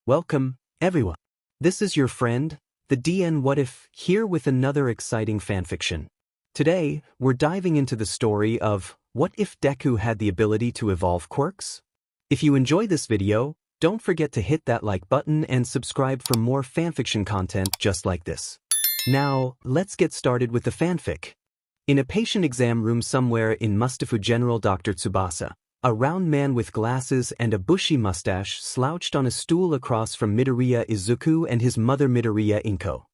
Welcome, everyone. This is your friend, the DN What If, here with another exciting fanfiction. Today, we're diving into the story of What If Deku Had the Ability to Evolve Quirks? If you enjoy this video, don't forget to hit that like button and subscribe for more fanfiction content just like this. Now, let's get started with the fanfic. In a patient exam room somewhere in Mustafa, General Dr. Tsubasa, a round man with glasses and a bushy mustache slouched on a stool across from Midoriya Izuku and his mother Midoriya Inko.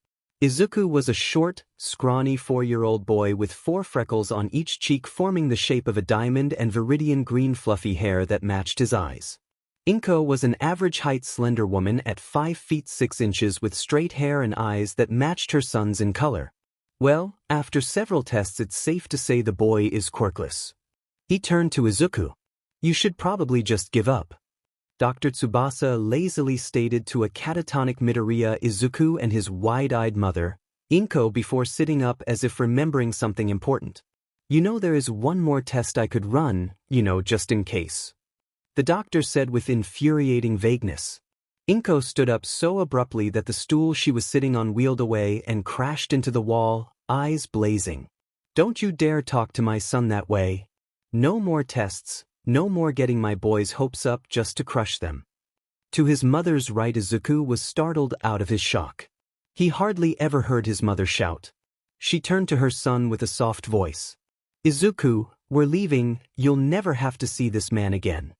Izuku was a short, scrawny 4-year-old boy with 4 freckles on each cheek forming the shape of a diamond and viridian green fluffy hair that matched his eyes. Inko was an average-height slender woman at 5 feet 6 inches with straight hair and eyes that matched her son's in color. Well, after several tests it's safe to say the boy is quirkless. He turned to Izuku. "You should probably just give up," Dr. Tsubasa lazily stated to a catatonic Midoriya Izuku and his wide-eyed mother, Inko, before sitting up as if remembering something important. "You know, there is one more test I could run, just in case," the doctor said with infuriating vagueness. Inko stood up so abruptly that the stool she was sitting on wheeled away and crashed into the wall, eyes blazing. "Don't you dare talk to my son that way. No more tests. No more getting my boys' hopes up just to crush them." To his mother's right, Izuku was startled out of his shock. He hardly ever heard his mother shout. She turned to her son with a soft voice. "Izuku, we're leaving, you'll never have to see this man again."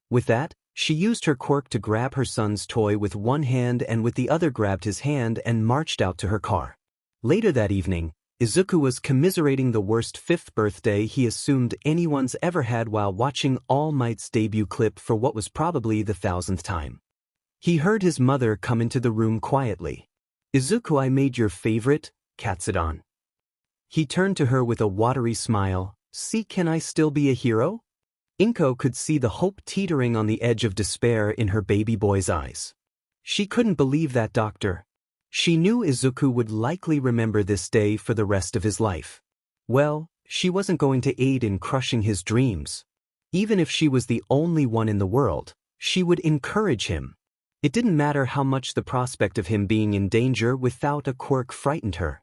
With that, she used her quirk to grab her son's toy with one hand and with the other grabbed his hand and marched out to her car. Later that evening, Izuku was commiserating the worst 5th birthday he assumed anyone's ever had while watching All Might's debut clip for what was probably the 1000th time. He heard his mother come into the room quietly. "Izuku, I made your favorite, Katsudon." He turned to her with a watery smile. "See, can I still be a hero?" Inko could see the hope teetering on the edge of despair in her baby boy's eyes. She couldn't believe that, doctor. She knew Izuku would likely remember this day for the rest of his life. Well, she wasn't going to aid in crushing his dreams. Even if she was the only one in the world, she would encourage him. It didn't matter how much the prospect of him being in danger without a quirk frightened her.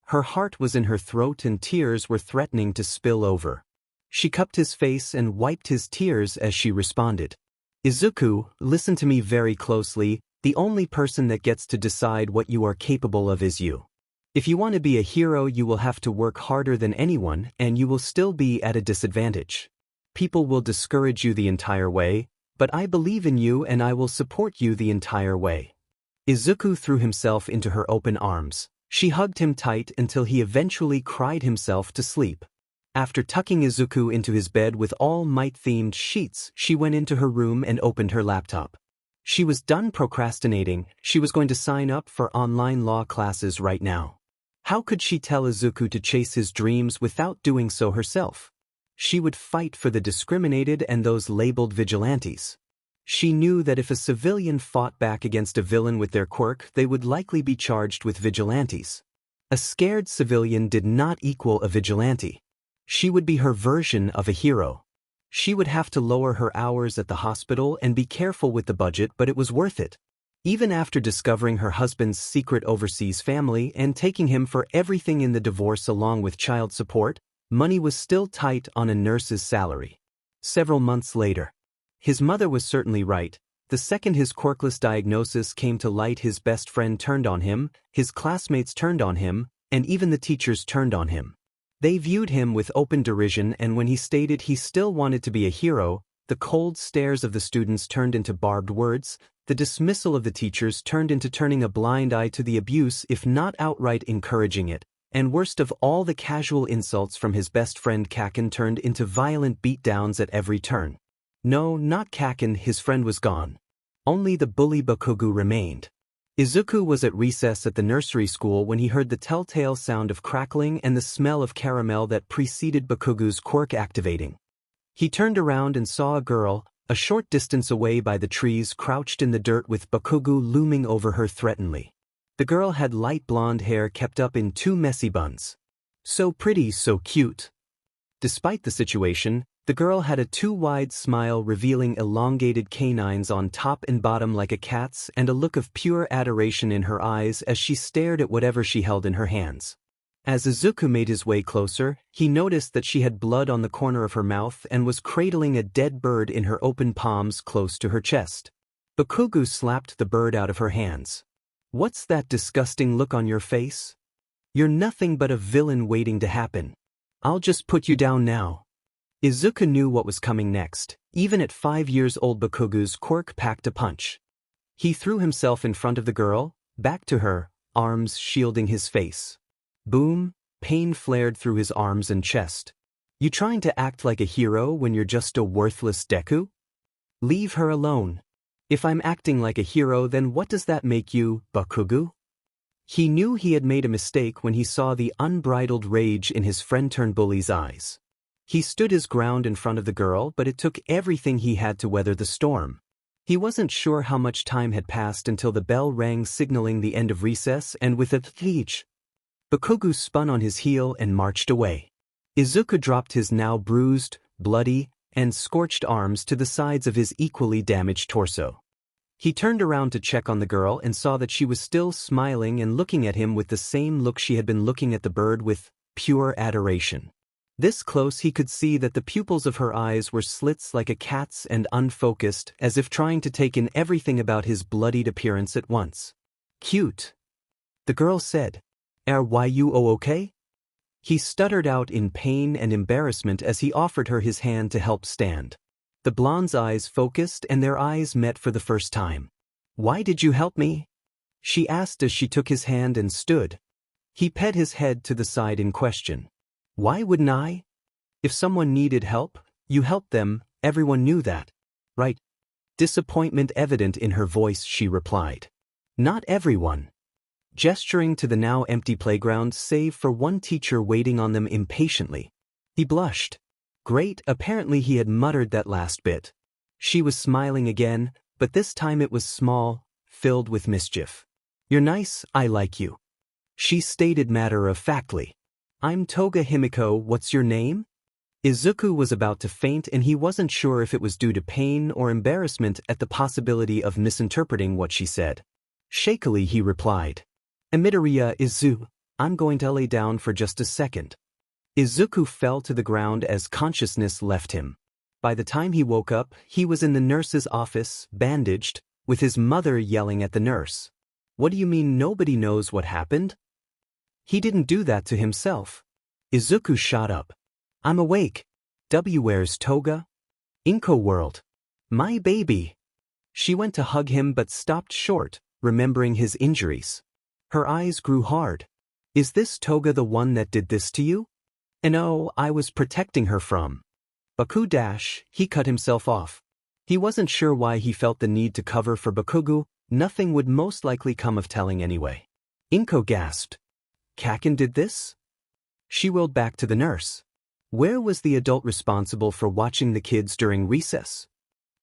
Her heart was in her throat and tears were threatening to spill over. She cupped his face and wiped his tears as she responded. "Izuku, listen to me very closely. The only person that gets to decide what you are capable of is you. If you want to be a hero, you will have to work harder than anyone, and you will still be at a disadvantage. People will discourage you the entire way, but I believe in you and I will support you the entire way." Izuku threw himself into her open arms. She hugged him tight until he eventually cried himself to sleep. After tucking Izuku into his bed with All Might-themed sheets, she went into her room and opened her laptop. She was done procrastinating. She was going to sign up for online law classes right now. How could she tell Izuku to chase his dreams without doing so herself? She would fight for the discriminated and those labeled vigilantes. She knew that if a civilian fought back against a villain with their quirk, they would likely be charged with vigilantes. A scared civilian did not equal a vigilante. She would be her version of a hero. She would have to lower her hours at the hospital and be careful with the budget, but it was worth it. Even after discovering her husband's secret overseas family and taking him for everything in the divorce along with child support, money was still tight on a nurse's salary. Several months later. His mother was certainly right. The second his quirkless diagnosis came to light, his best friend turned on him, his classmates turned on him, and even the teachers turned on him. They viewed him with open derision, and when he stated he still wanted to be a hero, the cold stares of the students turned into barbed words, the dismissal of the teachers turned into turning a blind eye to the abuse if not outright encouraging it, and worst of all, the casual insults from his best friend Kaken turned into violent beatdowns at every turn. No, not Kaken, his friend was gone. Only the bully Bakugo remained. Izuku was at recess at the nursery school when he heard the telltale sound of crackling and the smell of caramel that preceded Bakugo's quirk activating. He turned around and saw a girl, a short distance away by the trees, crouched in the dirt with Bakugo looming over her threateningly. The girl had light blonde hair kept up in 2 messy buns. So pretty, so cute. Despite the situation, The girl had a too wide smile revealing elongated canines on top and bottom like a cat's and a look of pure adoration in her eyes as she stared at whatever she held in her hands. As Izuku made his way closer, he noticed that she had blood on the corner of her mouth and was cradling a dead bird in her open palms close to her chest. Bakugo slapped the bird out of her hands. "What's that disgusting look on your face? You're nothing but a villain waiting to happen. I'll just put you down now." Izuku knew what was coming next. Even at 5 years old, Bakugo's quirk packed a punch. He threw himself in front of the girl, back to her, arms shielding his face. Boom, pain flared through his arms and chest. "You trying to act like a hero when you're just a worthless Deku? Leave her alone. If I'm acting like a hero, then what does that make you, Bakugo?" He knew he had made a mistake when he saw the unbridled rage in his friend-turned-bully's eyes. He stood his ground in front of the girl, but it took everything he had to weather the storm. He wasn't sure how much time had passed until the bell rang signaling the end of recess, and with a th-each, Bakugo spun on his heel and marched away. Izuku dropped his now bruised, bloody, and scorched arms to the sides of his equally damaged torso. He turned around to check on the girl and saw that she was still smiling and looking at him with the same look she had been looking at the bird with, pure adoration. This close he could see that the pupils of her eyes were slits like a cat's and unfocused, as if trying to take in everything about his bloodied appearance at once. "Cute," the girl said. "Are you okay?" He stuttered out in pain and embarrassment as he offered her his hand to help stand. The blonde's eyes focused and their eyes met for the first time. "Why did you help me?" she asked as she took his hand and stood. He pet his head to the side in question. "Why wouldn't I? If someone needed help, you helped them, everyone knew that, right?" Disappointment evident in her voice, she replied. "Not everyone." Gesturing to the now empty playground save for one teacher waiting on them impatiently. He blushed. Great, apparently he had muttered that last bit. She was smiling again, but this time it was small, filled with mischief. "You're nice, I like you," she stated matter-of-factly. "I'm Toga Himiko, what's your name?" Izuku was about to faint and he wasn't sure if it was due to pain or embarrassment at the possibility of misinterpreting what she said. Shakily he replied, "Midoriya Izu, I'm going to lay down for just a second." Izuku fell to the ground as consciousness left him. By the time he woke up, he was in the nurse's office, bandaged, with his mother yelling at the nurse. "What do you mean nobody knows what happened? He didn't do that to himself." Izuku shot up. "I'm awake. Where's Toga? Inko world. My baby." She went to hug him but stopped short, remembering his injuries. Her eyes grew hard. "Is this Toga the one that did this to you?" "And oh, I was protecting her from." He cut himself off. He wasn't sure why he felt the need to cover for Bakugo. Nothing would most likely come of telling anyway. Inko gasped. "Kaken did this?" She whirled back to the nurse. Where was the adult responsible for watching the kids during recess?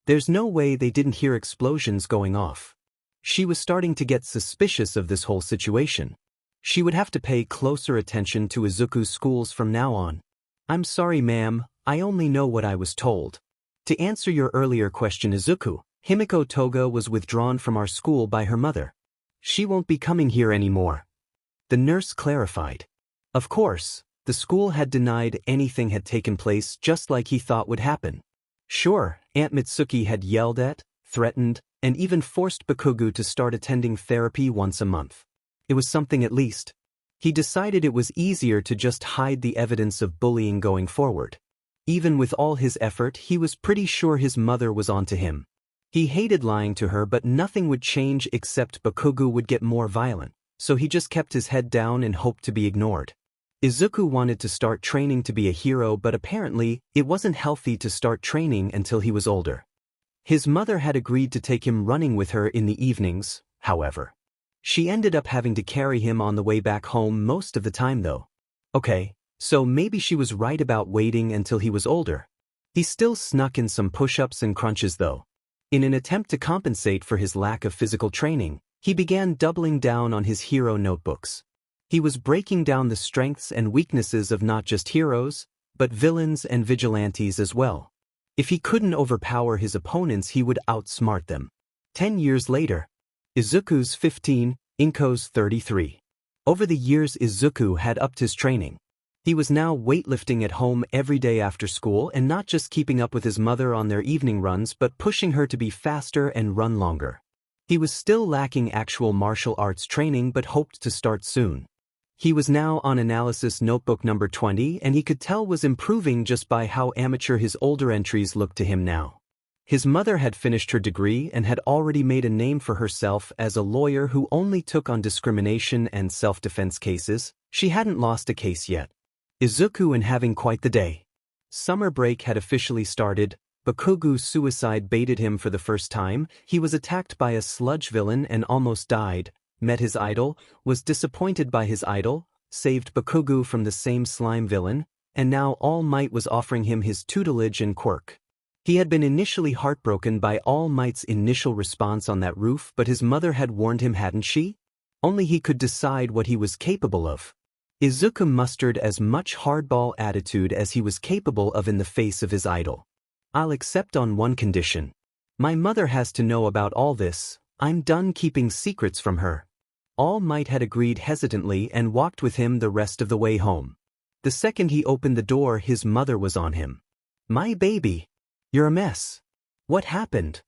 There's no way they didn't hear explosions going off. She was starting to get suspicious of this whole situation. She would have to pay closer attention to Izuku's schools from now on. "I'm sorry, ma'am, I only know what I was told. To answer your earlier question, Izuku, Himiko Toga was withdrawn from our school by her mother. She won't be coming here anymore." The nurse clarified. Of course, the school had denied anything had taken place just like he thought would happen. Sure, Aunt Mitsuki had yelled at, threatened, and even forced Bakugo to start attending therapy once a month. It was something at least. He decided it was easier to just hide the evidence of bullying going forward. Even with all his effort, he was pretty sure his mother was onto him. He hated lying to her, but nothing would change except Bakugo would get more violent, so he just kept his head down and hoped to be ignored. Izuku wanted to start training to be a hero, but apparently, it wasn't healthy to start training until he was older. His mother had agreed to take him running with her in the evenings, however. She ended up having to carry him on the way back home most of the time though. Okay, so maybe she was right about waiting until he was older. He still snuck in some push-ups and crunches though. In an attempt to compensate for his lack of physical training, he began doubling down on his hero notebooks. He was breaking down the strengths and weaknesses of not just heroes, but villains and vigilantes as well. If he couldn't overpower his opponents, he would outsmart them. 10 years later. Izuku's 15, Inko's 33. Over the years Izuku had upped his training. He was now weightlifting at home every day after school and not just keeping up with his mother on their evening runs but pushing her to be faster and run longer. He was still lacking actual martial arts training but hoped to start soon. He was now on analysis notebook number 20 and he could tell was improving just by how amateur his older entries looked to him now. His mother had finished her degree and had already made a name for herself as a lawyer who only took on discrimination and self-defense cases. She hadn't lost a case yet. Izuku and having quite the day. Summer break had officially started. Bakugu's suicide baited him for the first time. He was attacked by a sludge villain and almost died, met his idol, was disappointed by his idol, saved Bakugu from the same slime villain, and now All Might was offering him his tutelage and Quirk. He had been initially heartbroken by All Might's initial response on that roof, but his mother had warned him, hadn't she? Only he could decide what he was capable of. Izuku mustered as much hardball attitude as he was capable of in the face of his idol. I'll accept on one condition. My mother has to know about all this. I'm done keeping secrets from her. All Might had agreed hesitantly and walked with him the rest of the way home. The second he opened the door, his mother was on him. My baby. You're a mess. What happened?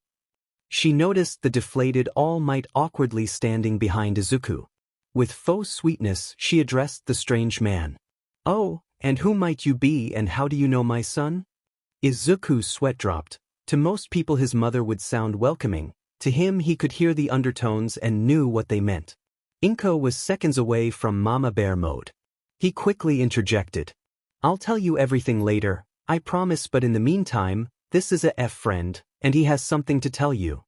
She noticed the deflated All Might awkwardly standing behind Izuku. With faux sweetness, she addressed the strange man. Oh, and who might you be and how do you know my son? Izuku's sweat dropped. To most people his mother would sound welcoming. To him he could hear the undertones and knew what they meant. Inko was seconds away from Mama Bear mode. He quickly interjected. I'll tell you everything later, I promise, but in the meantime, this is a friend, and he has something to tell you.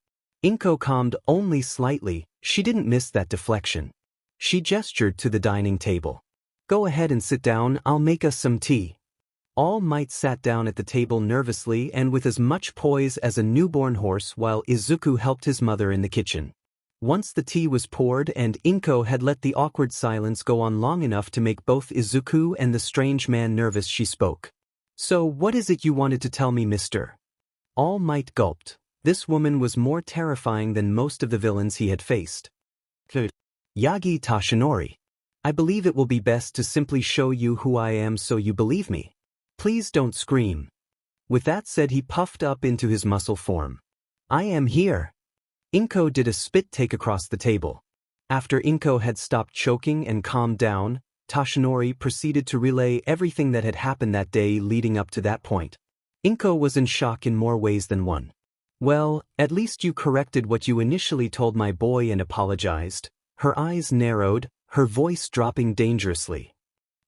Inko calmed only slightly. She didn't miss that deflection. She gestured to the dining table. Go ahead and sit down, I'll make us some tea. All Might sat down at the table nervously and with as much poise as a newborn horse while Izuku helped his mother in the kitchen. Once the tea was poured and Inko had let the awkward silence go on long enough to make both Izuku and the strange man nervous, she spoke. So what is it you wanted to tell me, mister? All Might gulped. This woman was more terrifying than most of the villains he had faced. Yagi Toshinori. I believe it will be best to simply show you who I am so you believe me. Please don't scream. With that said, he puffed up into his muscle form. I am here. Inko did a spit take across the table. After Inko had stopped choking and calmed down, Toshinori proceeded to relay everything that had happened that day leading up to that point. Inko was in shock in more ways than one. Well, at least you corrected what you initially told my boy and apologized. Her eyes narrowed, her voice dropping dangerously.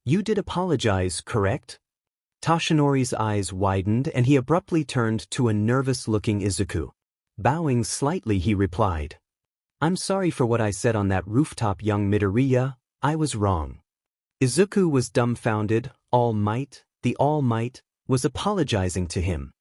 You did apologize, correct? Toshinori's eyes widened and he abruptly turned to a nervous-looking Izuku. Bowing slightly, he replied. I'm sorry for what I said on that rooftop, young Midoriya. I was wrong. Izuku was dumbfounded. All Might, the All Might, was apologizing to him.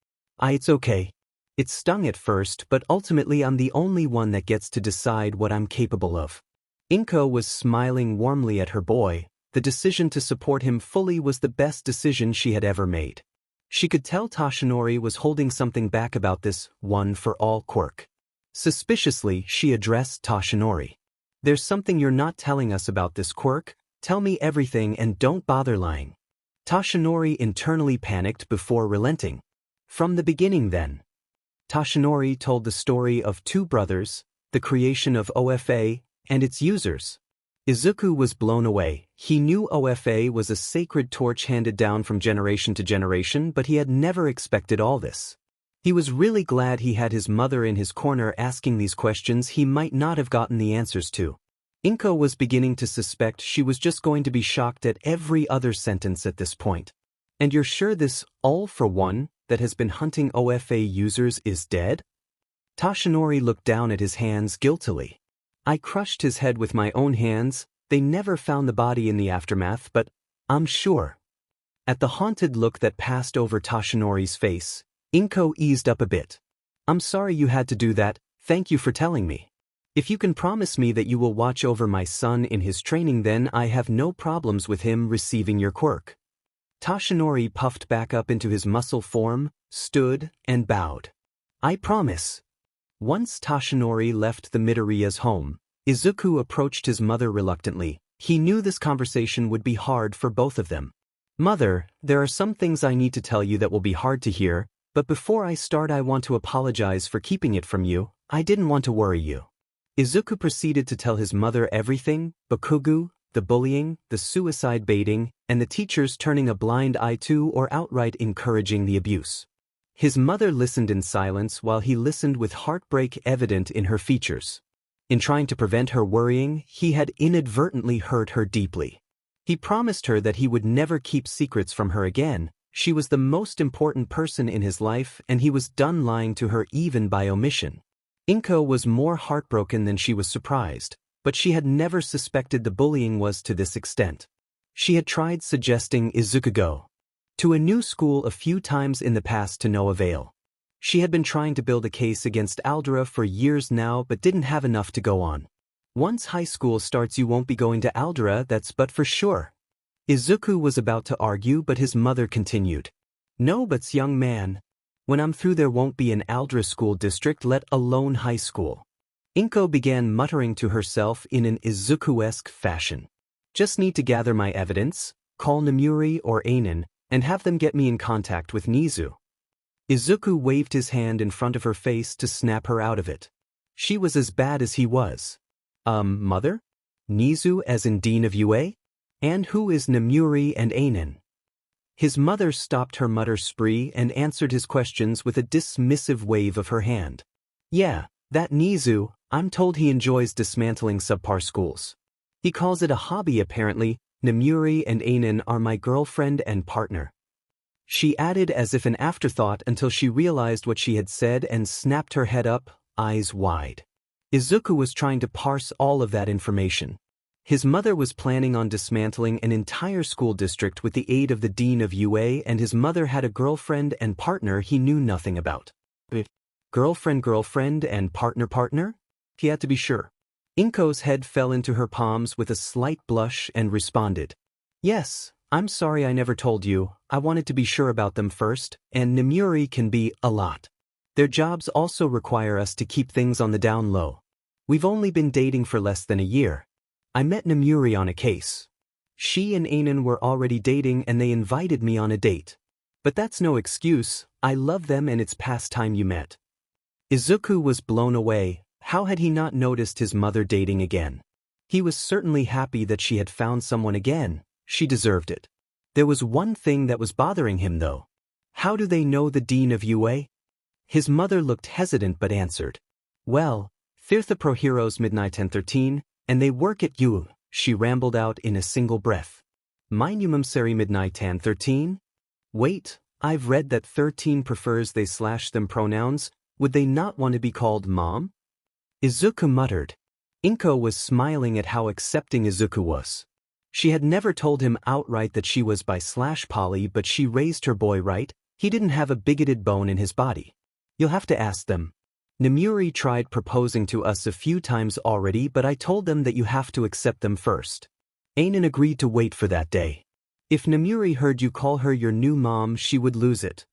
It's okay. It stung at first, but ultimately I'm the only one that gets to decide what I'm capable of. Inko was smiling warmly at her boy. The decision to support him fully was the best decision she had ever made. She could tell Toshinori was holding something back about this one-for-all Quirk. Suspiciously, she addressed Toshinori. There's something you're not telling us about this Quirk. Tell me everything and don't bother lying. Toshinori internally panicked before relenting. From the beginning then. Toshinori told the story of two brothers, the creation of OFA, and its users. Izuku was blown away. He knew OFA was a sacred torch handed down from generation to generation, but he had never expected all this. He was really glad he had his mother in his corner asking these questions he might not have gotten the answers to. Inko was beginning to suspect she was just going to be shocked at every other sentence at this point. And you're sure this all for one that has been hunting OFA users is dead? Toshinori looked down at his hands guiltily. I crushed his head with my own hands. They never found the body in the aftermath, but I'm sure. At the haunted look that passed over Toshinori's face, Inko eased up a bit. I'm sorry you had to do that. Thank you for telling me. If you can promise me that you will watch over my son in his training, then I have no problems with him receiving your Quirk. Toshinori puffed back up into his muscle form, stood, and bowed. I promise. Once Toshinori left the Midoriya's home, Izuku approached his mother reluctantly. He knew this conversation would be hard for both of them. Mother, there are some things I need to tell you that will be hard to hear, but before I start I want to apologize for keeping it from you. I didn't want to worry you. Izuku proceeded to tell his mother everything, Bakugo, the bullying, the suicide baiting, and the teachers turning a blind eye to or outright encouraging the abuse. His mother listened in silence while he listened with heartbreak evident in her features. In trying to prevent her worrying, he had inadvertently hurt her deeply. He promised her that he would never keep secrets from her again. She was the most important person in his life and he was done lying to her even by omission. Himiko was more heartbroken than she was surprised, but she had never suspected the bullying was to this extent. She had tried suggesting Izuku go to a new school a few times in the past to no avail. She had been trying to build a case against Aldera for years now but didn't have enough to go on. Once high school starts you won't be going to Aldera, that's but for sure. Izuku was about to argue but his mother continued. No but's young man. When I'm through there won't be an Aldera school district let alone high school. Himiko began muttering to herself in an Izuku-esque fashion. Just need to gather my evidence, call Namuri or Ainin, and have them get me in contact with Nizu. Izuku waved his hand in front of her face to snap her out of it. She was as bad as he was. Mother? Nizu as in Dean of UA? And who is Namuri and Ainin? His mother stopped her mutter spree and answered his questions with a dismissive wave of her hand. Yeah, that Nizu, I'm told he enjoys dismantling subpar schools. He calls it a hobby apparently. Namuri and Ainin are my girlfriend and partner. She added as if an afterthought until she realized what she had said and snapped her head up, eyes wide. Izuku was trying to parse all of that information. His mother was planning on dismantling an entire school district with the aid of the Dean of UA and his mother had a girlfriend and partner he knew nothing about. Girlfriend and partner? He had to be sure. Himiko's head fell into her palms with a slight blush and responded. Yes, I'm sorry I never told you, I wanted to be sure about them first, and Namuri can be a lot. Their jobs also require us to keep things on the down low. We've only been dating for less than a year. I met Namuri on a case. She and Ainin were already dating and they invited me on a date. But that's no excuse, I love them and it's past time you met. Izuku was blown away. How had he not noticed his mother dating again? He was certainly happy that she had found someone again. She deserved it. There was one thing that was bothering him though. How do they know the Dean of UA? His mother looked hesitant but answered. Well, Thirtha Pro Heroes Midnight 1013, and they work at UA, she rambled out in a single breath. Minimum Seri Midnight 1013? Wait, I've read that 13 prefers they slash them pronouns, would they not want to be called mom? Izuku muttered. Himiko was smiling at how accepting Izuku was. She had never told him outright that she was bi/poly but she raised her boy right, he didn't have a bigoted bone in his body. You'll have to ask them. Namuri tried proposing to us a few times already but I told them that you have to accept them first. Ainin agreed to wait for that day. If Namuri heard you call her your new mom she would lose it.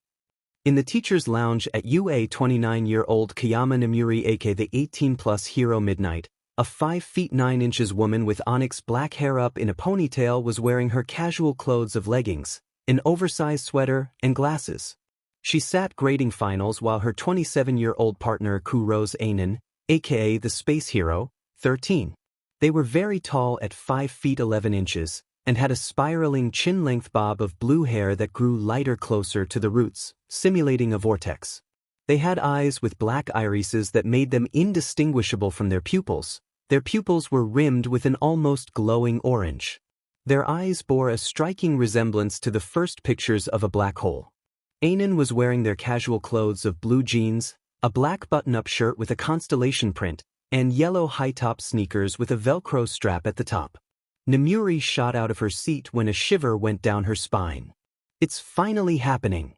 In the teacher's lounge at UA 29-year-old Kayama Namuri aka the 18-plus hero Midnight, a 5 feet 9 inches woman with onyx black hair up in a ponytail was wearing her casual clothes of leggings, an oversized sweater, and glasses. She sat grading finals while her 27-year-old partner Kuro's Ainin, aka the space hero, 13. They were very tall at 5 feet 11 inches, and had a spiraling chin-length bob of blue hair that grew lighter closer to the roots, simulating a vortex. They had eyes with black irises that made them indistinguishable from their pupils. Their pupils were rimmed with an almost glowing orange. Their eyes bore a striking resemblance to the first pictures of a black hole. Ainin was wearing their casual clothes of blue jeans, a black button-up shirt with a constellation print, and yellow high-top sneakers with a Velcro strap at the top. Namuri shot out of her seat when a shiver went down her spine. It's finally happening,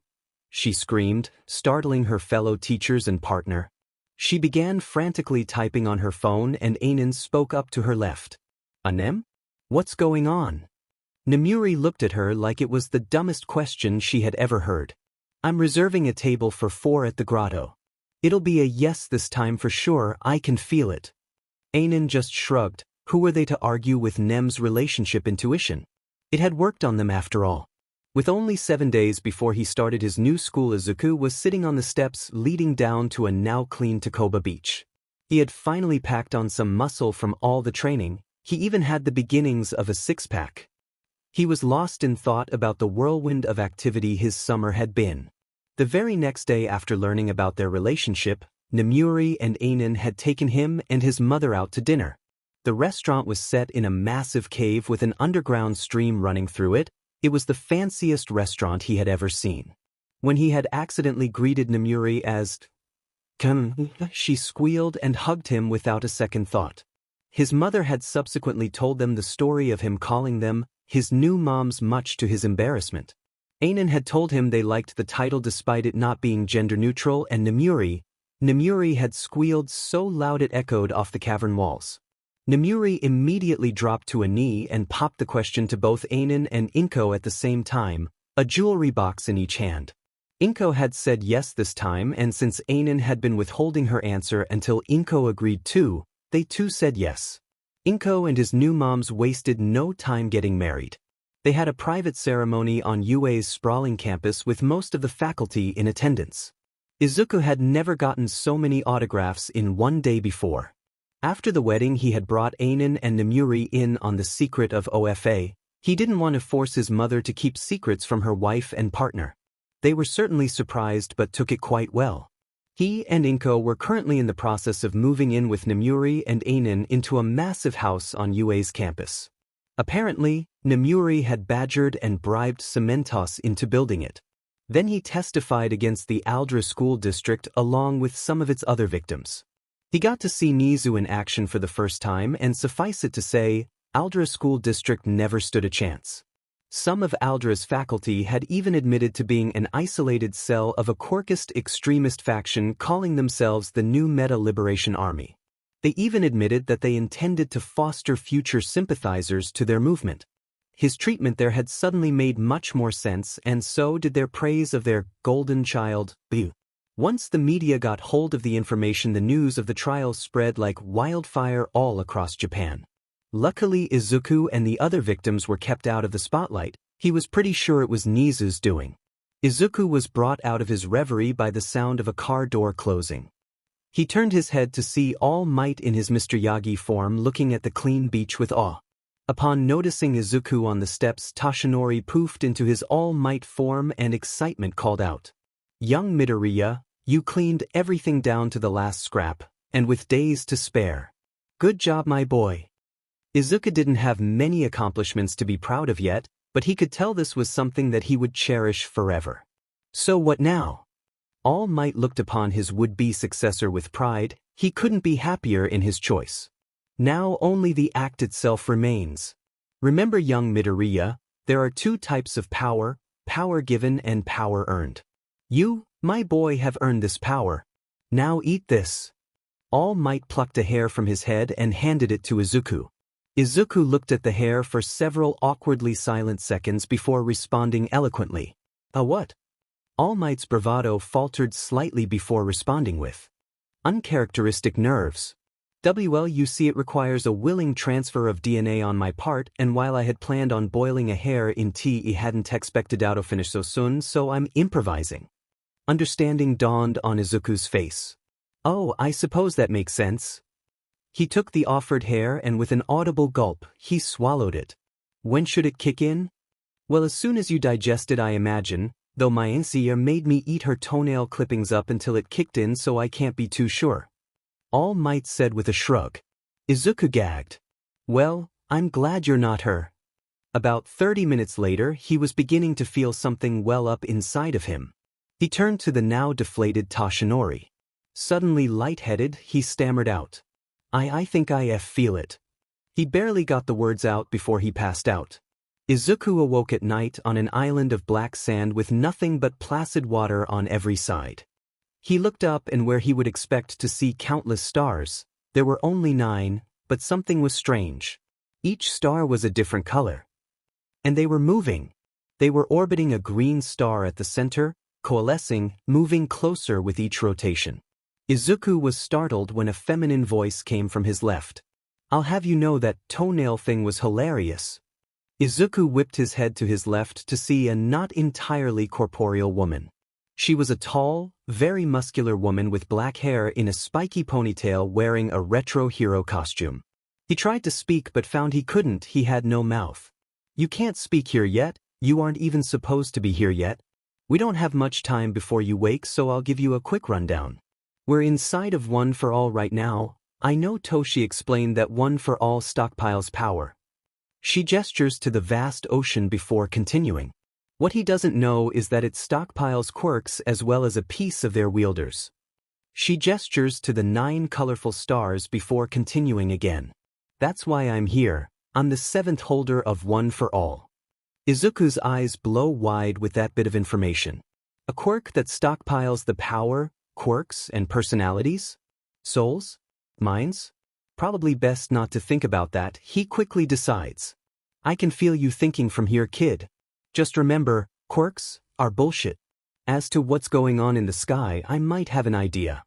she screamed, startling her fellow teachers and partner. She began frantically typing on her phone and Ainin spoke up to her left. Anem? What's going on? Nemuri looked at her like it was the dumbest question she had ever heard. I'm reserving a table for 4 at the grotto. It'll be a yes this time for sure, I can feel it. Ainin just shrugged. Who were they to argue with Nem's relationship intuition? It had worked on them after all. With only 7 days before he started his new school, Izuku was sitting on the steps leading down to a now-clean Takoba beach. He had finally packed on some muscle from all the training. He even had the beginnings of a six-pack. He was lost in thought about the whirlwind of activity his summer had been. The very next day after learning about their relationship, Nemuri and Ainin had taken him and his mother out to dinner. The restaurant was set in a massive cave with an underground stream running through it. It was the fanciest restaurant he had ever seen. When he had accidentally greeted Nemuri as "Come," she squealed and hugged him without a second thought. His mother had subsequently told them the story of him calling them his new moms, much to his embarrassment. Ainin had told him they liked the title despite it not being gender neutral, and Nemuri had squealed so loud it echoed off the cavern walls. Nemuri immediately dropped to a knee and popped the question to both Ainin and Inko at the same time, a jewelry box in each hand. Inko had said yes this time, and since Ainin had been withholding her answer until Inko agreed too, they too said yes. Inko and his new moms wasted no time getting married. They had a private ceremony on UA's sprawling campus with most of the faculty in attendance. Izuku had never gotten so many autographs in one day before. After the wedding, he had brought Ainin and Nemuri in on the secret of OFA. He didn't want to force his mother to keep secrets from her wife and partner. They were certainly surprised but took it quite well. He and Inko were currently in the process of moving in with Nemuri and Ainin into a massive house on UA's campus. Apparently, Nemuri had badgered and bribed Cementos into building it. Then he testified against the Aldra School District along with some of its other victims. He got to see Nizu in action for the first time, and suffice it to say, Aldra School District never stood a chance. Some of Aldra's faculty had even admitted to being an isolated cell of a Quirkist extremist faction calling themselves the New Meta Liberation Army. They even admitted that they intended to foster future sympathizers to their movement. His treatment there had suddenly made much more sense, and so did their praise of their golden child, Bu. Once the media got hold of the information, the news of the trial spread like wildfire all across Japan. Luckily, Izuku and the other victims were kept out of the spotlight. He was pretty sure it was Nizu's doing. Izuku was brought out of his reverie by the sound of a car door closing. He turned his head to see All Might in his Mr. Yagi form looking at the clean beach with awe. Upon noticing Izuku on the steps, Toshinori poofed into his All Might form and excitement called out, "Young Midoriya, you cleaned everything down to the last scrap, and with days to spare. Good job, my boy." Izuku didn't have many accomplishments to be proud of yet, but he could tell this was something that he would cherish forever. So what now? All Might looked upon his would-be successor with pride. He couldn't be happier in his choice. Now only the act itself remains. Remember, young Midoriya, there are 2 types of power, power given and power earned. You, my boy, have earned this power. Now eat this. All Might plucked a hair from his head and handed it to Izuku. Izuku looked at the hair for several awkwardly silent seconds before responding eloquently. "A what?" All Might's bravado faltered slightly before responding with, "Uncharacteristic nerves. Well, you see, it requires a willing transfer of DNA on my part, and while I had planned on boiling a hair in tea, I hadn't expected to finish so soon, so I'm improvising." Understanding dawned on Izuku's face. "Oh, I suppose that makes sense." He took the offered hair and with an audible gulp, he swallowed it. "When should it kick in?" "Well, as soon as you digest it, I imagine, though my Insiya made me eat her toenail clippings up until it kicked in, so I can't be too sure." All Might said with a shrug. Izuku gagged. "Well, I'm glad you're not her." About 30 minutes later, he was beginning to feel something well up inside of him. He turned to the now deflated Toshinori. Suddenly lightheaded, he stammered out, I think I feel it." He barely got the words out before he passed out. Izuku awoke at night on an island of black sand with nothing but placid water on every side. He looked up, and where he would expect to see countless stars, there were only 9, but something was strange. Each star was a different color. And they were moving. They were orbiting a green star at the center, coalescing, moving closer with each rotation. Izuku was startled when a feminine voice came from his left. "I'll have you know that toenail thing was hilarious." Izuku whipped his head to his left to see a not entirely corporeal woman. She was a tall, very muscular woman with black hair in a spiky ponytail wearing a retro hero costume. He tried to speak but found he couldn't, he had no mouth. "You can't speak here yet, you aren't even supposed to be here yet. We don't have much time before you wake, so I'll give you a quick rundown. We're inside of One for All right now. I know Toshi explained that One for All stockpiles power." She gestures to the vast ocean before continuing. What he doesn't know is that it stockpiles quirks as well as a piece of their wielders. She gestures to the 9 colorful stars before continuing again. "That's why I'm here. I'm the 7th holder of One for All." Izuku's eyes blow wide with that bit of information. A quirk that stockpiles the power, quirks, and personalities? Souls? Minds? Probably best not to think about that, he quickly decides. "I can feel you thinking from here, kid. Just remember, quirks are bullshit. As to what's going on in the sky, I might have an idea."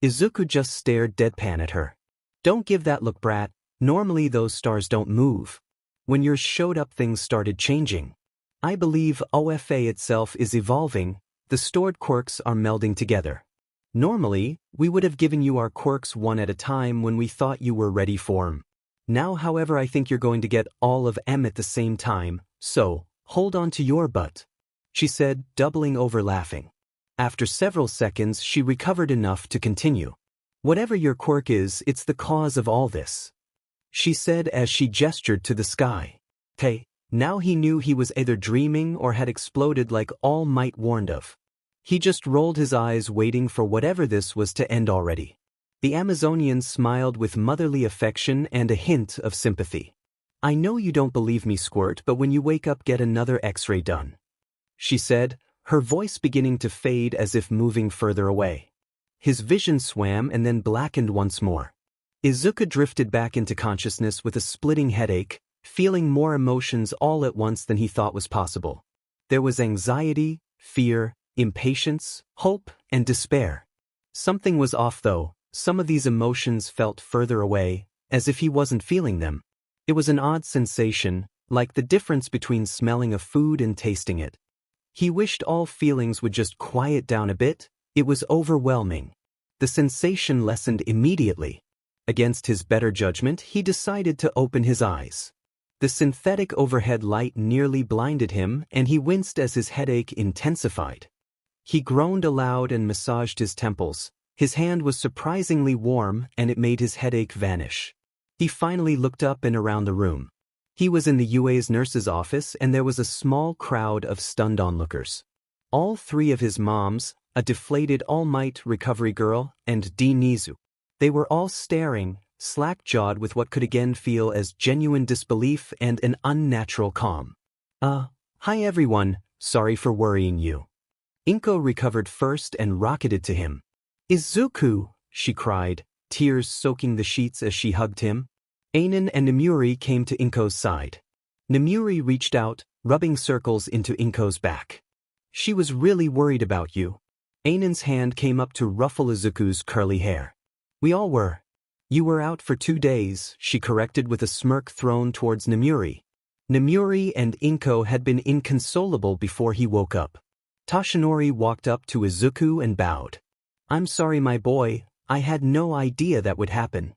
Izuku just stared deadpan at her. "Don't give that look, brat. Normally those stars don't move. When yours showed up, things started changing. I believe OFA itself is evolving, the stored quirks are melding together. Normally, we would have given you our quirks one at a time when we thought you were ready for 'em. Now, however, I think you're going to get all of 'em at the same time, so hold on to your butt," she said, doubling over laughing. After several seconds, she recovered enough to continue. "Whatever your quirk is, it's the cause of all this," she said as she gestured to the sky. Hey, now he knew he was either dreaming or had exploded like All Might warned of. He just rolled his eyes waiting for whatever this was to end already. The Amazonian smiled with motherly affection and a hint of sympathy. "I know you don't believe me, Squirt, but when you wake up, get another X-ray done," she said, her voice beginning to fade as if moving further away. His vision swam and then blackened once more. Izuku drifted back into consciousness with a splitting headache, feeling more emotions all at once than he thought was possible. There was anxiety, fear, impatience, hope, and despair. Something was off though. Some of these emotions felt further away, as if he wasn't feeling them. It was an odd sensation, like the difference between smelling a food and tasting it. He wished all feelings would just quiet down a bit. It was overwhelming. The sensation lessened immediately. Against his better judgment, he decided to open his eyes. The synthetic overhead light nearly blinded him, and he winced as his headache intensified. He groaned aloud and massaged his temples. His hand was surprisingly warm, and it made his headache vanish. He finally looked up and around the room. He was in the UA's nurse's office, and there was a small crowd of stunned onlookers. All 3 of his moms, a deflated All Might recovery girl, and Nizu. They were all staring, slack-jawed with what could again feel as genuine disbelief and an unnatural calm. Hi everyone, sorry for worrying you." Inko recovered first and rocketed to him. "Izuku," she cried, tears soaking the sheets as she hugged him. Ainin and Nemuri came to Inko's side. Nemuri reached out, rubbing circles into Inko's back. "She was really worried about you." Ainin's hand came up to ruffle Izuku's curly hair. "We all were." "You were out for 2 days," she corrected with a smirk thrown towards Nemuri. Nemuri and Inko had been inconsolable before he woke up. Toshinori walked up to Izuku and bowed. "I'm sorry, my boy, I had no idea that would happen."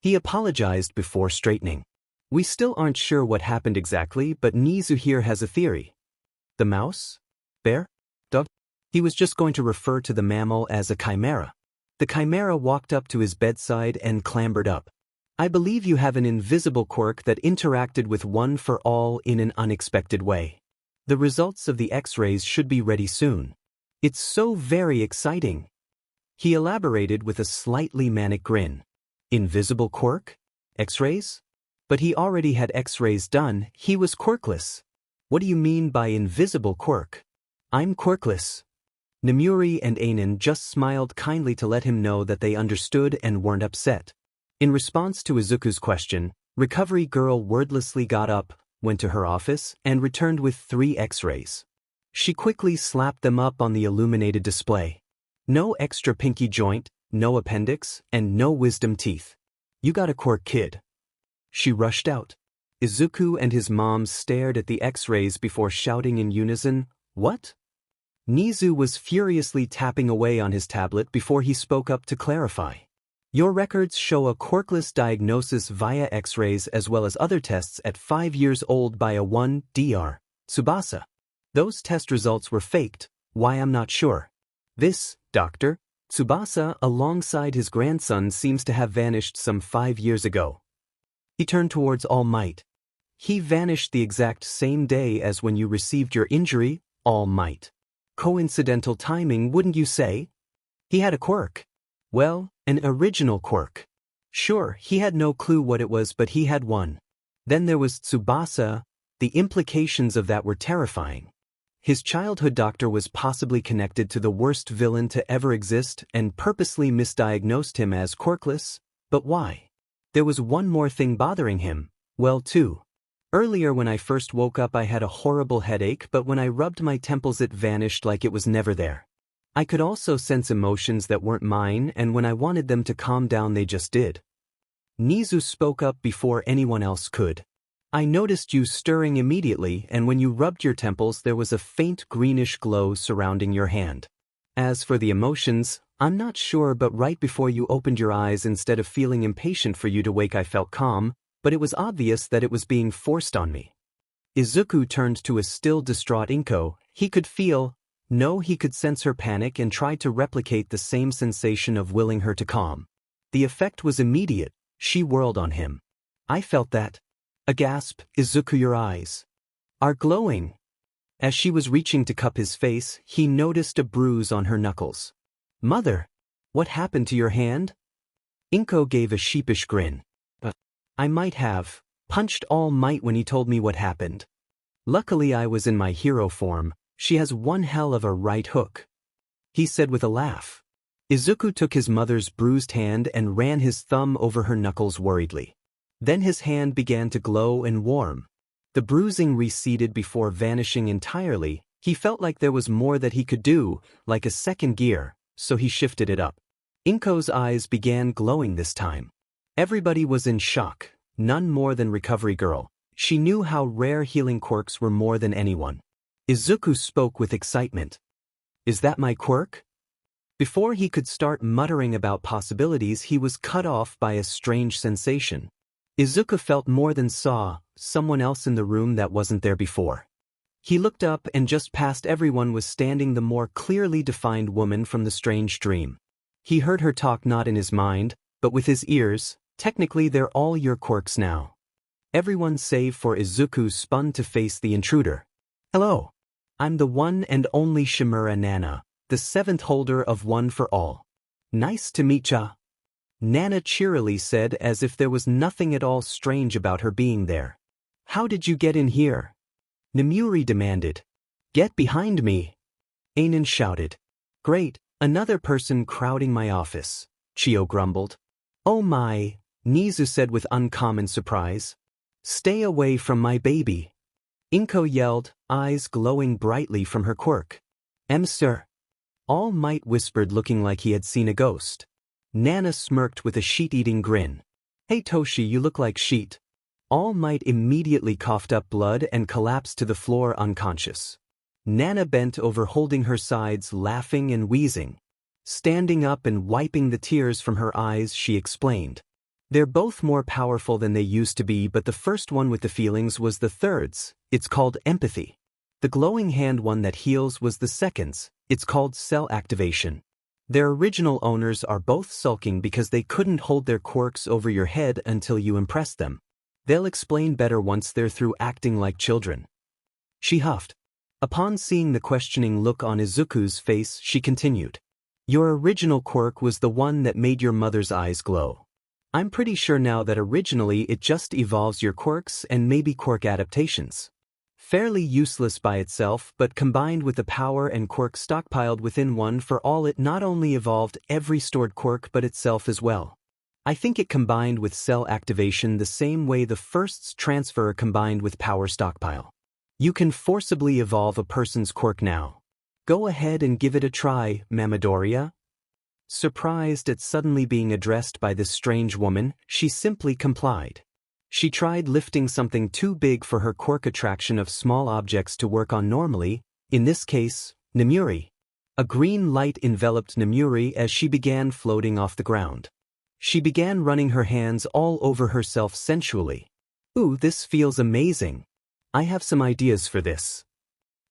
He apologized before straightening. "We still aren't sure what happened exactly, but Nizu here has a theory." "The mouse? Bear? Dog?" He was just going to refer to the mammal as a chimera. The chimera walked up to his bedside and clambered up. "I believe you have an invisible quirk that interacted with One for All in an unexpected way. The results of the X-rays should be ready soon. It's so very exciting." He elaborated with a slightly manic grin. "Invisible quirk? X-rays?" But he already had X-rays done, he was quirkless. "What do you mean by invisible quirk?" "I'm quirkless." Nemuri and Ainin just smiled kindly to let him know that they understood and weren't upset. In response to Izuku's question, Recovery Girl wordlessly got up, went to her office, and returned with 3 X-rays. She quickly slapped them up on the illuminated display. No extra pinky joint, no appendix, and no wisdom teeth. You got a Quirk, kid. She rushed out. Izuku and his mom stared at the X-rays before shouting in unison, "What?" Nizu was furiously tapping away on his tablet before he spoke up to clarify. Your records show a Quirkless diagnosis via X-rays as well as other tests at 5 years old by a 1Dr. Tsubasa. Those test results were faked. Why, I'm not sure. This, Dr. Tsubasa, alongside his grandson, seems to have vanished some 5 years ago. He turned towards All Might. He vanished the exact same day as when you received your injury, All Might. Coincidental timing, wouldn't you say? He had a quirk. Well, an original quirk. Sure, he had no clue what it was, but he had one. Then there was Tsubasa. The implications of that were terrifying. His childhood doctor was possibly connected to the worst villain to ever exist and purposely misdiagnosed him as quirkless. But why? There was one more thing bothering him. Well, two. Earlier when I first woke up I had a horrible headache, but when I rubbed my temples it vanished like it was never there. I could also sense emotions that weren't mine, and when I wanted them to calm down they just did. Nizu spoke up before anyone else could. I noticed you stirring immediately, and when you rubbed your temples there was a faint greenish glow surrounding your hand. As for the emotions, I'm not sure, but right before you opened your eyes, instead of feeling impatient for you to wake I felt calm, but it was obvious that it was being forced on me. Izuku turned to a still distraught Inko. He could feel, no, he could sense her panic and tried to replicate the same sensation of willing her to calm. The effect was immediate. She whirled on him. I felt that. A gasp. Izuku, your eyes are glowing. As she was reaching to cup his face, he noticed a bruise on her knuckles. Mother, what happened to your hand? Inko gave a sheepish grin. I might have punched All Might when he told me what happened. Luckily I was in my hero form. She has one hell of a right hook, he said with a laugh. Izuku took his mother's bruised hand and ran his thumb over her knuckles worriedly. Then his hand began to glow and warm. The bruising receded before vanishing entirely. He felt like there was more that he could do, like a second gear, so he shifted it up. Inko's eyes began glowing this time. Everybody was in shock, none more than Recovery Girl. She knew how rare healing quirks were more than anyone. Izuku spoke with excitement. Is that my quirk? Before he could start muttering about possibilities, he was cut off by a strange sensation. Izuku felt more than saw, someone else in the room that wasn't there before. He looked up, and just past everyone was standing the more clearly defined woman from the strange dream. He heard her talk not in his mind, but with his ears. Technically they're all your quirks now. Everyone save for Izuku spun to face the intruder. Hello. I'm the one and only Shimura Nana, the 7th holder of One for All. Nice to meet ya. Nana cheerily said, as if there was nothing at all strange about her being there. How did you get in here? Nemuri demanded. Get behind me. Ainin shouted. Great, another person crowding my office, Chio grumbled. Oh my, Nizu said with uncommon surprise. Stay away from my baby. Inko yelled, eyes glowing brightly from her quirk. Sir. All Might whispered, looking like he had seen a ghost. Nana smirked with a sheet-eating grin. Hey Toshi, you look like sheet. All Might immediately coughed up blood and collapsed to the floor unconscious. Nana bent over, holding her sides, laughing and wheezing. Standing up and wiping the tears from her eyes, she explained. They're both more powerful than they used to be, but the first one with the feelings was the third's. It's called empathy. The glowing hand one that heals was the second's. It's called cell activation. Their original owners are both sulking because they couldn't hold their quirks over your head until you impressed them. They'll explain better once they're through acting like children. She huffed. Upon seeing the questioning look on Izuku's face, she continued. Your original quirk was the one that made your mother's eyes glow. I'm pretty sure now that originally it just evolves your quirks and maybe quirk adaptations. Fairly useless by itself, but combined with the power and quirk stockpiled within One for All, it not only evolved every stored quirk but itself as well. I think it combined with cell activation the same way the first's transfer combined with power stockpile. You can forcibly evolve a person's quirk now. Go ahead and give it a try, Mamadoriya. Surprised at suddenly being addressed by this strange woman, she simply complied. She tried lifting something too big for her quirk attraction of small objects to work on normally, in this case, Nemuri. A green light enveloped Nemuri as she began floating off the ground. She began running her hands all over herself sensually. Ooh, this feels amazing. I have some ideas for this,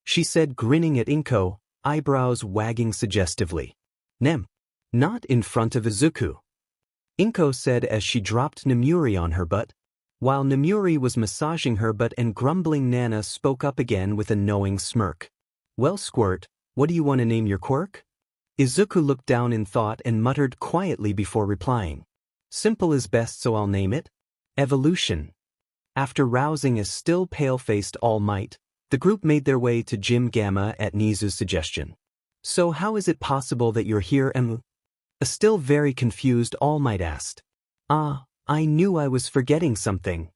she said, grinning at Inko, eyebrows wagging suggestively. Nem. Not in front of Izuku, Inko said as she dropped Nemuri on her butt. While Nemuri was massaging her butt and grumbling, Nana spoke up again with a knowing smirk. Well, Squirt, what do you want to name your quirk? Izuku looked down in thought and muttered quietly before replying. Simple is best, so I'll name it Evolution. After rousing a still pale-faced All Might, the group made their way to Gym Gamma at Nizu's suggestion. So how is it possible that you're here, Emu? A still very confused All Might asked. Ah, I knew I was forgetting something.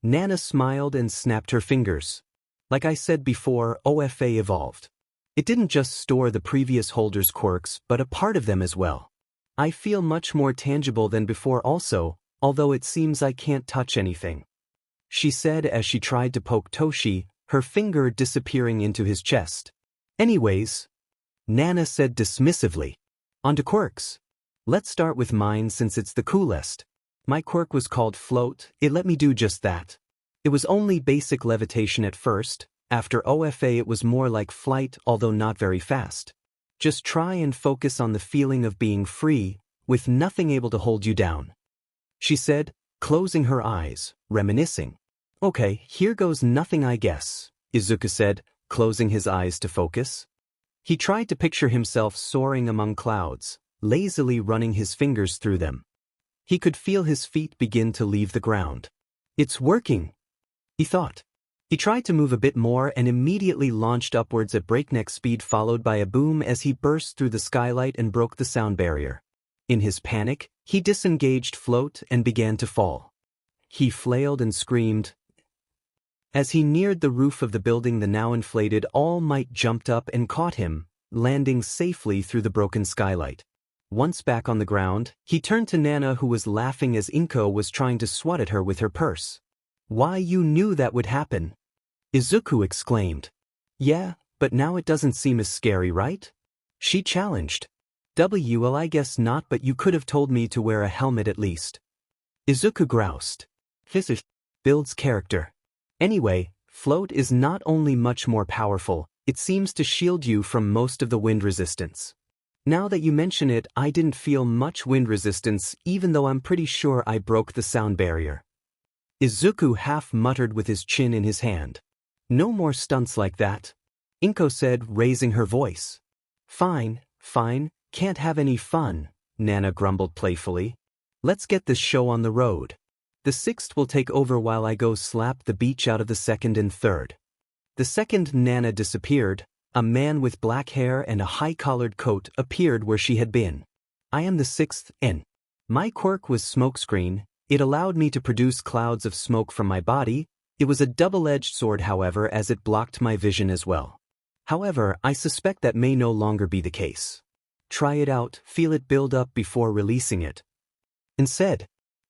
Nana smiled and snapped her fingers. Like I said before, OFA evolved. It didn't just store the previous holder's quirks, but a part of them as well. I feel much more tangible than before also, although it seems I can't touch anything, she said as she tried to poke Toshi, her finger disappearing into his chest. Anyways, Nana said dismissively. On to quirks. Let's start with mine since it's the coolest. My quirk was called Float. It let me do just that. It was only basic levitation at first. After OFA it was more like flight, although not very fast. Just try and focus on the feeling of being free, with nothing able to hold you down, she said, closing her eyes, reminiscing. Okay, here goes nothing I guess, Izuku said, closing his eyes to focus. He tried to picture himself soaring among clouds, lazily running his fingers through them. He could feel his feet begin to leave the ground. It's working, he thought. He tried to move a bit more and immediately launched upwards at breakneck speed, followed by a boom as he burst through the skylight and broke the sound barrier. In his panic, he disengaged Float and began to fall. He flailed and screamed. As he neared the roof of the building, the now inflated All Might jumped up and caught him, landing safely through the broken skylight. Once back on the ground, he turned to Nana, who was laughing as Inko was trying to swat at her with her purse. Why, you knew that would happen, Izuku exclaimed. Yeah, but now it doesn't seem as scary, right? She challenged. Well, I guess not, but you could have told me to wear a helmet at least, Izuku groused. This builds character. Anyway, Float is not only much more powerful, it seems to shield you from most of the wind resistance. Now that you mention it, I didn't feel much wind resistance, even though I'm pretty sure I broke the sound barrier, Izuku half muttered with his chin in his hand. No more stunts like that, Inko said, raising her voice. Fine, can't have any fun, Nana grumbled playfully. Let's get this show on the road. The sixth will take over while I go slap the beach out of the second and third. The second Nana disappeared. A man with black hair and a high-collared coat appeared where she had been. I am the sixth N. My quirk was smokescreen. It allowed me to produce clouds of smoke from my body. It was a double-edged sword, however, as it blocked my vision as well. However, I suspect that may no longer be the case. Try it out, feel it build up before releasing it. Instead,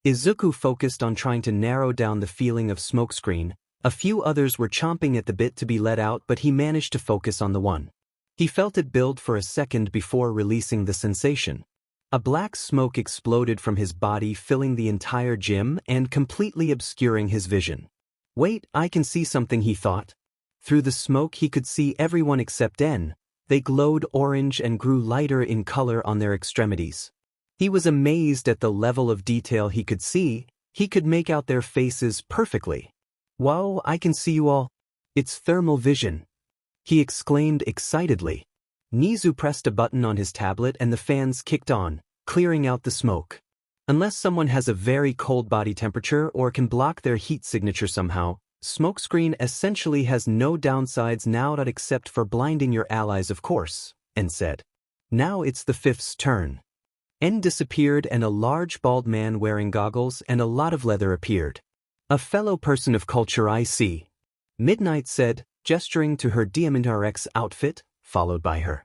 Izuku focused on trying to narrow down the feeling of smokescreen. A few others were chomping at the bit to be let out, but he managed to focus on the one. He felt it build for a second before releasing the sensation. A black smoke exploded from his body, filling the entire gym and completely obscuring his vision. Wait, I can see something, he thought. Through the smoke he could see everyone except N. They glowed orange and grew lighter in color on their extremities. He was amazed at the level of detail he could see. He could make out their faces perfectly. Wow, I can see you all. It's thermal vision, he exclaimed excitedly. Nizu pressed a button on his tablet and the fans kicked on, clearing out the smoke. Unless someone has a very cold body temperature or can block their heat signature somehow, smokescreen essentially has no downsides now except for blinding your allies, of course, and said. Now it's the fifth's turn. N disappeared and a large bald man wearing goggles and a lot of leather appeared. A fellow person of culture I see. Midnight said, gesturing to her DMNRX outfit, followed by her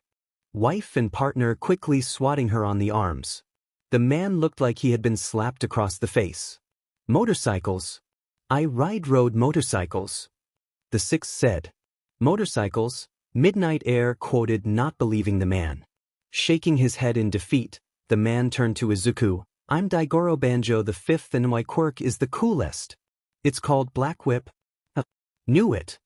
wife and partner quickly swatting her on the arms. The man looked like he had been slapped across the face. Motorcycles. I rode motorcycles. The sixth said. Motorcycles, Midnight Air quoted, not believing the man. Shaking his head in defeat, the man turned to Izuku. I'm Daigoro Banjo the fifth and my quirk is the coolest. It's called Black Whip. Knew it.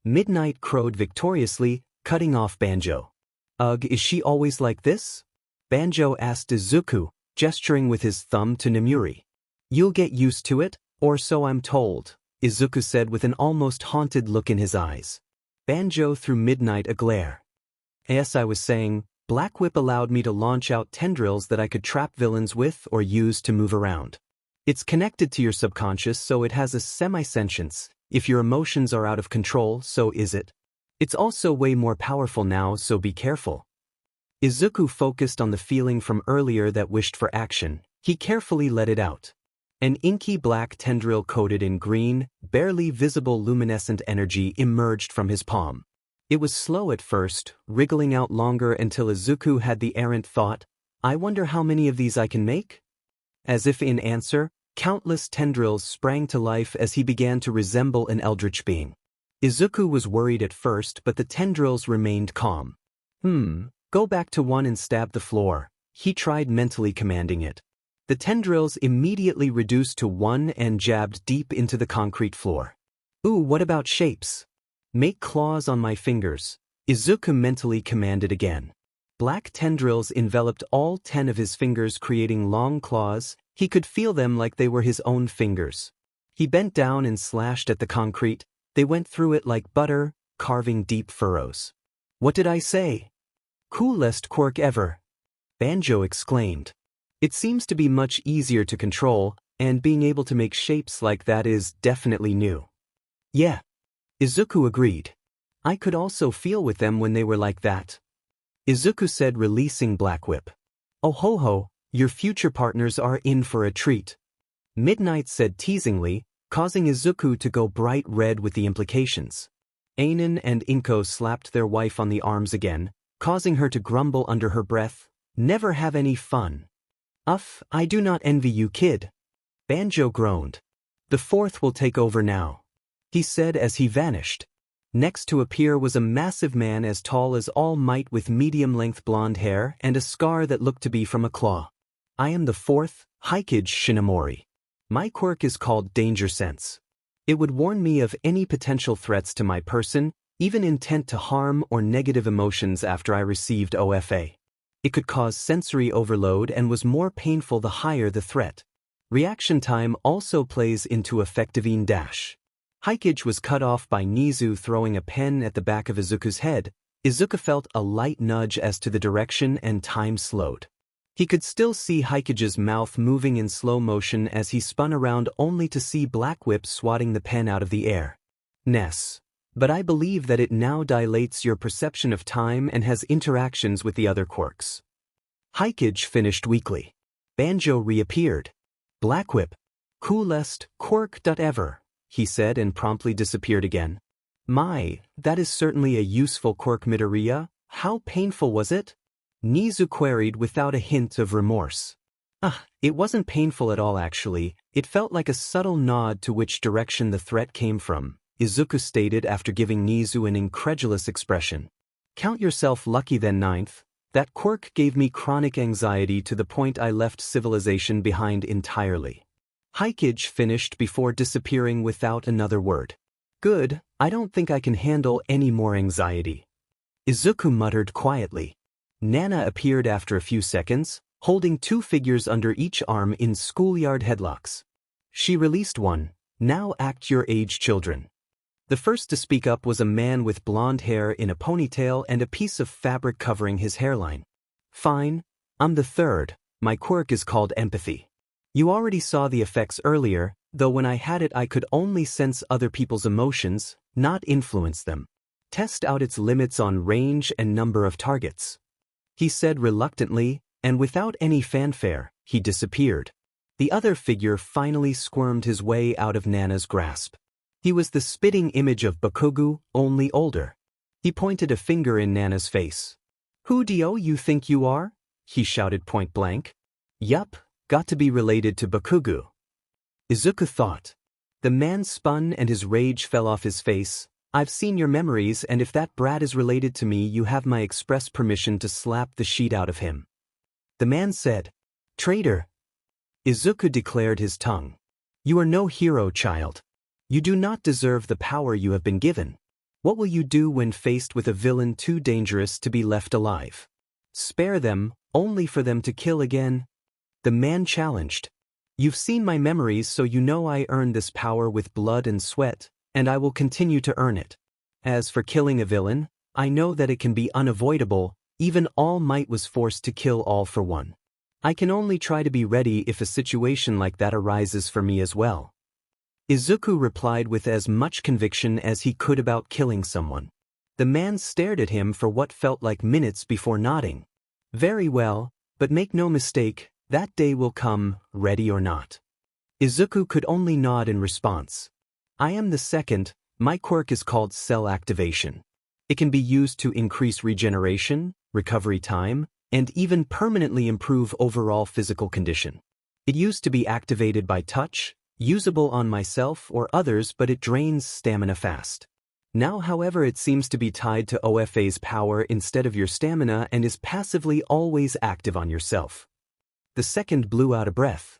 Midnight crowed victoriously, cutting off Banjo. Ugh, is she always like this? Banjo asked Izuku, gesturing with his thumb to Nemuri. You'll get used to it, or so I'm told, Izuku said with an almost haunted look in his eyes. Banjo threw Midnight a glare. As I was saying, Black Whip allowed me to launch out tendrils that I could trap villains with or use to move around. It's connected to your subconscious, so it has a semi-sentience. If your emotions are out of control, so is it. It's also way more powerful now, so be careful. Izuku focused on the feeling from earlier that wished for action. He carefully let it out. An inky black tendril coated in green, barely visible luminescent energy emerged from his palm. It was slow at first, wriggling out longer until Izuku had the errant thought, I wonder how many of these I can make? As if in answer, countless tendrils sprang to life as he began to resemble an eldritch being. Izuku was worried at first, but the tendrils remained calm. Go back to one and stab the floor, he tried mentally commanding it. The tendrils immediately reduced to one and jabbed deep into the concrete floor. Ooh, what about shapes? Make claws on my fingers, Izuku mentally commanded again. Black tendrils enveloped all 10 of his fingers, creating long claws. He could feel them like they were his own fingers. He bent down and slashed at the concrete. They went through it like butter, carving deep furrows. What did I say? Coolest quirk ever, Banjo exclaimed. It seems to be much easier to control, and being able to make shapes like that is definitely new. Yeah, Izuku agreed. I could also feel with them when they were like that. Izuku said, releasing Black Whip. Oh ho ho, your future partners are in for a treat. Midnight said teasingly, causing Izuku to go bright red with the implications. Ainen and Inko slapped their wife on the arms again, causing her to grumble under her breath, never have any fun. I do not envy you, kid. Banjo groaned. The fourth will take over now, he said as he vanished. Next to appear was a massive man as tall as All Might with medium-length blonde hair and a scar that looked to be from a claw. I am the fourth, Hikage Shinomori. My quirk is called Danger Sense. It would warn me of any potential threats to my person, even intent to harm or negative emotions after I received OFA. It could cause sensory overload and was more painful the higher the threat. Reaction time also plays into effectivine dash. Hikage was cut off by Nizu throwing a pen at the back of Izuku's head. Izuku felt a light nudge as to the direction and time slowed. He could still see Hikage's mouth moving in slow motion as he spun around only to see Black Whip swatting the pen out of the air. Ness. But I believe that it now dilates your perception of time and has interactions with the other quirks. Hikage finished weakly. Banjo reappeared. Black Whip. Coolest quirk ever, he said and promptly disappeared again. My, that is certainly a useful quirk, Midoriya. How painful was it? Nizu queried without a hint of remorse. It wasn't painful at all actually. It felt like a subtle nod to which direction the threat came from, Izuku stated after giving Nizu an incredulous expression. Count yourself lucky then, ninth. That quirk gave me chronic anxiety to the point I left civilization behind entirely. Hikage finished before disappearing without another word. Good, I don't think I can handle any more anxiety. Izuku muttered quietly. Nana appeared after a few seconds, holding 2 figures under each arm in schoolyard headlocks. She released one. Now act your age, children. The first to speak up was a man with blonde hair in a ponytail and a piece of fabric covering his hairline. Fine, I'm the third. My quirk is called empathy. You already saw the effects earlier, though when I had it I could only sense other people's emotions, not influence them. Test out its limits on range and number of targets. He said reluctantly, And without any fanfare, he disappeared. The other figure finally squirmed his way out of Nana's grasp. He was the spitting image of Bakugu, only older. He pointed a finger in Nana's face. "Who do you think you are?" he shouted point blank. "Yup, got to be related to Bakugu." Izuku thought. The man spun and his rage fell off his face. "I've seen your memories, and if that brat is related to me, you have my express permission to slap the sheet out of him." The man said, "Traitor." Izuku declared his tongue. "You are no hero, child. You do not deserve the power you have been given. What will you do when faced with a villain too dangerous to be left alive? Spare them, only for them to kill again?" The man challenged. "You've seen my memories, so you know I earned this power with blood and sweat, and I will continue to earn it. As for killing a villain, I know that it can be unavoidable. Even All Might was forced to kill all for one. I can only try to be ready if a situation like that arises for me as well." Izuku replied with as much conviction as he could about killing someone. The man stared at him for what felt like minutes before nodding. "Very well, but make no mistake, that day will come, ready or not." Izuku could only nod in response. "I am the second. My quirk is called cell activation. It can be used to increase regeneration, recovery time, and even permanently improve overall physical condition. It used to be activated by touch, usable on myself or others, but it drains stamina fast. Now, however, it seems to be tied to OFA's power instead of your stamina and is passively always active on yourself." The second blew out a breath.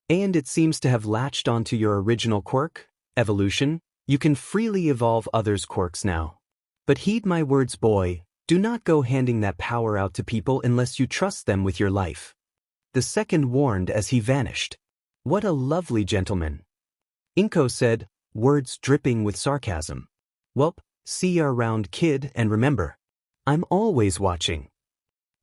"And it seems to have latched onto your original quirk, evolution. You can freely evolve others' quirks now. But heed my words, boy. Do not go handing that power out to people unless you trust them with your life." The second warned as he vanished. "What a lovely gentleman." Inko said, words dripping with sarcasm. "Welp, see ya around, kid, and remember, I'm always watching."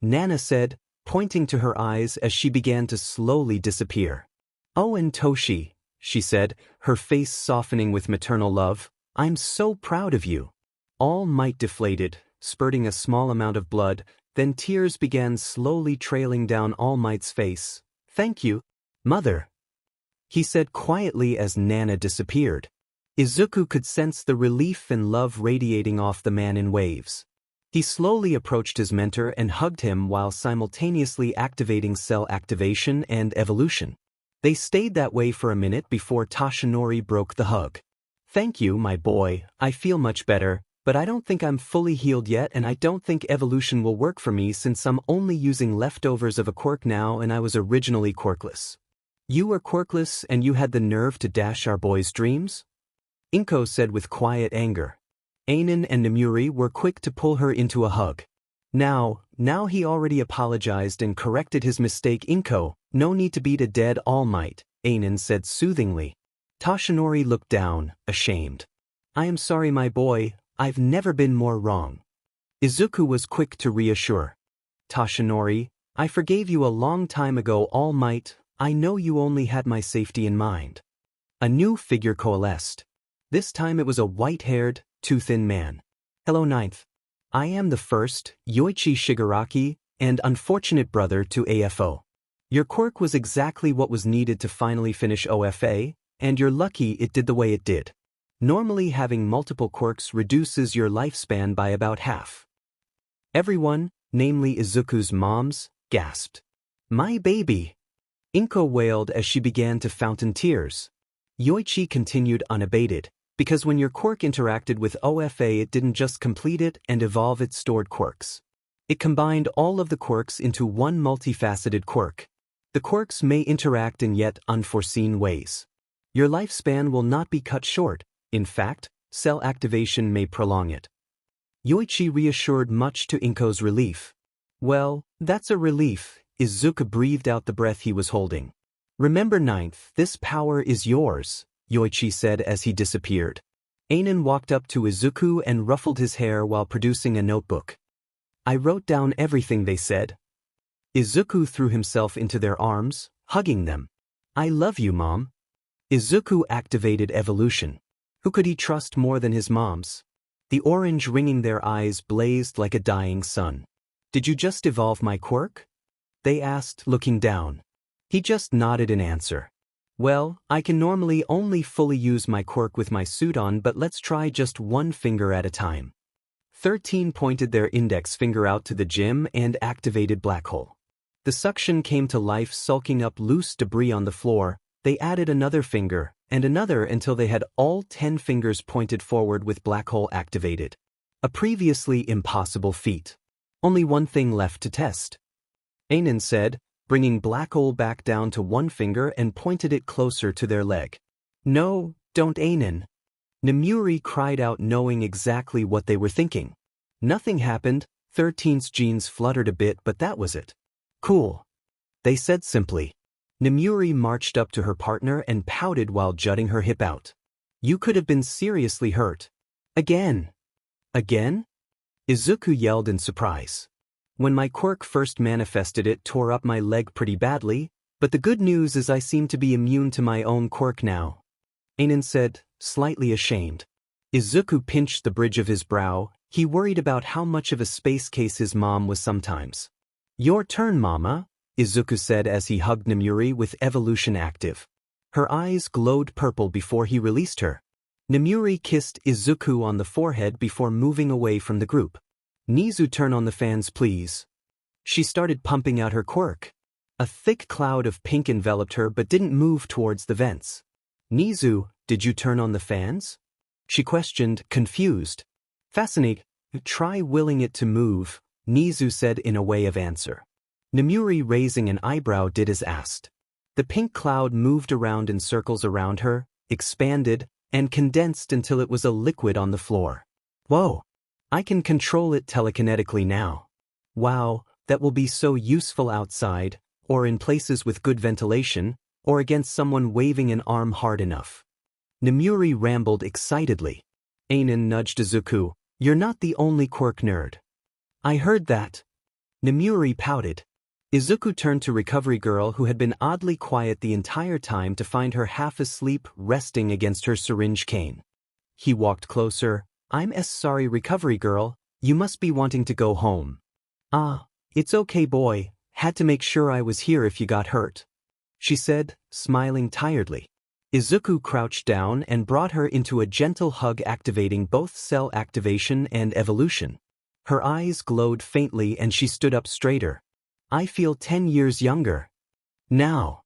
Nana said, pointing to her eyes as she began to slowly disappear. "Oh, and Toshi," she said, her face softening with maternal love, "I'm so proud of you." All Might deflated, spurting a small amount of blood, then tears began slowly trailing down All Might's face. "Thank you, Mother," he said quietly as Nana disappeared. Izuku could sense the relief and love radiating off the man in waves. He slowly approached his mentor and hugged him while simultaneously activating cell activation and evolution. They stayed that way for a minute before Toshinori broke the hug. "Thank you, my boy, I feel much better, but I don't think I'm fully healed yet, and I don't think evolution will work for me since I'm only using leftovers of a quirk now and I was originally quirkless." "You were quirkless and you had the nerve to dash our boy's dreams?" Inko said with quiet anger. Ainin and Namuri were quick to pull her into a hug. Now he already apologized and corrected his mistake. "Inko, no need to beat a dead All Might," Ainin said soothingly. Toshinori looked down, ashamed. "I am sorry, my boy, I've never been more wrong." Izuku was quick to reassure. "Toshinori, I forgave you a long time ago, All Might. I know you only had my safety in mind." A new figure coalesced. This time it was a white-haired, too-thin man. "Hello, Ninth. I am the first, Yoichi Shigaraki, and unfortunate brother to AFO. Your quirk was exactly what was needed to finally finish OFA, and you're lucky it did the way it did. Normally having multiple quirks reduces your lifespan by about half." Everyone, namely Izuku's moms, gasped. "My baby!" Inko wailed as she began to fountain tears. Yoichi continued unabated, because when your quirk interacted with OFA it didn't just complete it and evolve its stored quirks. It combined all of the quirks into one multifaceted quirk. The quirks may interact in yet unforeseen ways. Your lifespan will not be cut short. In fact, cell activation may prolong it. Yoichi reassured much to Inko's relief. "Well, that's a relief," Izuku breathed out the breath he was holding. "Remember, Ninth, this power is yours," Yoichi said as he disappeared. Ainin walked up to Izuku and ruffled his hair while producing a notebook. "I wrote down everything they said." Izuku threw himself into their arms, hugging them. "I love you, Mom." Izuku activated evolution. Who could he trust more than his moms? The orange ringing their eyes blazed like a dying sun. "Did you just evolve my quirk?" they asked, looking down. He just nodded in answer. Well, I can normally only fully use my quirk with my suit on, but let's try just one finger at a time. 13 pointed their index finger out to the gym and activated black hole. The suction came to life, sulking up loose debris on the floor. They added another finger, and another, until they had all 10 fingers pointed forward with black hole activated. A previously impossible feat. Only one thing left to test. Ainen said, bringing black hole back down to one finger and pointed it closer to their leg. No, don't Ainen. Nemuri cried out, knowing exactly what they were thinking. Nothing happened. 13's jeans fluttered a bit, but that was it. Cool, they said simply. Nemuri marched up to her partner and pouted while jutting her hip out. You could have been seriously hurt. Again. Again? Izuku yelled in surprise. When my quirk first manifested, it tore up my leg pretty badly, but the good news is I seem to be immune to my own quirk now. Ainen said, slightly ashamed. Izuku pinched the bridge of his brow. He worried about how much of a space case his mom was sometimes. Your turn, Mama, Izuku said as he hugged Nemuri with evolution active. Her eyes glowed purple before he released her. Nemuri kissed Izuku on the forehead before moving away from the group. Nizu, turn on the fans, please. She started pumping out her quirk. A thick cloud of pink enveloped her but didn't move towards the vents. Nizu, did you turn on the fans? She questioned, confused. Fascinating. Try willing it to move, Nizu said in a way of answer. Nemuri, raising an eyebrow, did as asked. The pink cloud moved around in circles around her, expanded, and condensed until it was a liquid on the floor. Whoa! I can control it telekinetically now. Wow, that will be so useful outside, or in places with good ventilation, or against someone waving an arm hard enough. Nemuri rambled excitedly. Ainen nudged Izuku. You're not the only quirk nerd. I heard that. Nemuri pouted. Izuku turned to Recovery Girl, who had been oddly quiet the entire time, to find her half asleep, resting against her syringe cane. He walked closer. I'm sorry, Recovery Girl, you must be wanting to go home. Ah, it's okay, boy, had to make sure I was here if you got hurt, she said, smiling tiredly. Izuku crouched down and brought her into a gentle hug, activating both cell activation and evolution. Her eyes glowed faintly and she stood up straighter. I feel 10 years younger. Now,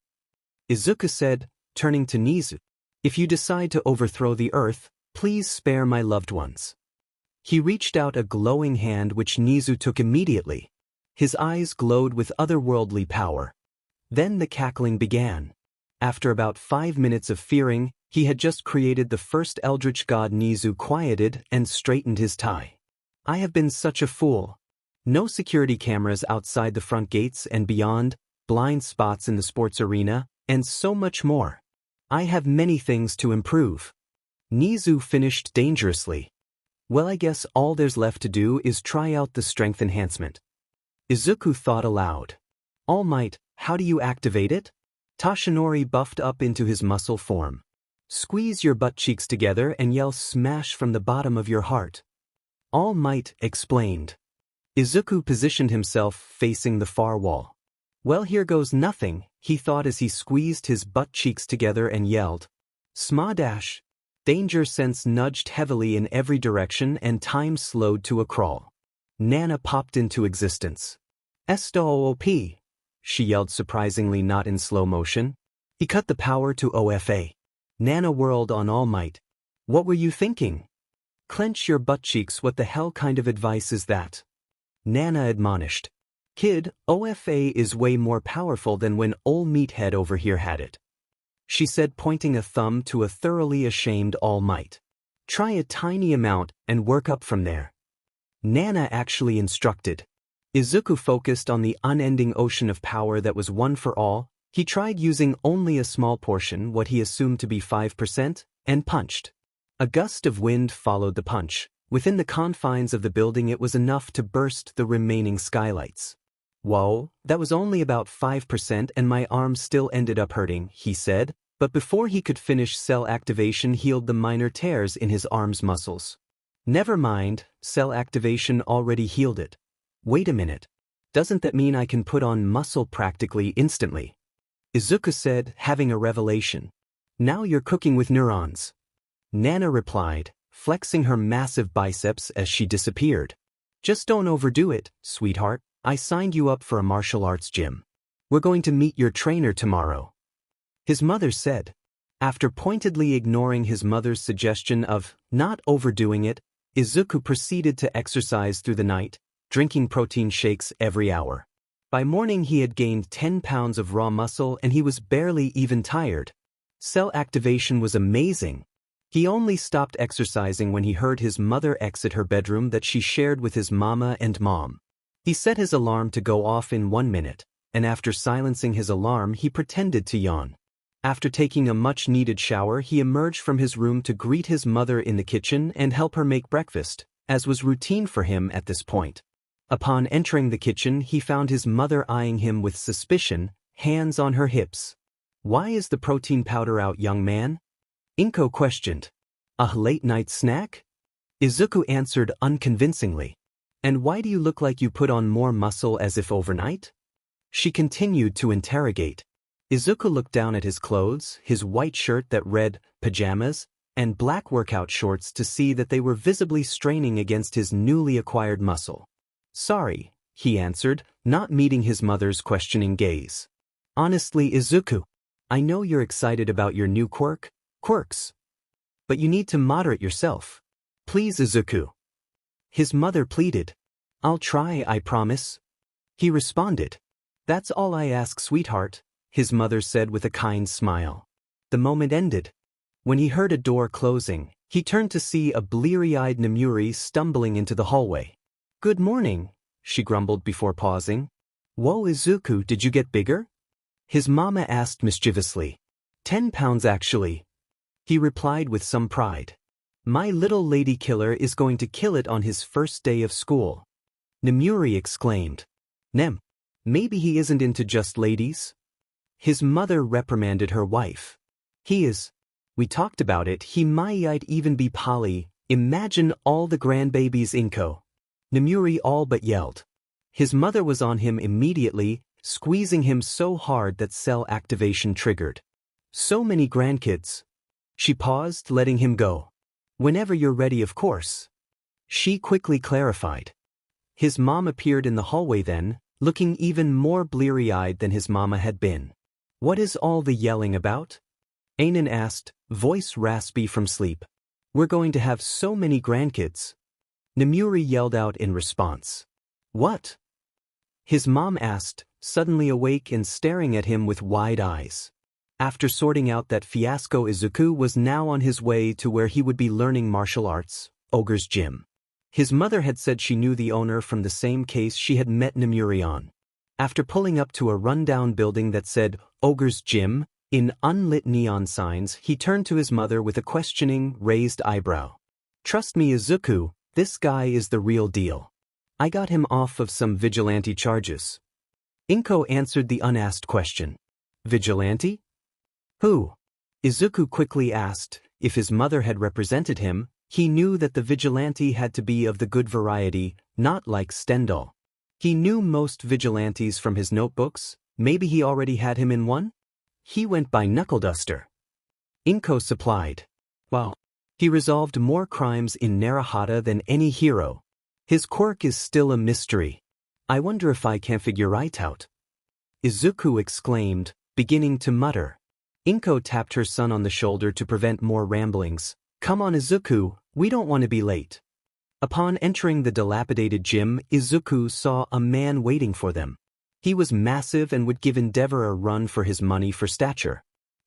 Izuku said, turning to Nizu. If you decide to overthrow the earth, please spare my loved ones. He reached out a glowing hand which Nizu took immediately. His eyes glowed with otherworldly power. Then the cackling began. After about 5 minutes of fearing, he had just created the first eldritch god. Nizu quieted and straightened his tie. I have been such a fool. No security cameras outside the front gates and beyond, blind spots in the sports arena, and so much more. I have many things to improve. Nizu finished dangerously. Well, I guess all there's left to do is try out the strength enhancement. Izuku thought aloud. All Might, how do you activate it? Toshinori buffed up into his muscle form. Squeeze your butt cheeks together and yell smash from the bottom of your heart. All Might explained. Izuku positioned himself facing the far wall. Well, here goes nothing, he thought as he squeezed his butt cheeks together and yelled. Smash! Danger sense nudged heavily in every direction and time slowed to a crawl. Nana popped into existence. Stop! She yelled, surprisingly not in slow motion. He cut the power to OFA. Nana whirled on All Might. What were you thinking? Clench your butt cheeks, what the hell kind of advice is that? Nana admonished. Kid, OFA is way more powerful than when ol' meathead over here had it, she said, pointing a thumb to a thoroughly ashamed All Might. Try a tiny amount and work up from there. Nana actually instructed. Izuku focused on the unending ocean of power that was one for all. He tried using only a small portion, what he assumed to be 5%, and punched. A gust of wind followed the punch. Within the confines of the building, it was enough to burst the remaining skylights. Whoa, that was only about 5% and my arm still ended up hurting, he said, but before he could finish, cell activation healed the minor tears in his arm's muscles. Never mind, cell activation already healed it. Wait a minute. Doesn't that mean I can put on muscle practically instantly? Izuku said, having a revelation. Now you're cooking with neurons. Nana replied, flexing her massive biceps as she disappeared. Just don't overdo it, sweetheart. I signed you up for a martial arts gym. We're going to meet your trainer tomorrow. His mother said. After pointedly ignoring his mother's suggestion of not overdoing it, Izuku proceeded to exercise through the night, drinking protein shakes every hour. By morning he had gained 10 pounds of raw muscle and he was barely even tired. Cell activation was amazing. He only stopped exercising when he heard his mother exit her bedroom that she shared with his mama and mom. He set his alarm to go off in 1 minute, and after silencing his alarm he pretended to yawn. After taking a much-needed shower he emerged from his room to greet his mother in the kitchen and help her make breakfast, as was routine for him at this point. Upon entering the kitchen he found his mother eyeing him with suspicion, hands on her hips. "Why is the protein powder out, young man?" Inko questioned. "A late-night snack?" Izuku answered unconvincingly. "And why do you look like you put on more muscle as if overnight?" She continued to interrogate. Izuku looked down at his clothes, his white shirt that read pajamas, and black workout shorts to see that they were visibly straining against his newly acquired muscle. "Sorry," he answered, not meeting his mother's questioning gaze. "Honestly, Izuku, I know you're excited about your new Quirks. But you need to moderate yourself. Please, Izuku." His mother pleaded. "I'll try, I promise." He responded. "That's all I ask, sweetheart," his mother said with a kind smile. The moment ended. When he heard a door closing, he turned to see a bleary-eyed Namuri stumbling into the hallway. "Good morning," she grumbled before pausing. "Whoa, Izuku, did you get bigger?" His mama asked mischievously. 10 pounds actually." He replied with some pride. "My little lady killer is going to kill it on his first day of school." Namuri exclaimed. Maybe he isn't into just ladies?" His mother reprimanded her wife. "He is. We talked about it, he might even be poly. Imagine all the grandbabies Inko." Namuri all but yelled. His mother was on him immediately, squeezing him so hard that cell activation triggered. "So many grandkids." She paused, letting him go. "Whenever you're ready, of course." She quickly clarified. His mom appeared in the hallway then, looking even more bleary-eyed than his mama had been. "What is all the yelling about?" Anan asked, voice raspy from sleep. "We're going to have so many grandkids." Namuri yelled out in response. "What?" His mom asked, suddenly awake and staring at him with wide eyes. After sorting out that fiasco, Izuku was now on his way to where he would be learning martial arts, Ogre's Gym. His mother had said she knew the owner from the same case she had met Namuri on. After pulling up to a rundown building that said, Ogre's Gym, in unlit neon signs, he turned to his mother with a questioning, raised eyebrow. "Trust me, Izuku, this guy is the real deal. I got him off of some vigilante charges." Inko answered the unasked question. "Vigilante? Who?" Izuku quickly asked. If his mother had represented him, he knew that the vigilante had to be of the good variety, not like Stendhal. He knew most vigilantes from his notebooks. Maybe he already had him in one? He went by Knuckleduster. Inko supplied. Wow. He resolved more crimes in Narahata than any hero. His quirk is still a mystery. I wonder if I can figure it out. Izuku exclaimed, beginning to mutter. Inko tapped her son on the shoulder to prevent more ramblings. "Come on, Izuku, we don't want to be late." Upon entering the dilapidated gym, Izuku saw a man waiting for them. He was massive and would give Endeavor a run for his money for stature.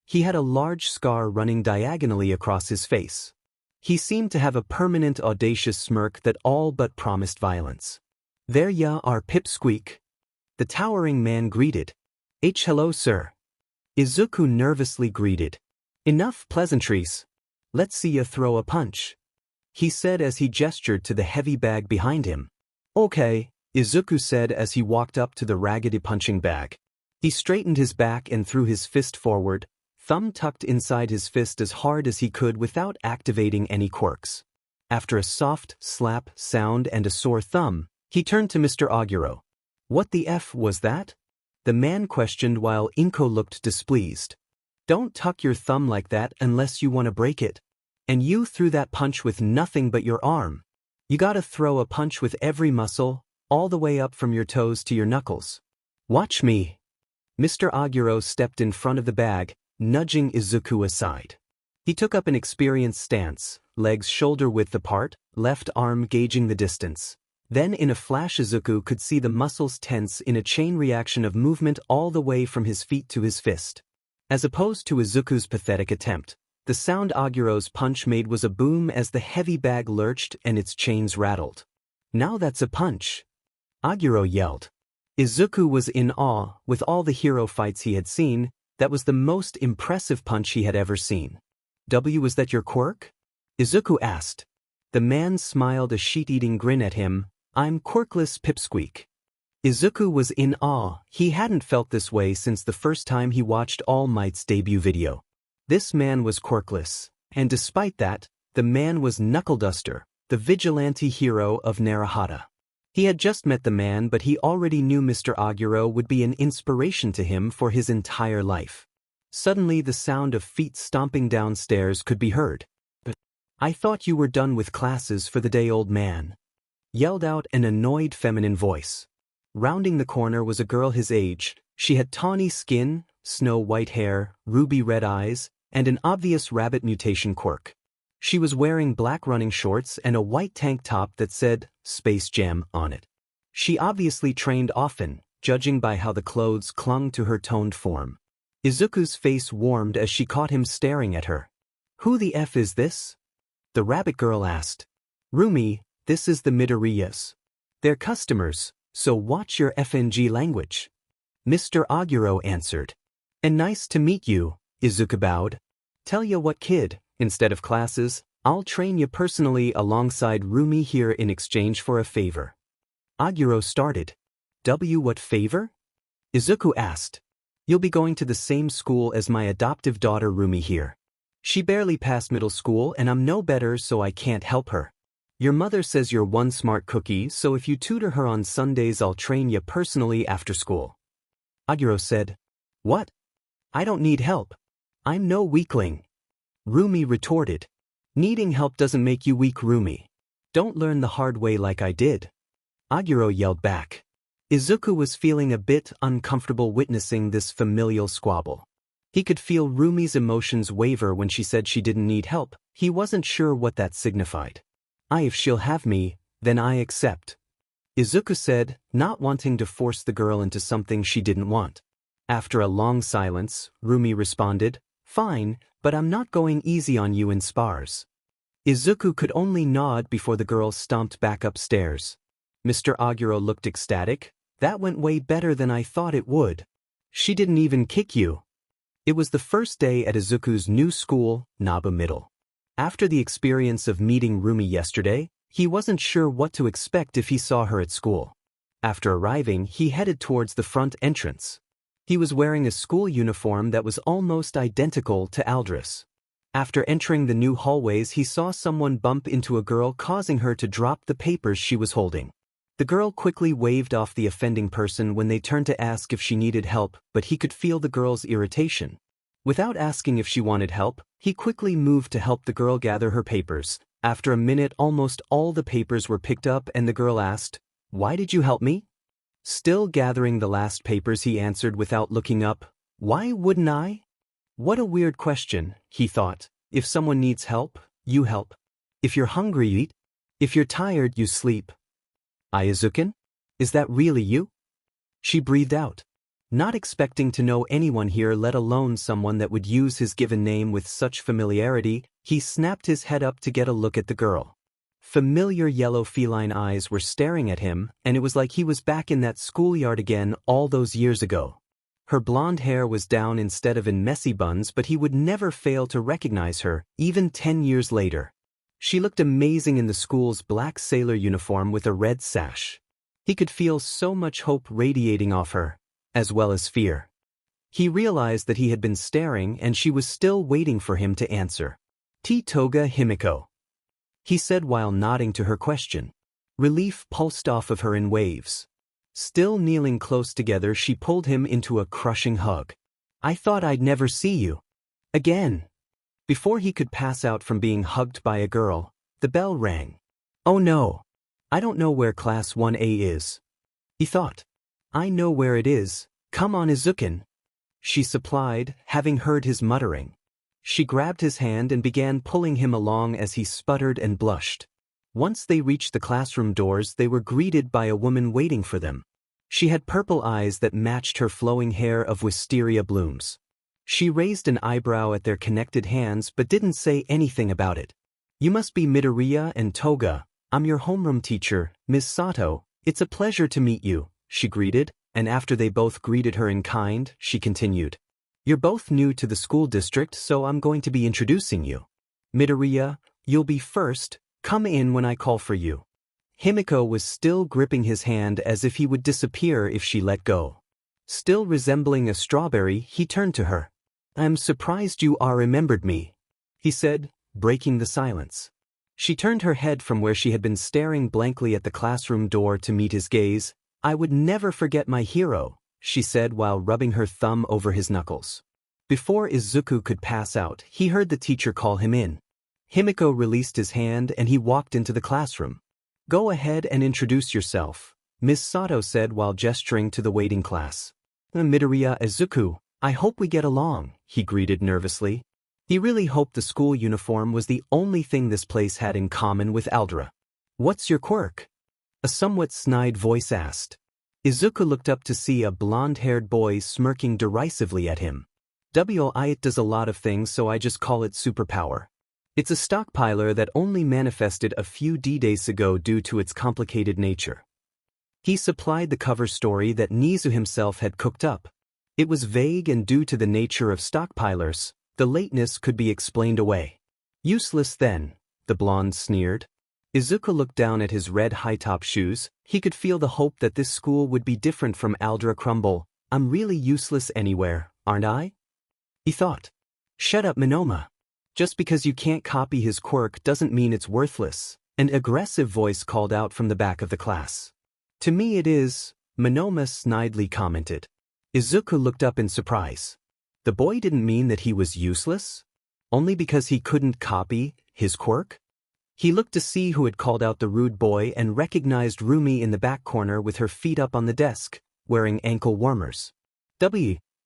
He had a large scar running diagonally across his face. He seemed to have a permanent audacious smirk that all but promised violence. "There ya are, Pipsqueak." The towering man greeted. Hello, sir." Izuku nervously greeted. "Enough pleasantries. Let's see ya throw a punch," he said as he gestured to the heavy bag behind him. "Okay," Izuku said as he walked up to the raggedy punching bag. He straightened his back and threw his fist forward, thumb tucked inside his fist as hard as he could without activating any quirks. After a soft slap sound and a sore thumb, he turned to Mr. Aguro. What the F was that? The man questioned while Inko looked displeased. Don't tuck your thumb like that unless you want to break it. And you threw that punch with nothing but your arm. You gotta throw a punch with every muscle, all the way up from your toes to your knuckles. Watch me. Mr. Aguro stepped in front of the bag, nudging Izuku aside. He took up an experienced stance, legs shoulder-width apart, left arm gauging the distance. Then in a flash Izuku could see the muscles tense in a chain reaction of movement all the way from his feet to his fist. As opposed to Izuku's pathetic attempt, the sound Aguro's punch made was a boom as the heavy bag lurched and its chains rattled. Now that's a punch. Aguro yelled. Izuku was in awe. With all the hero fights he had seen, that was the most impressive punch he had ever seen. Was that your quirk? Izuku asked. The man smiled a sheet-eating grin at him. I'm quirkless Pipsqueak. Izuku was in awe. He hadn't felt this way since the first time he watched All Might's debut video. This man was quirkless, and despite that, the man was Knuckleduster, the vigilante hero of Narahata. He had just met the man, but he already knew Mr. Aguro would be an inspiration to him for his entire life. Suddenly the sound of feet stomping downstairs could be heard. I thought you were done with classes for the day, old man, yelled out an annoyed feminine voice. Rounding the corner was a girl his age. She had tawny skin, snow-white hair, ruby-red eyes, and an obvious rabbit mutation quirk. She was wearing black running shorts and a white tank top that said Space Jam on it. She obviously trained often, judging by how the clothes clung to her toned form. Izuku's face warmed as she caught him staring at her. Who the F is this? The rabbit girl asked. Rumi, this is the Midoriyas. They're customers, so watch your FNG language. Mr. Aguro answered. And nice to meet you, Izuku bowed. Tell ya what, kid, instead of classes, I'll train you personally alongside Rumi here in exchange for a favor. Aguro started. What favor? Izuku asked. You'll be going to the same school as my adoptive daughter Rumi here. She barely passed middle school and I'm no better, so I can't help her. Your mother says you're one smart cookie, so if you tutor her on Sundays I'll train you personally after school. Aguro said. What? I don't need help. I'm no weakling. Rumi retorted. Needing help doesn't make you weak, Rumi. Don't learn the hard way like I did. Aguro yelled back. Izuku was feeling a bit uncomfortable witnessing this familial squabble. He could feel Rumi's emotions waver when she said she didn't need help. He wasn't sure what that signified. If she'll have me, then I accept. Izuku said, not wanting to force the girl into something she didn't want. After a long silence, Rumi responded, Fine, but I'm not going easy on you in spars. Izuku could only nod before the girl stomped back upstairs. Mr. Aguro looked ecstatic. That went way better than I thought it would. She didn't even kick you. It was the first day at Izuku's new school, Naba Middle. After the experience of meeting Rumi yesterday, he wasn't sure what to expect if he saw her at school. After arriving, he headed towards the front entrance. He was wearing a school uniform that was almost identical to Aldris. After entering the new hallways, he saw someone bump into a girl, causing her to drop the papers she was holding. The girl quickly waved off the offending person when they turned to ask if she needed help, but he could feel the girl's irritation. Without asking if she wanted help, he quickly moved to help the girl gather her papers. After a minute, almost all the papers were picked up and the girl asked, Why did you help me? Still gathering the last papers, he answered without looking up, Why wouldn't I? What a weird question, he thought. If someone needs help, you help. If you're hungry, you eat. If you're tired, you sleep. Izuku? Is that really you? She breathed out. Not expecting to know anyone here, let alone someone that would use his given name with such familiarity, he snapped his head up to get a look at the girl. Familiar yellow feline eyes were staring at him, and it was like he was back in that schoolyard again all those years ago. Her blonde hair was down instead of in messy buns, but he would never fail to recognize her, even 10 years later. She looked amazing in the school's black sailor uniform with a red sash. He could feel so much hope radiating off her, as well as fear. He realized that he had been staring and she was still waiting for him to answer. Toga Himiko, he said while nodding to her question. Relief pulsed off of her in waves. Still kneeling close together, she pulled him into a crushing hug. I thought I'd never see you again. Before he could pass out from being hugged by a girl, the bell rang. Oh no. I don't know where Class 1A is, he thought. I know where it is. Come on, Izuku, she supplied, having heard his muttering. She grabbed his hand and began pulling him along as he sputtered and blushed. Once they reached the classroom doors, they were greeted by a woman waiting for them. She had purple eyes that matched her flowing hair of wisteria blooms. She raised an eyebrow at their connected hands but didn't say anything about it. You must be Midoriya and Toga. I'm your homeroom teacher, Ms. Sato. It's a pleasure to meet you, she greeted, and after they both greeted her in kind, she continued. You're both new to the school district, so I'm going to be introducing you. Midoriya, you'll be first. Come in when I call for you. Himiko was still gripping his hand as if he would disappear if she let go. Still resembling a strawberry, he turned to her. I'm surprised you remembered me, he said, breaking the silence. She turned her head from where she had been staring blankly at the classroom door to meet his gaze. I would never forget my hero, she said while rubbing her thumb over his knuckles. Before Izuku could pass out, he heard the teacher call him in. Himiko released his hand and he walked into the classroom. Go ahead and introduce yourself, Miss Sato said while gesturing to the waiting class. Midoriya Izuku, I hope we get along, he greeted nervously. He really hoped the school uniform was the only thing this place had in common with Aldra. What's your quirk? A somewhat snide voice asked. Izuku looked up to see a blonde-haired boy smirking derisively at him. It does a lot of things, so I just call it superpower. It's a stockpiler that only manifested a few D-days ago due to its complicated nature. He supplied the cover story that Nizu himself had cooked up. It was vague and due to the nature of stockpilers, the lateness could be explained away. Useless then, the blonde sneered. Izuku looked down at his red high-top shoes. He could feel the hope that this school would be different from Aldra Crumble. I'm really useless anywhere, aren't I? He thought. Shut up, Minoma. Just because you can't copy his quirk doesn't mean it's worthless, an aggressive voice called out from the back of the class. To me it is, Minoma snidely commented. Izuku looked up in surprise. The boy didn't mean that he was useless? Only because he couldn't copy his quirk? He looked to see who had called out the rude boy and recognized Rumi in the back corner with her feet up on the desk, wearing ankle warmers.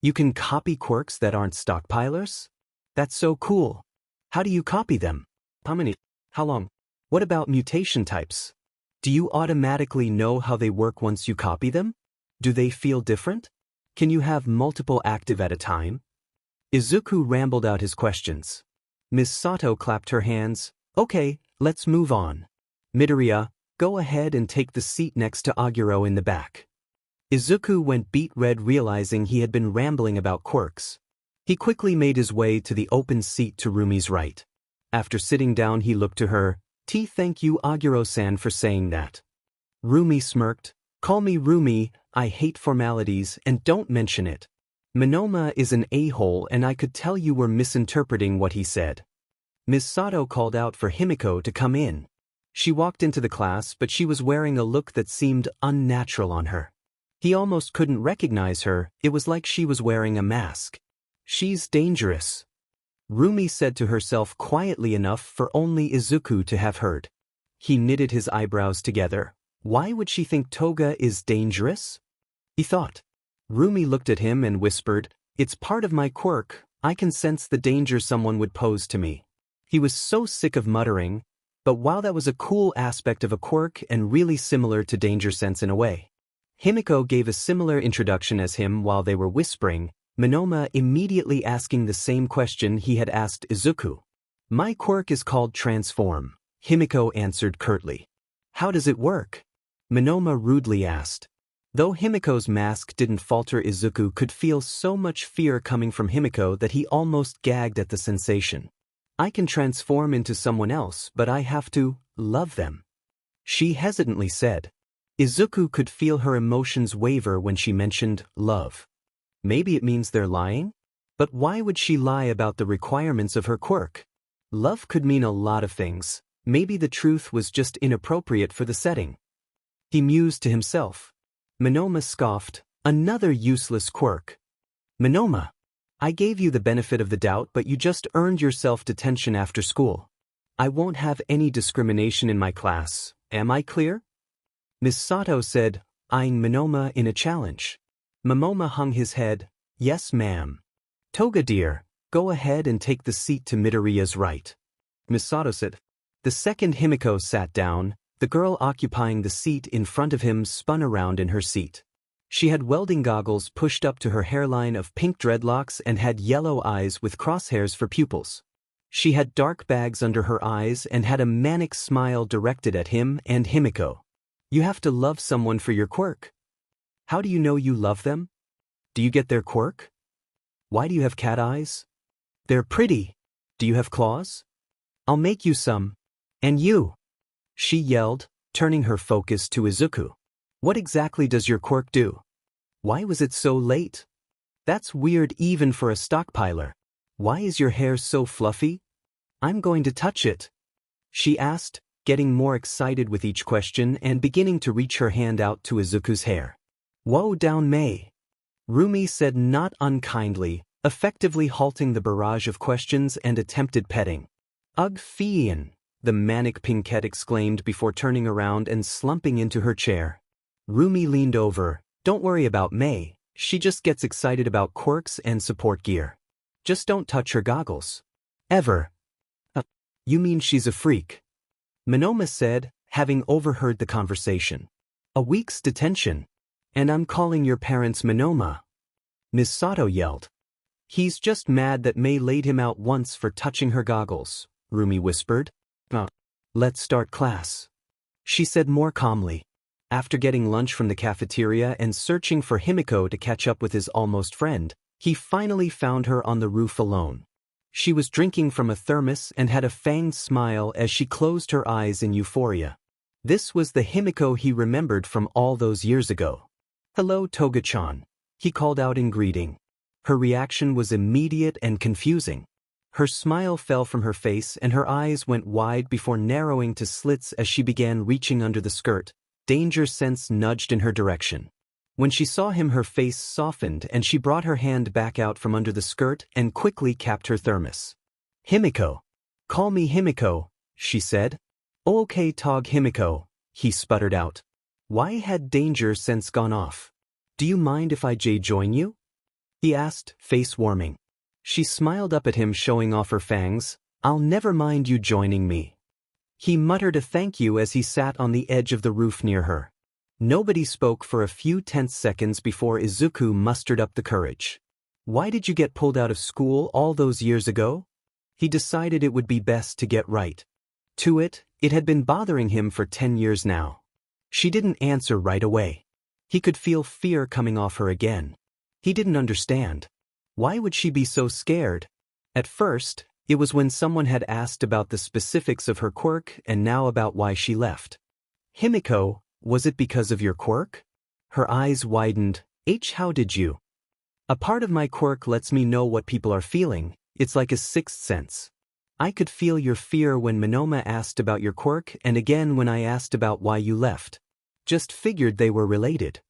You can copy quirks that aren't stockpilers? That's so cool. How do you copy them? How many? How long? What about mutation types? Do you automatically know how they work once you copy them? Do they feel different? Can you have multiple active at a time? Izuku rambled out his questions. Miss Sato clapped her hands. Okay, let's move on. Midoriya, go ahead and take the seat next to Aguro in the back. Izuku went beet red realizing he had been rambling about quirks. He quickly made his way to the open seat to Rumi's right. After sitting down he looked to her. Thank you Aguro-san for saying that. Rumi smirked. Call me Rumi, I hate formalities and don't mention it. Minoma is an a-hole and I could tell you were misinterpreting what he said. Ms. Sato called out for Himiko to come in. She walked into the class but she was wearing a look that seemed unnatural on her. He almost couldn't recognize her, it was like she was wearing a mask. She's dangerous. Rumi said to herself quietly enough for only Izuku to have heard. He knitted his eyebrows together. Why would she think Toga is dangerous? He thought. Rumi looked at him and whispered, It's part of my quirk, I can sense the danger someone would pose to me. He was so sick of muttering, but while that was a cool aspect of a quirk and really similar to danger sense in a way. Himiko gave a similar introduction as him while they were whispering, Minoma immediately asking the same question he had asked Izuku. My quirk is called Transform, Himiko answered curtly. How does it work? Minoma rudely asked. Though Himiko's mask didn't falter, Izuku could feel so much fear coming from Himiko that he almost gagged at the sensation. I can transform into someone else, but I have to love them, she hesitantly said. Izuku could feel her emotions waver when she mentioned love. Maybe it means they're lying? But why would she lie about the requirements of her quirk? Love could mean a lot of things. Maybe the truth was just inappropriate for the setting. He mused to himself. Monoma scoffed, another useless quirk. Monoma, I gave you the benefit of the doubt, but you just earned yourself detention after school. I won't have any discrimination in my class, am I clear? Miss Sato said, eyeing Monoma in a challenge. Momoma hung his head, yes ma'am. Toga dear, go ahead and take the seat to Midoriya's right. Miss Sato said. The second Himiko sat down, the girl occupying the seat in front of him spun around in her seat. She had welding goggles pushed up to her hairline of pink dreadlocks and had yellow eyes with crosshairs for pupils. She had dark bags under her eyes and had a manic smile directed at him and Himiko. You have to love someone for your quirk. How do you know you love them? Do you get their quirk? Why do you have cat eyes? They're pretty. Do you have claws? I'll make you some. And you! She yelled, turning her focus to Izuku. What exactly does your quirk do? Why was it so late? That's weird even for a stockpiler. Why is your hair so fluffy? I'm going to touch it. She asked, getting more excited with each question and beginning to reach her hand out to Izuku's hair. Woe down May. Rumi said not unkindly, effectively halting the barrage of questions and attempted petting. Ugh Fian, the manic Pinkette exclaimed before turning around and slumping into her chair. Rumi leaned over. Don't worry about May, she just gets excited about quirks and support gear. Just don't touch her goggles. Ever. You mean she's a freak? Monoma said, having overheard the conversation. A week's detention. And I'm calling your parents Monoma. Miss Sato yelled. He's just mad that May laid him out once for touching her goggles, Rumi whispered. Let's start class. She said more calmly. After getting lunch from the cafeteria and searching for Himiko to catch up with his almost friend, he finally found her on the roof alone. She was drinking from a thermos and had a fanged smile as she closed her eyes in euphoria. This was the Himiko he remembered from all those years ago. Hello Toga-chan, he called out in greeting. Her reaction was immediate and confusing. Her smile fell from her face and her eyes went wide before narrowing to slits as she began reaching under the skirt. Danger sense nudged in her direction. When she saw him, her face softened and she brought her hand back out from under the skirt and quickly capped her thermos. Himiko. Call me Himiko, she said. Okay Tog Himiko, he sputtered out. Why had danger sense gone off? Do you mind if I join you? He asked, face warming. She smiled up at him, showing off her fangs. I'll never mind you joining me. He muttered a thank you as he sat on the edge of the roof near her. Nobody spoke for a few tense seconds before Izuku mustered up the courage. Why did you get pulled out of school all those years ago? He decided it would be best to get right to it. It had been bothering him for 10 years now. She didn't answer right away. He could feel fear coming off her again. He didn't understand. Why would she be so scared? At first, it was when someone had asked about the specifics of her quirk and now about why she left. Himiko, was it because of your quirk? Her eyes widened. How did you? A part of my quirk lets me know what people are feeling. It's like a sixth sense. I could feel your fear when Monoma asked about your quirk and again when I asked about why you left. Just figured they were related.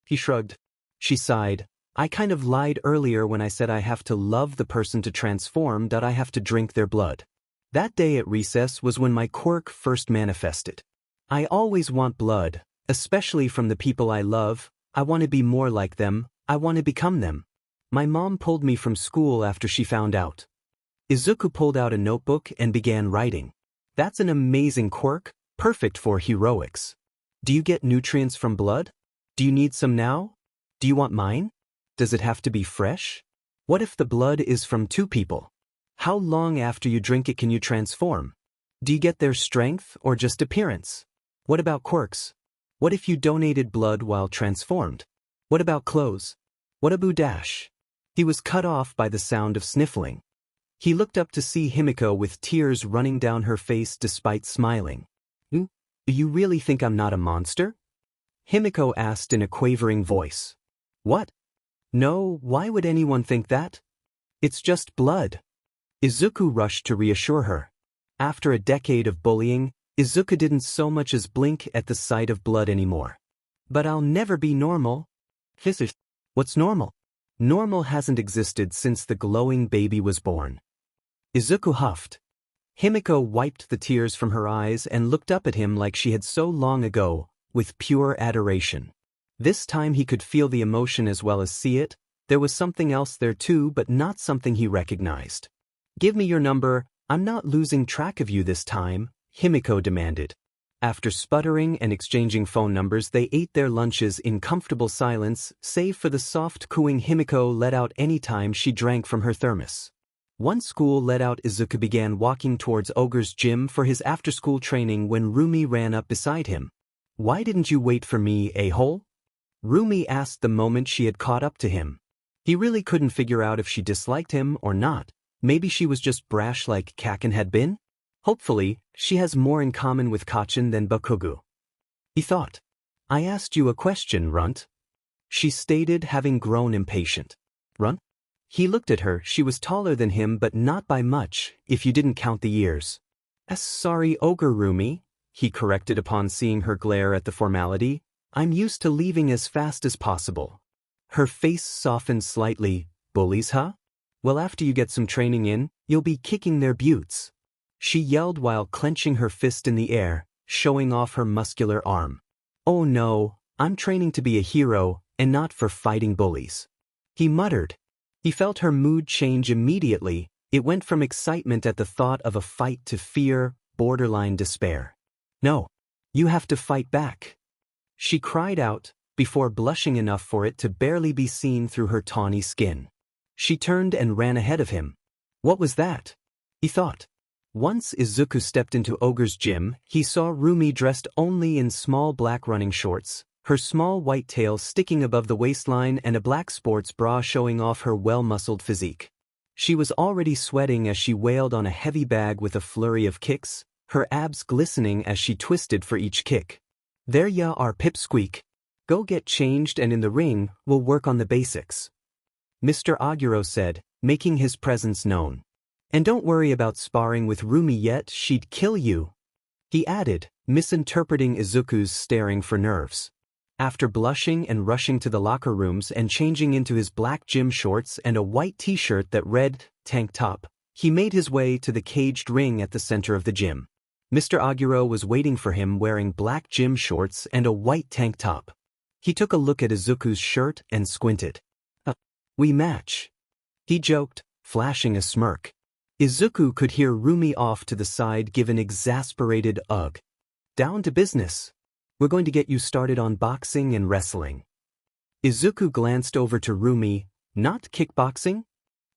He shrugged. She sighed. I kind of lied earlier when I said I have to love the person to transform, that I have to drink their blood. That day at recess was when my quirk first manifested. I always want blood, especially from the people I love. I want to be more like them. I want to become them. My mom pulled me from school after she found out. Izuku pulled out a notebook and began writing. That's an amazing quirk, perfect for heroics. Do you get nutrients from blood? Do you need some now? Do you want mine? Does it have to be fresh? What if the blood is from two people? How long after you drink it can you transform? Do you get their strength or just appearance? What about quirks? What if you donated blood while transformed? What about clothes? What about dash? He was cut off by the sound of sniffling. He looked up to see Himiko with tears running down her face despite smiling. Do you really think I'm not a monster? Himiko asked in a quavering voice. What? No, why would anyone think that? It's just blood. Izuku rushed to reassure her. After a decade of bullying, Izuku didn't so much as blink at the sight of blood anymore. But I'll never be normal. What's normal? Normal hasn't existed since the glowing baby was born. Izuku huffed. Himiko wiped the tears from her eyes and looked up at him like she had so long ago, with pure adoration. This time he could feel the emotion as well as see it. There was something else there too, but not something he recognized. Give me your number, I'm not losing track of you this time, Himiko demanded. After sputtering and exchanging phone numbers, they ate their lunches in comfortable silence, save for the soft cooing Himiko let out any time she drank from her thermos. Once school let out, Izuku began walking towards Ogre's gym for his after-school training when Rumi ran up beside him. Why didn't you wait for me, a-hole? Rumi asked the moment she had caught up to him. He really couldn't figure out if she disliked him or not. Maybe she was just brash like Kaken had been? Hopefully, she has more in common with Kachen than Bakugo. He thought. I asked you a question, Runt. She stated, having grown impatient. Runt? He looked at her. She was taller than him, but not by much, if you didn't count the years. Sorry, Ogre Rumi, he corrected upon seeing her glare at the formality. I'm used to leaving as fast as possible. Her face softened slightly. Bullies, huh? Well, after you get some training in, you'll be kicking their butts. She yelled while clenching her fist in the air, showing off her muscular arm. Oh no, I'm training to be a hero, and not for fighting bullies. He muttered. He felt her mood change immediately. It went from excitement at the thought of a fight to fear, borderline despair. No, you have to fight back. She cried out, before blushing enough for it to barely be seen through her tawny skin. She turned and ran ahead of him. What was that? He thought. Once Izuku stepped into Ogre's gym, he saw Rumi dressed only in small black running shorts, her small white tail sticking above the waistline and a black sports bra showing off her well-muscled physique. She was already sweating as she wailed on a heavy bag with a flurry of kicks, her abs glistening as she twisted for each kick. There ya are, pipsqueak. Go get changed and in the ring, we'll work on the basics. Mr. Aguro said, making his presence known. And don't worry about sparring with Rumi yet, she'd kill you. He added, misinterpreting Izuku's staring for nerves. After blushing and rushing to the locker rooms and changing into his black gym shorts and a white t-shirt that read, tank top, he made his way to the caged ring at the center of the gym. Mr. Aguro was waiting for him wearing black gym shorts and a white tank top. He took a look at Izuku's shirt and squinted. We match. He joked, flashing a smirk. Izuku could hear Rumi off to the side give an exasperated ugh. Down to business. We're going to get you started on boxing and wrestling. Izuku glanced over to Rumi. Not kickboxing?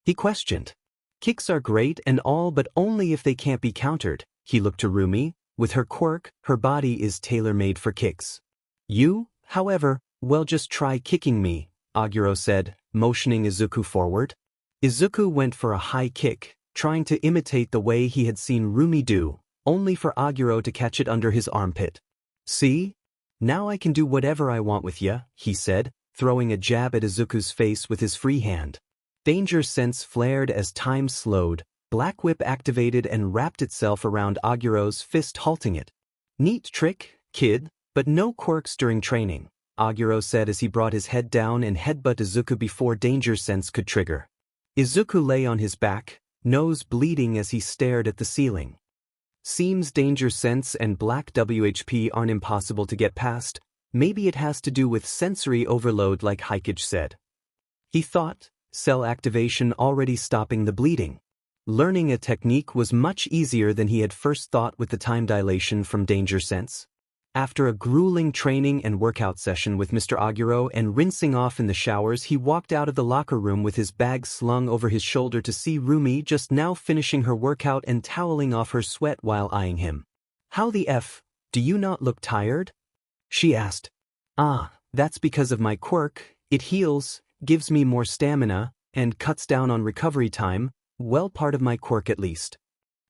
He questioned. Kicks are great and all, but only if they can't be countered. He looked to Rumi. With her quirk, her body is tailor-made for kicks. You, however, well, just try kicking me, Aguro said, motioning Izuku forward. Izuku went for a high kick, trying to imitate the way he had seen Rumi do, only for Aguro to catch it under his armpit. See? Now I can do whatever I want with ya, he said, throwing a jab at Izuku's face with his free hand. Danger sense flared as time slowed, Black Whip activated and wrapped itself around Aguro's fist, halting it. Neat trick, kid, but no quirks during training, Aguro said as he brought his head down and headbutt Izuku before Danger Sense could trigger. Izuku lay on his back, nose bleeding as he stared at the ceiling. Seems Danger Sense and Black WHP aren't impossible to get past. Maybe it has to do with sensory overload like Hikage said. He thought, cell activation already stopping the bleeding. Learning a technique was much easier than he had first thought with the time dilation from Danger Sense. After a grueling training and workout session with Mr. Aguro and rinsing off in the showers, he walked out of the locker room with his bag slung over his shoulder to see Rumi just now finishing her workout and toweling off her sweat while eyeing him. How the F, do you not look tired? She asked. Ah, that's because of my quirk, it heals, gives me more stamina, and cuts down on recovery time, well, part of my quirk at least.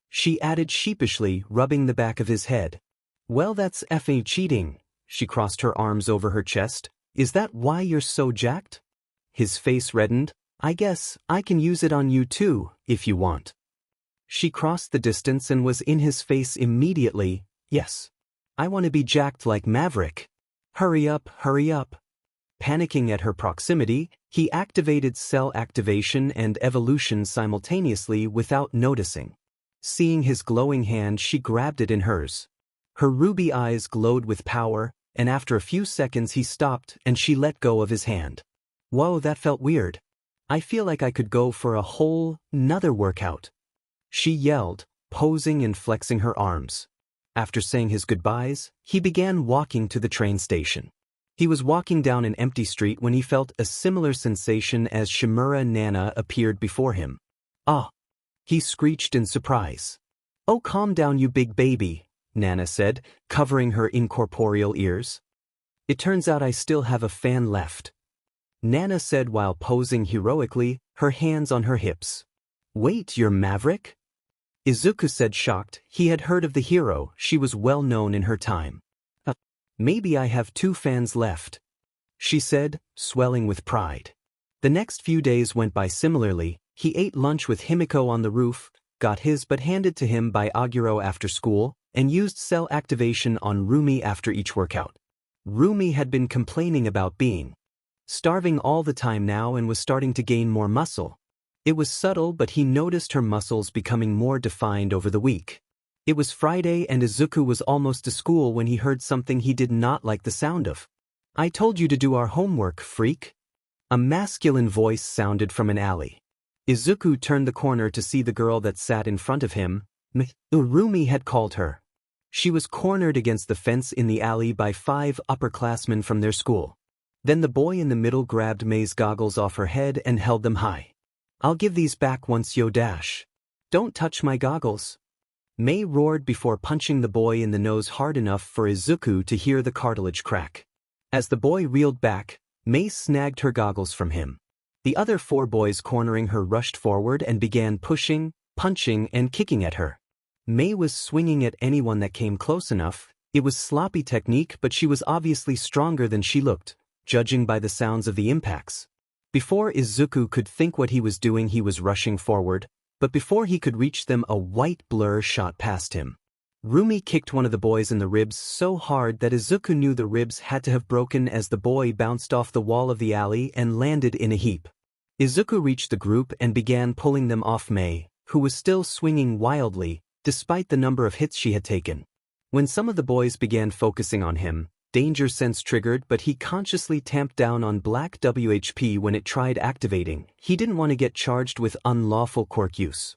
She added sheepishly, rubbing the back of his head. Well, that's effing cheating. She crossed her arms over her chest. Is that why you're so jacked? His face reddened. I guess I can use it on you too, if you want. She crossed the distance and was in his face immediately. Yes. I want to be jacked like Maverick. Hurry up, hurry up. Panicking at her proximity, he activated cell activation and evolution simultaneously without noticing. Seeing his glowing hand, she grabbed it in hers. Her ruby eyes glowed with power, and after a few seconds he stopped and she let go of his hand. Whoa, that felt weird. I feel like I could go for a whole nother workout. She yelled, posing and flexing her arms. After saying his goodbyes, he began walking to the train station. He was walking down an empty street when he felt a similar sensation as Shimura Nana appeared before him. Ah! He screeched in surprise. Oh, calm down, you big baby, Nana said, covering her incorporeal ears. It turns out I still have a fan left, Nana said while posing heroically, her hands on her hips. Wait, you're Maverick? Izuku said, shocked. He had heard of the hero, she was well known in her time. Maybe I have 2 fans left, she said, swelling with pride. The next few days went by similarly. He ate lunch with Himiko on the roof, got his but handed to him by Aguro after school, and used cell activation on Rumi after each workout. Rumi had been complaining about being starving all the time now and was starting to gain more muscle. It was subtle, but he noticed her muscles becoming more defined over the week. It was Friday and Izuku was almost to school when he heard something he did not like the sound of. I told you to do our homework, freak. A masculine voice sounded from an alley. Izuku turned the corner to see the girl that sat in front of him. Rumi had called her. She was cornered against the fence in the alley by 5 upperclassmen from their school. Then the boy in the middle grabbed May's goggles off her head and held them high. I'll give these back once you dash. Don't touch my goggles. May roared before punching the boy in the nose hard enough for Izuku to hear the cartilage crack. As the boy reeled back, May snagged her goggles from him. The other 4 boys cornering her rushed forward and began pushing, punching, and kicking at her. May was swinging at anyone that came close enough. It was sloppy technique, but she was obviously stronger than she looked, judging by the sounds of the impacts. Before Izuku could think what he was doing, he was rushing forward, but before he could reach them, a white blur shot past him. Rumi kicked one of the boys in the ribs so hard that Izuku knew the ribs had to have broken as the boy bounced off the wall of the alley and landed in a heap. Izuku reached the group and began pulling them off May, who was still swinging wildly, despite the number of hits she had taken. When some of the boys began focusing on him, danger sense triggered, but he consciously tamped down on black WHP when it tried activating. He didn't want to get charged with unlawful quirk use.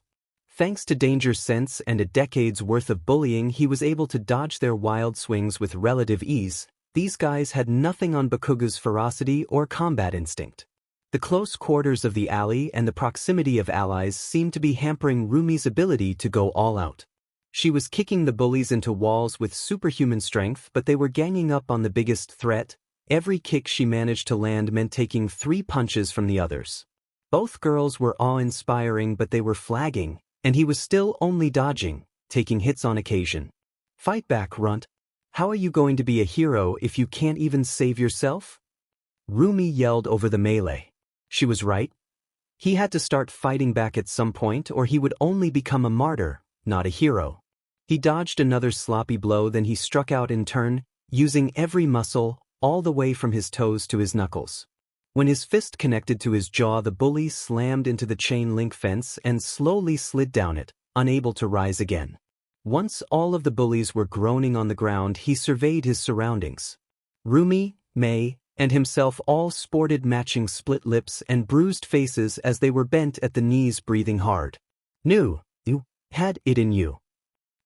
Thanks to danger sense and a decade's worth of bullying, he was able to dodge their wild swings with relative ease. These guys had nothing on Bakuga's ferocity or combat instinct. The close quarters of the alley and the proximity of allies seemed to be hampering Rumi's ability to go all out. She was kicking the bullies into walls with superhuman strength, but they were ganging up on the biggest threat. Every kick she managed to land meant taking 3 punches from the others. Both girls were awe-inspiring, but they were flagging, and he was still only dodging, taking hits on occasion. Fight back, runt. How are you going to be a hero if you can't even save yourself? Rumi yelled over the melee. She was right. He had to start fighting back at some point, or he would only become a martyr, not a hero. He dodged another sloppy blow, then he struck out in turn, using every muscle, all the way from his toes to his knuckles. When his fist connected to his jaw, the bully slammed into the chain link fence and slowly slid down it, unable to rise again. Once all of the bullies were groaning on the ground, he surveyed his surroundings. Rumi, May, and himself all sported matching split lips and bruised faces as they were bent at the knees, breathing hard. You had it in you,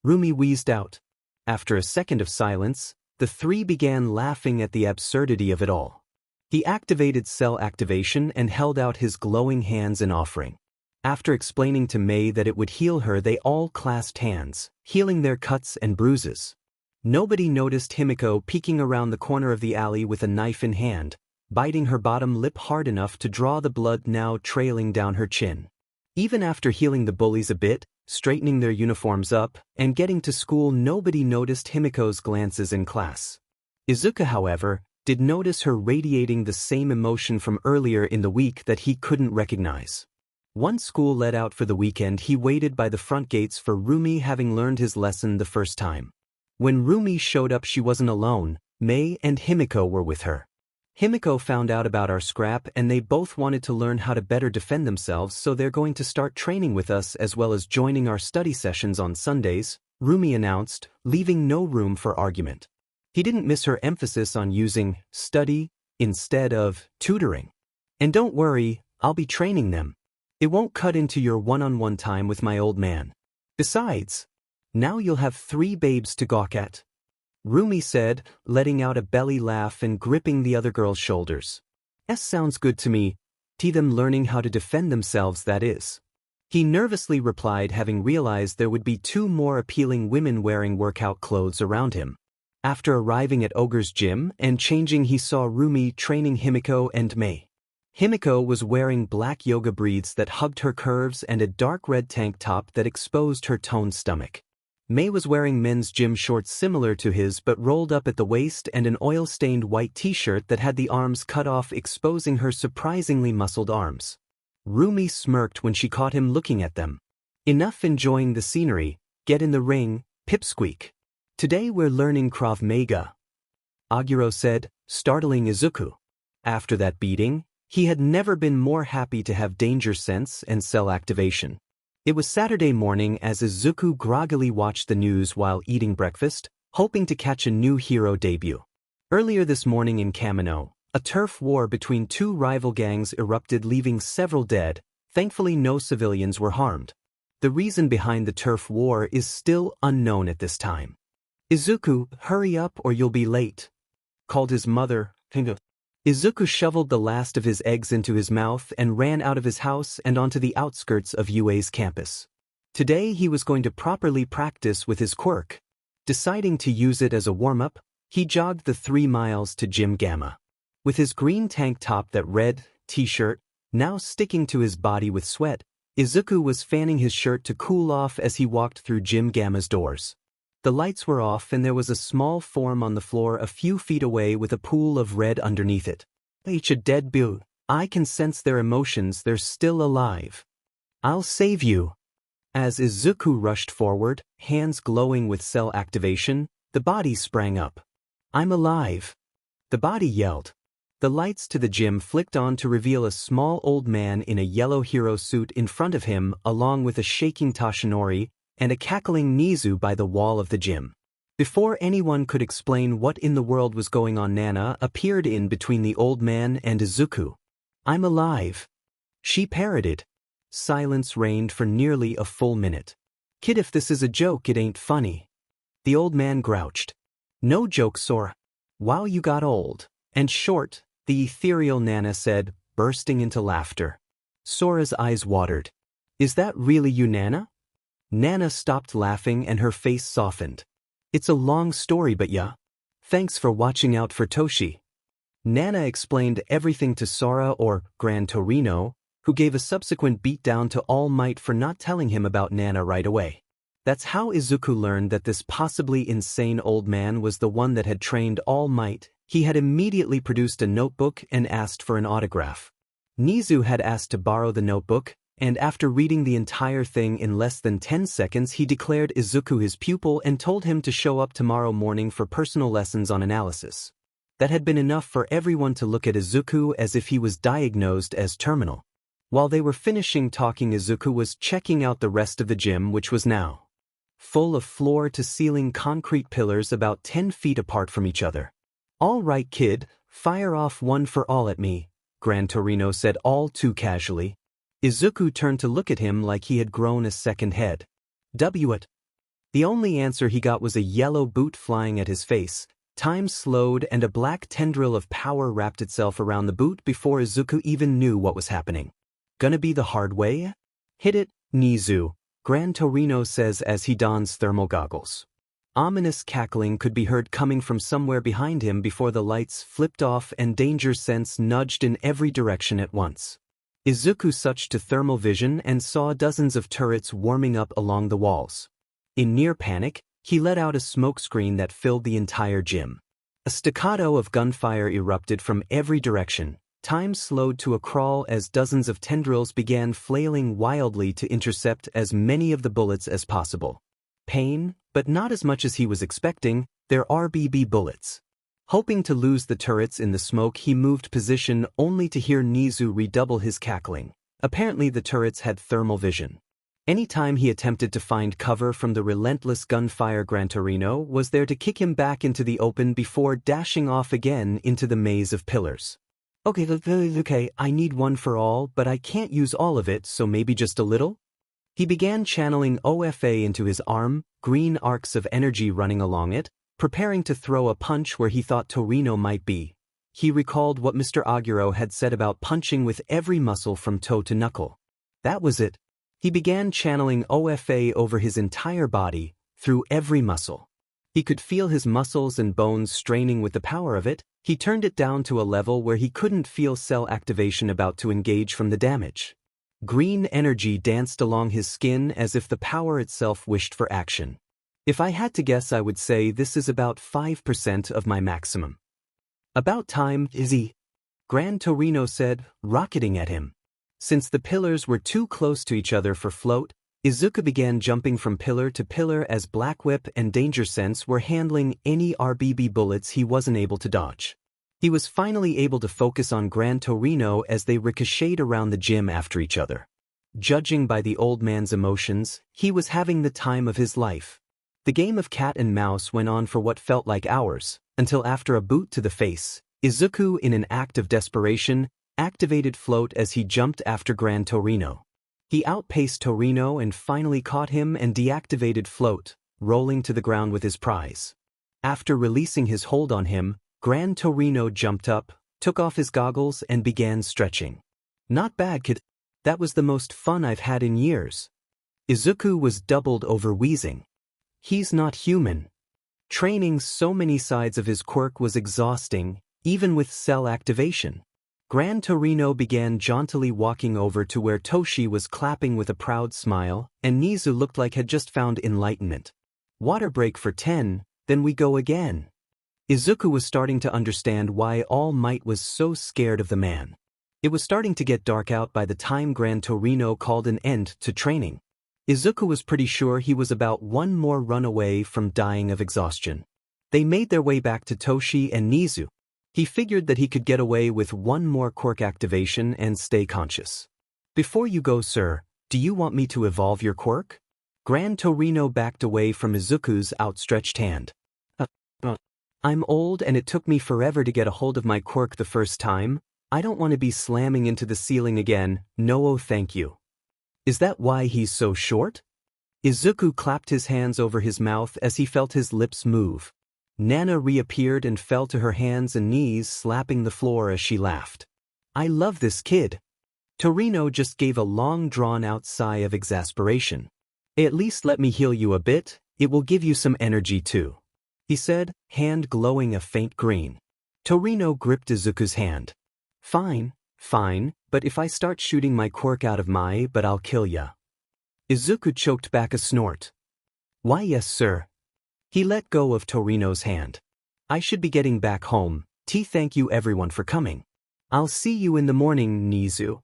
Rumi wheezed out. After a second of silence, the 3 began laughing at the absurdity of it all. He activated cell activation and held out his glowing hands in offering. After explaining to May that it would heal her, they all clasped hands, healing their cuts and bruises. Nobody noticed Himiko peeking around the corner of the alley with a knife in hand, biting her bottom lip hard enough to draw the blood now trailing down her chin. Even after healing the bullies a bit, straightening their uniforms up, and getting to school, nobody noticed Himiko's glances in class. Izuku, however, did notice her radiating the same emotion from earlier in the week that he couldn't recognize. Once school let out for the weekend, he waited by the front gates for Rumi, having learned his lesson the first time. When Rumi showed up, she wasn't alone. Mei and Himiko were with her. Himiko found out about our scrap and they both wanted to learn how to better defend themselves, so they're going to start training with us as well as joining our study sessions on Sundays, Rumi announced, leaving no room for argument. He didn't miss her emphasis on using study instead of tutoring. And don't worry, I'll be training them. It won't cut into your one-on-one time with my old man. Besides, now you'll have 3 babes to gawk at. Rumi said, letting out a belly laugh and gripping the other girl's shoulders. Sounds good to me. Them learning how to defend themselves, that is. He nervously replied, having realized there would be 2 more appealing women wearing workout clothes around him. After arriving at Ogre's gym and changing, he saw Rumi training Himiko and Mei. Himiko was wearing black yoga briefs that hugged her curves and a dark red tank top that exposed her toned stomach. Mei was wearing men's gym shorts similar to his but rolled up at the waist and an oil-stained white t-shirt that had the arms cut off, exposing her surprisingly muscled arms. Rumi smirked when she caught him looking at them. Enough enjoying the scenery, get in the ring, pipsqueak. Today we're learning Krav Maga, Aguro said, startling Izuku. After that beating, he had never been more happy to have danger sense and cell activation. It was Saturday morning as Izuku groggily watched the news while eating breakfast, hoping to catch a new hero debut. Earlier this morning in Kamino, a turf war between 2 rival gangs erupted, leaving several dead. Thankfully no civilians were harmed. The reason behind the turf war is still unknown at this time. Izuku, hurry up or you'll be late, called his mother. Izuku shoveled the last of his eggs into his mouth and ran out of his house and onto the outskirts of UA's campus. Today he was going to properly practice with his quirk. Deciding to use it as a warm-up, he jogged the 3 miles to Gym Gamma. With his green tank top, that red t-shirt, now sticking to his body with sweat, Izuku was fanning his shirt to cool off as he walked through Gym Gamma's doors. The lights were off and there was a small form on the floor a few feet away with a pool of red underneath it. Each a dead bill. I can sense their emotions, they're still alive. I'll save you. As Izuku rushed forward, hands glowing with cell activation, the body sprang up. I'm alive. The body yelled. The lights to the gym flicked on to reveal a small old man in a yellow hero suit in front of him, along with a shaking Tashinori and a cackling Nizu by the wall of the gym. Before anyone could explain what in the world was going on, Nana appeared in between the old man and Izuku. I'm alive, she parroted. Silence reigned for nearly a full minute. Kid, if this is a joke, it ain't funny. The old man grouched. No joke, Sora. Wow, you got old and short, the ethereal Nana said, bursting into laughter. Sora's eyes watered. Is that really you, Nana? Nana stopped laughing and her face softened. It's a long story, but yeah. Thanks for watching out for Toshi. Nana explained everything to Sora, or Gran Torino, who gave a subsequent beatdown to All Might for not telling him about Nana right away. That's how Izuku learned that this possibly insane old man was the one that had trained All Might. He had immediately produced a notebook and asked for an autograph. Nizu had asked to borrow the notebook, and after reading the entire thing in less than 10 seconds he declared Izuku his pupil and told him to show up tomorrow morning for personal lessons on analysis. That had been enough for everyone to look at Izuku as if he was diagnosed as terminal. While they were finishing talking, Izuku was checking out the rest of the gym, which was now full of floor-to-ceiling concrete pillars about 10 feet apart from each other. All right, kid, fire off one for all at me, Gran Torino said all too casually. Izuku turned to look at him like he had grown a second head. It. The only answer he got was a yellow boot flying at his face. Time slowed and a black tendril of power wrapped itself around the boot before Izuku even knew what was happening. Gonna be the hard way? Hit it, Nizu, Gran Torino says as he dons thermal goggles. Ominous cackling could be heard coming from somewhere behind him before the lights flipped off and danger sense nudged in every direction at once. Izuku switched to thermal vision and saw dozens of turrets warming up along the walls. In near panic, he let out a smoke screen that filled the entire gym. A staccato of gunfire erupted from every direction. Time slowed to a crawl as dozens of tendrils began flailing wildly to intercept as many of the bullets as possible. Pain, but not as much as he was expecting. They're RBB bullets. Hoping to lose the turrets in the smoke, he moved position only to hear Nizu redouble his cackling. Apparently the turrets had thermal vision. Anytime he attempted to find cover from the relentless gunfire, Gran Torino was there to kick him back into the open before dashing off again into the maze of pillars. Okay, I need one for all, but I can't use all of it, so maybe just a little? He began channeling OFA into his arm, green arcs of energy running along it, preparing to throw a punch where he thought Torino might be. He recalled what Mr. Aguro had said about punching with every muscle from toe to knuckle. That was it. He began channeling OFA over his entire body, through every muscle. He could feel his muscles and bones straining with the power of it. He turned it down to a level where he couldn't feel cell activation about to engage from the damage. Green energy danced along his skin as if the power itself wished for action. If I had to guess, I would say this is about 5% of my maximum. About time, Izzy, Gran Torino said, rocketing at him. Since the pillars were too close to each other for float, Izuku began jumping from pillar to pillar as Black Whip and Danger Sense were handling any RBB bullets he wasn't able to dodge. He was finally able to focus on Gran Torino as they ricocheted around the gym after each other. Judging by the old man's emotions, he was having the time of his life. The game of cat and mouse went on for what felt like hours, until after a boot to the face, Izuku, in an act of desperation, activated float as he jumped after Gran Torino. He outpaced Torino and finally caught him and deactivated float, rolling to the ground with his prize. After releasing his hold on him, Gran Torino jumped up, took off his goggles and began stretching. Not bad, kid. That was the most fun I've had in years. Izuku was doubled over wheezing. He's not human. Training so many sides of his quirk was exhausting, even with cell activation. Gran Torino began jauntily walking over to where Toshi was clapping with a proud smile, and Nizu looked like had just found enlightenment. Water break for 10, then we go again. Izuku was starting to understand why All Might was so scared of the man. It was starting to get dark out by the time Gran Torino called an end to training. Izuku was pretty sure he was about one more run away from dying of exhaustion. They made their way back to Toshi and Nizu. He figured that he could get away with one more quirk activation and stay conscious. Before you go, sir, do you want me to evolve your quirk? Gran Torino backed away from Izuku's outstretched hand. I'm old and it took me forever to get a hold of my quirk the first time. I don't want to be slamming into the ceiling again, no thank you. Is that why he's so short? Izuku clapped his hands over his mouth as he felt his lips move. Nana reappeared and fell to her hands and knees, slapping the floor as she laughed. I love this kid. Torino just gave a long drawn-out sigh of exasperation. At least let me heal you a bit, it will give you some energy too, he said, hand glowing a faint green. Torino gripped Izuku's hand. Fine, but if I start shooting my quirk out of but I'll kill ya. Izuku choked back a snort. Why yes sir. He let go of Torino's hand. I should be getting back home, thank you everyone for coming. I'll see you in the morning, Nizu.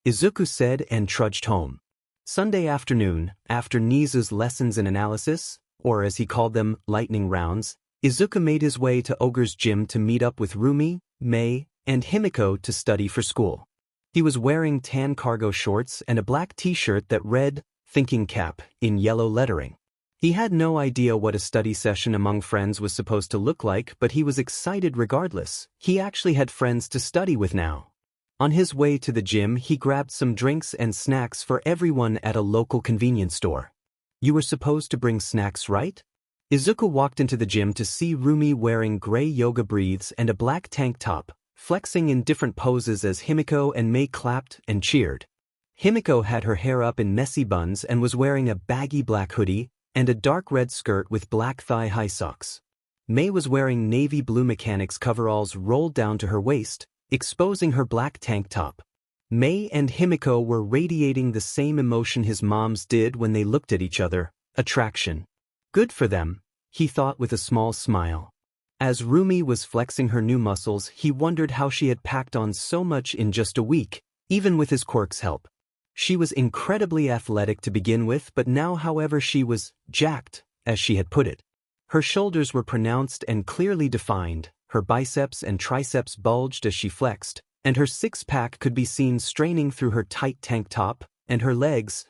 Izuku said and trudged home. Sunday afternoon, after Nizu's lessons in analysis, or as he called them, lightning rounds, Izuku made his way to Ogre's gym to meet up with Rumi, Mei, and Himiko to study for school. He was wearing tan cargo shorts and a black t-shirt that read, Thinking Cap, in yellow lettering. He had no idea what a study session among friends was supposed to look like, but he was excited regardless. He actually had friends to study with now. On his way to the gym, he grabbed some drinks and snacks for everyone at a local convenience store. You were supposed to bring snacks, right? Izuku walked into the gym to see Rumi wearing gray yoga breathes and a black tank top, flexing in different poses as Himiko and Mei clapped and cheered. Himiko had her hair up in messy buns and was wearing a baggy black hoodie and a dark red skirt with black thigh-high socks. Mei was wearing navy blue mechanics coveralls rolled down to her waist, exposing her black tank top. Mei and Himiko were radiating the same emotion his moms did when they looked at each other, attraction. Good for them, he thought with a small smile. As Rumi was flexing her new muscles, he wondered how she had packed on so much in just a week, even with his quirk's help. She was incredibly athletic to begin with, but now, however, she was jacked, as she had put it. Her shoulders were pronounced and clearly defined, her biceps and triceps bulged as she flexed, and her six-pack could be seen straining through her tight tank top, and her legs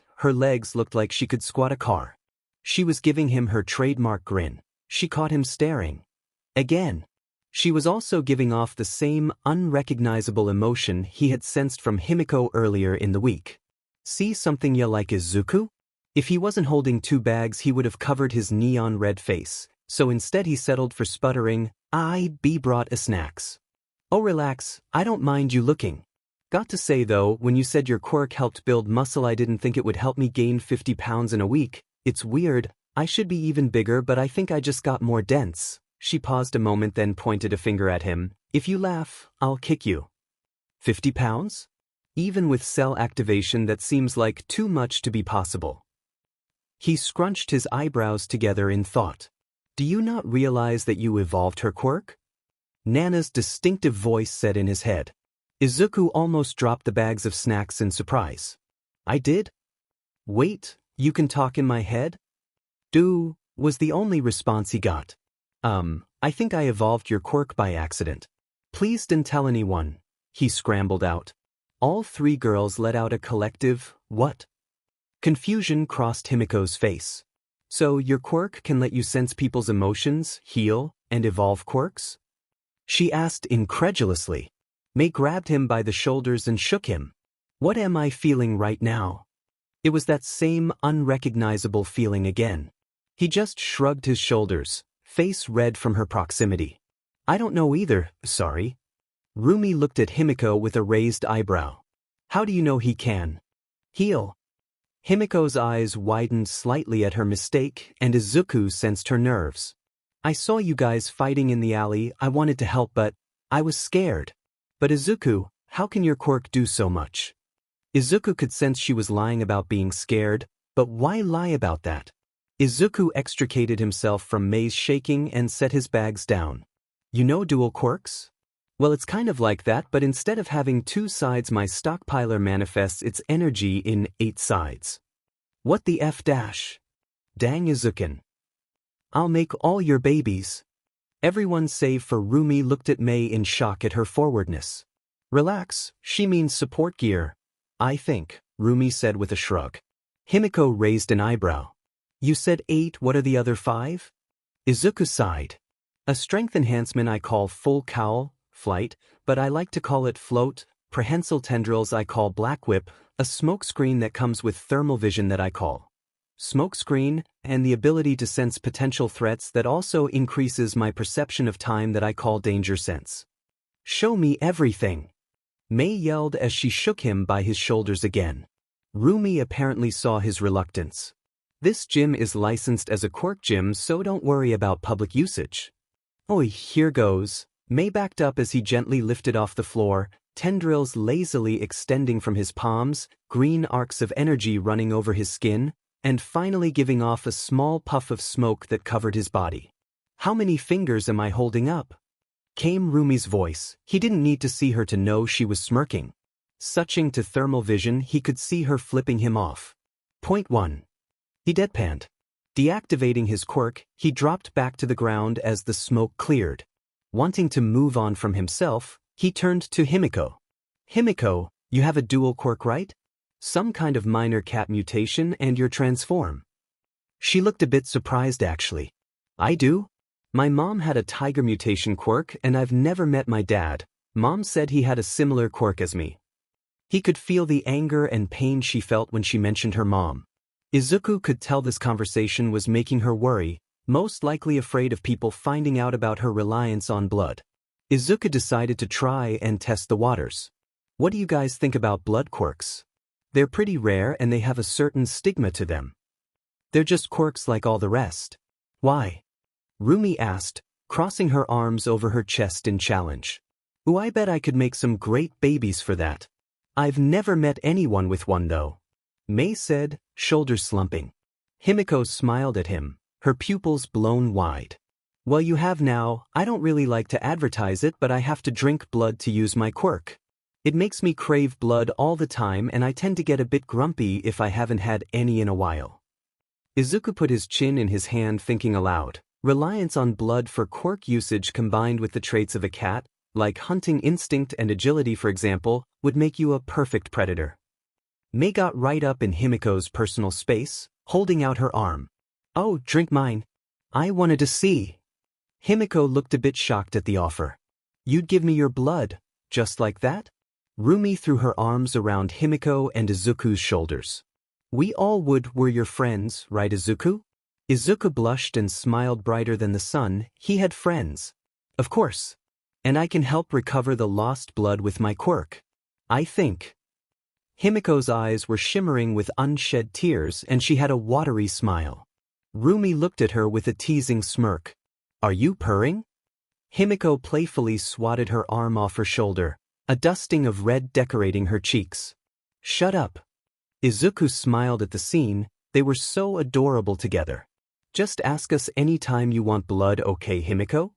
looked like she could squat a car. She was giving him her trademark grin. She caught him staring. Again. She was also giving off the same unrecognizable emotion he had sensed from Himiko earlier in the week. See something ya like Izuku? If he wasn't holding two bags he would have covered his neon red face, so instead he settled for sputtering, "I be brought a snacks." "Oh relax, I don't mind you looking. Got to say though, when you said your quirk helped build muscle I didn't think it would help me gain 50 pounds in a week. It's weird, I should be even bigger but I think I just got more dense." She paused a moment then pointed a finger at him. "If you laugh, I'll kick you." 50 pounds? Even with cell activation that seems like too much to be possible. He scrunched his eyebrows together in thought. "Do you not realize that you evolved her quirk?" Nana's distinctive voice said in his head. Izuku almost dropped the bags of snacks in surprise. "I did? Wait, you can talk in my head?" Was the only response he got. I think I evolved your quirk by accident. Please don't tell anyone," he scrambled out. All three girls let out a collective, "What?" Confusion crossed Himiko's face. "So your quirk can let you sense people's emotions, heal, and evolve quirks?" She asked incredulously. May grabbed him by the shoulders and shook him. "What am I feeling right now?" It was that same unrecognizable feeling again. He just shrugged his shoulders, face red from her proximity. "I don't know either, sorry." Rumi looked at Himiko with a raised eyebrow. "How do you know he can heal?" Himiko's eyes widened slightly at her mistake, and Izuku sensed her nerves. "I saw you guys fighting in the alley, I wanted to help but I was scared." "But Izuku, how can your quirk do so much?" Izuku could sense she was lying about being scared, but why lie about that? Izuku extricated himself from May's shaking and set his bags down. "You know dual quirks? Well, it's kind of like that, but instead of having 2 sides my stockpiler manifests its energy in 8 sides. What the F dash? Dang Izukin. I'll make all your babies." Everyone save for Rumi looked at May in shock at her forwardness. "Relax, she means support gear, I think," Rumi said with a shrug. Himiko raised an eyebrow. "You said 8, what are the other 5? Izuku sighed. "A strength enhancement I call full cowl, flight, but I like to call it float, prehensile tendrils I call black whip, a smoke screen that comes with thermal vision that I call smoke screen, and the ability to sense potential threats that also increases my perception of time that I call danger sense." "Show me everything," May yelled as she shook him by his shoulders again. Rumi apparently saw his reluctance. "This gym is licensed as a quirk gym, so don't worry about public usage." "Oi, here goes." May backed up as he gently lifted off the floor, tendrils lazily extending from his palms, green arcs of energy running over his skin, and finally giving off a small puff of smoke that covered his body. "How many fingers am I holding up?" Came Rumi's voice. He didn't need to see her to know she was smirking. Switching to thermal vision, he could see her flipping him off. Point 1. He deadpanned. Deactivating his quirk, he dropped back to the ground as the smoke cleared. Wanting to move on from himself, he turned to Himiko. "Himiko, you have a dual quirk, right? Some kind of minor cat mutation and you're transform." She looked a bit surprised actually. "I do? My mom had a tiger mutation quirk and I've never met my dad. Mom said he had a similar quirk as me." He could feel the anger and pain she felt when she mentioned her mom. Izuku could tell this conversation was making her worry, most likely afraid of people finding out about her reliance on blood. Izuku decided to try and test the waters. "What do you guys think about blood quirks? They're pretty rare and they have a certain stigma to them. They're just quirks like all the rest." "Why?" Rumi asked, crossing her arms over her chest in challenge. "Ooh, I bet I could make some great babies for that. I've never met anyone with one though," May said, shoulders slumping. Himiko smiled at him, her pupils blown wide. "Well, you have now. I don't really like to advertise it, but I have to drink blood to use my quirk. It makes me crave blood all the time and I tend to get a bit grumpy if I haven't had any in a while." Izuku put his chin in his hand thinking aloud. Reliance on blood for quirk usage combined with the traits of a cat, like hunting instinct and agility for example, would make you a perfect predator. Mei got right up in Himiko's personal space, holding out her arm. "Oh, drink mine. I wanted to see." Himiko looked a bit shocked at the offer. "You'd give me your blood, just like that?" Rumi threw her arms around Himiko and Izuku's shoulders. "We all would were your friends, right Izuku?" Izuku blushed and smiled brighter than the sun. He had friends. "Of course. And I can help recover the lost blood with my quirk. I think." Himiko's eyes were shimmering with unshed tears and she had a watery smile. Rumi looked at her with a teasing smirk. "Are you purring?" Himiko playfully swatted her arm off her shoulder, a dusting of red decorating her cheeks. "Shut up." Izuku smiled at the scene. They were so adorable together. "Just ask us any time you want blood, okay, Himiko?"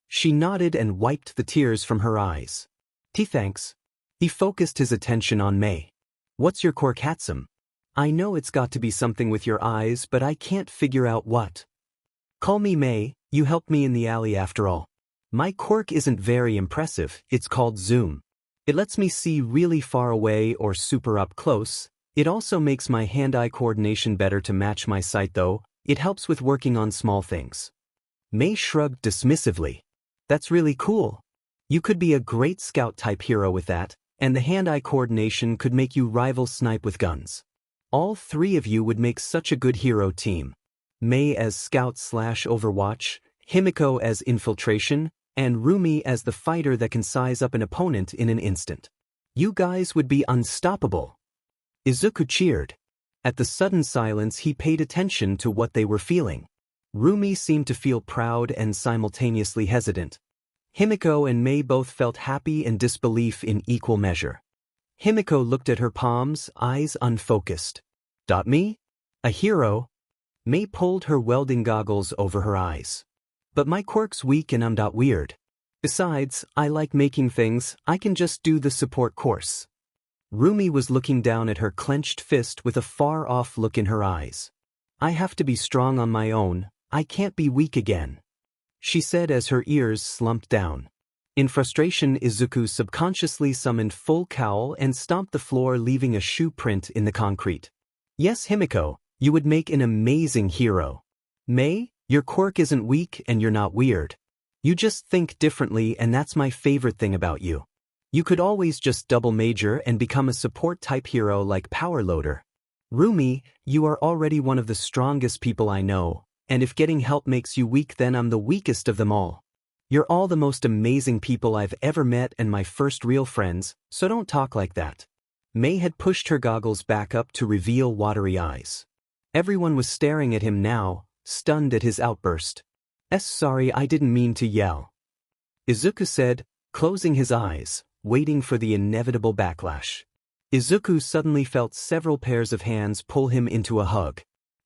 She nodded and wiped the tears from her eyes. "Thanks." He focused his attention on Mei. "What's your quirk, handsome? I know it's got to be something with your eyes, but I can't figure out what." "Call me Mei, you helped me in the alley after all. My quirk isn't very impressive, it's called Zoom. It lets me see really far away or super up close. It also makes my hand-eye coordination better to match my sight though. It helps with working on small things." Mei shrugged dismissively. "That's really cool. You could be a great scout-type hero with that, and the hand-eye coordination could make you rival snipe with guns. All three of you would make such a good hero team. Mei as scout/Overwatch, Himiko as infiltration, and Rumi as the fighter that can size up an opponent in an instant. You guys would be unstoppable." Izuku cheered. At the sudden silence he paid attention to what they were feeling. Rumi seemed to feel proud and simultaneously hesitant. Himiko and Mei both felt happy and disbelief in equal measure. Himiko looked at her palms, eyes unfocused. "Me? A hero?" Mei pulled her welding goggles over her eyes. "But my quirk's weak and I'm weird. Besides, I like making things, I can just do the support course." Rumi was looking down at her clenched fist with a far-off look in her eyes. "I have to be strong on my own, I can't be weak again," she said as her ears slumped down. In frustration, Izuku subconsciously summoned full cowl and stomped the floor, leaving a shoe print in the concrete. "Yes, Himiko, you would make an amazing hero. Mei, your quirk isn't weak and you're not weird. You just think differently and that's my favorite thing about you. You could always just double major and become a support-type hero like Power Loader. Rumi, you are already one of the strongest people I know, and if getting help makes you weak then I'm the weakest of them all. You're all the most amazing people I've ever met and my first real friends, so don't talk like that." Mei had pushed her goggles back up to reveal watery eyes. Everyone was staring at him now, stunned at his outburst. Sorry, I didn't mean to yell," Izuku said, closing his eyes, waiting for the inevitable backlash. Izuku suddenly felt several pairs of hands pull him into a hug.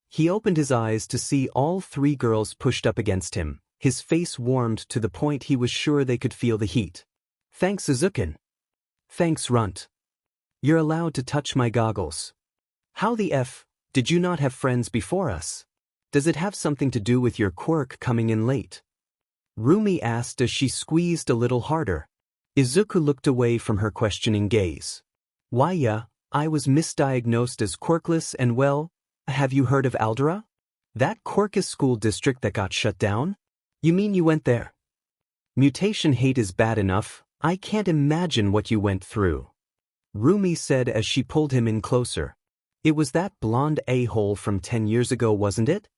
He opened his eyes to see all three girls pushed up against him. His face warmed to the point he was sure they could feel the heat. "Thanks, Izuku." "Thanks, Runt. You're allowed to touch my goggles." "How the F, did you not have friends before us? Does it have something to do with your quirk coming in late?" Rumi asked as she squeezed a little harder. Izuku looked away from her questioning gaze. "Why yeah, I was misdiagnosed as quirkless and well, have you heard of Aldera? That Quirkus school district that got shut down? You mean you went there? Mutation hate is bad enough, I can't imagine what you went through," Rumi said as she pulled him in closer. "It was that blonde a-hole from 10 years ago, wasn't it?"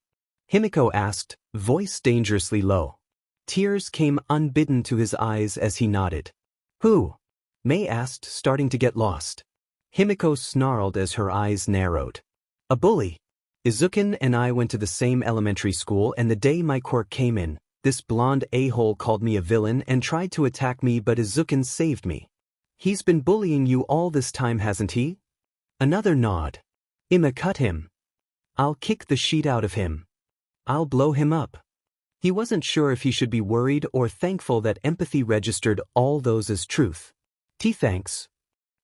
Himiko asked, voice dangerously low. Tears came unbidden to his eyes as he nodded. "Who?" Mei asked, starting to get lost. Himiko snarled as her eyes narrowed. "A bully. Izuku and I went to the same elementary school and the day my quirk came in, this blonde a-hole called me a villain and tried to attack me but Izuku saved me. He's been bullying you all this time, hasn't he?" Another nod. "Ima cut him. I'll kick the shit out of him. I'll blow him up." He wasn't sure if he should be worried or thankful that empathy registered all those as truth. Thanks."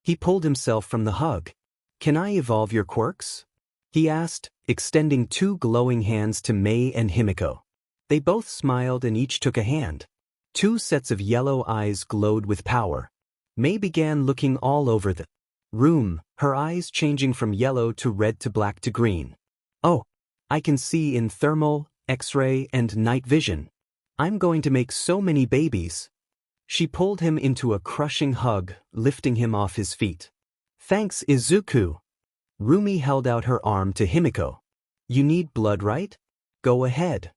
He pulled himself from the hug. "Can I evolve your quirks?" he asked, extending two glowing hands to Mei and Himiko. They both smiled and each took a hand. 2 sets of yellow eyes glowed with power. Mei began looking all over the room, her eyes changing from yellow to red to black to green. Oh, I can see in thermal, X-ray, and night vision. I'm going to make so many babies. She pulled him into a crushing hug, lifting him off his feet. Thanks, Izuku. Rumi held out her arm to Himiko. You need blood, right? Go ahead.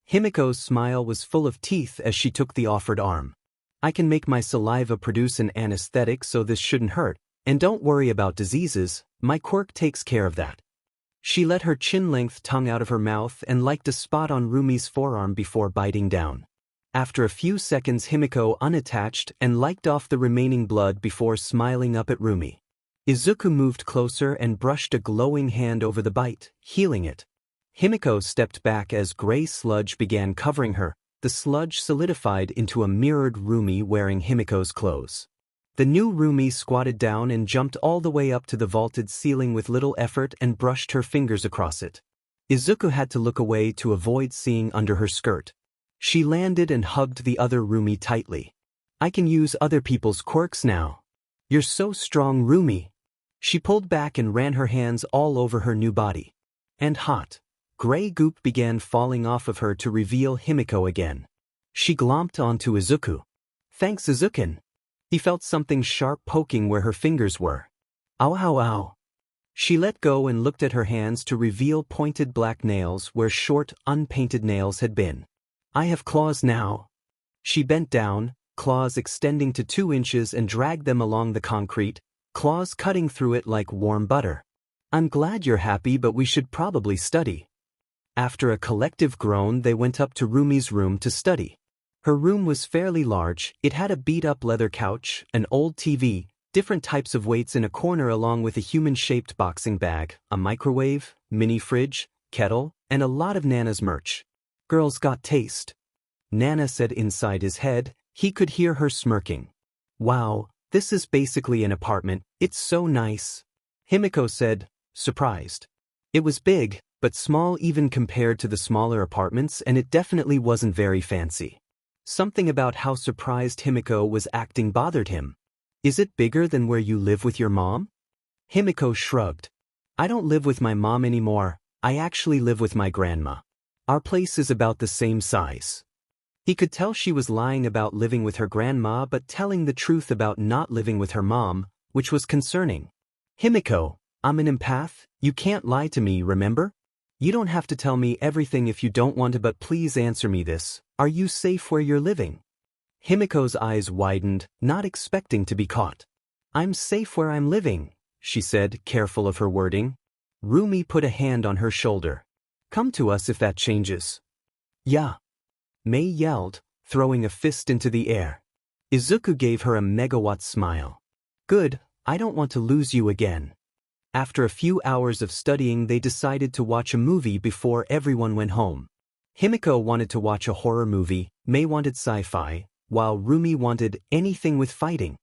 Himiko's smile was full of teeth as she took the offered arm. I can make my saliva produce an anesthetic so this shouldn't hurt, and don't worry about diseases, my quirk takes care of that. She let her chin-length tongue out of her mouth and licked a spot on Rumi's forearm before biting down. After a few seconds, Himiko unattached and licked off the remaining blood before smiling up at Rumi. Izuku moved closer and brushed a glowing hand over the bite, healing it. Himiko stepped back as gray sludge began covering her. The sludge solidified into a mirrored Rumi wearing Himiko's clothes. The new Rumi squatted down and jumped all the way up to the vaulted ceiling with little effort and brushed her fingers across it. Izuku had to look away to avoid seeing under her skirt. She landed and hugged the other Rumi tightly. I can use other people's quirks now. You're so strong, Rumi. She pulled back and ran her hands all over her new body. And hot. Gray goop began falling off of her to reveal Himiko again. She glomped onto Izuku. Thanks, Izukin. He felt something sharp poking where her fingers were. Ow, ow, ow. She let go and looked at her hands to reveal pointed black nails where short, unpainted nails had been. I have claws now. She bent down, claws extending to 2 inches and dragged them along the concrete, claws cutting through it like warm butter. I'm glad you're happy, but we should probably study. After a collective groan, they went up to Rumi's room to study. Her room was fairly large. It had a beat-up leather couch, an old TV, different types of weights in a corner along with a human-shaped boxing bag, a microwave, mini fridge, kettle, and a lot of Nana's merch. Girls got taste. Nana said inside his head. He could hear her smirking. Wow, this is basically an apartment. It's so nice. Himiko said, surprised. It was big, but small even compared to the smaller apartments, and it definitely wasn't very fancy. Something about how surprised Himiko was acting bothered him. Is it bigger than where you live with your mom? Himiko shrugged. I don't live with my mom anymore. I actually live with my grandma. Our place is about the same size. He could tell she was lying about living with her grandma but telling the truth about not living with her mom, which was concerning. Himiko, I'm an empath. You can't lie to me, remember? You don't have to tell me everything if you don't want to, but please answer me this. Are you safe where you're living? Himiko's eyes widened, not expecting to be caught. I'm safe where I'm living, she said, careful of her wording. Rumi put a hand on her shoulder. Come to us if that changes. Yeah. Mei yelled, throwing a fist into the air. Izuku gave her a megawatt smile. Good, I don't want to lose you again. After a few hours of studying, they decided to watch a movie before everyone went home. Himiko wanted to watch a horror movie, Mei wanted sci-fi, while Rumi wanted anything with fighting.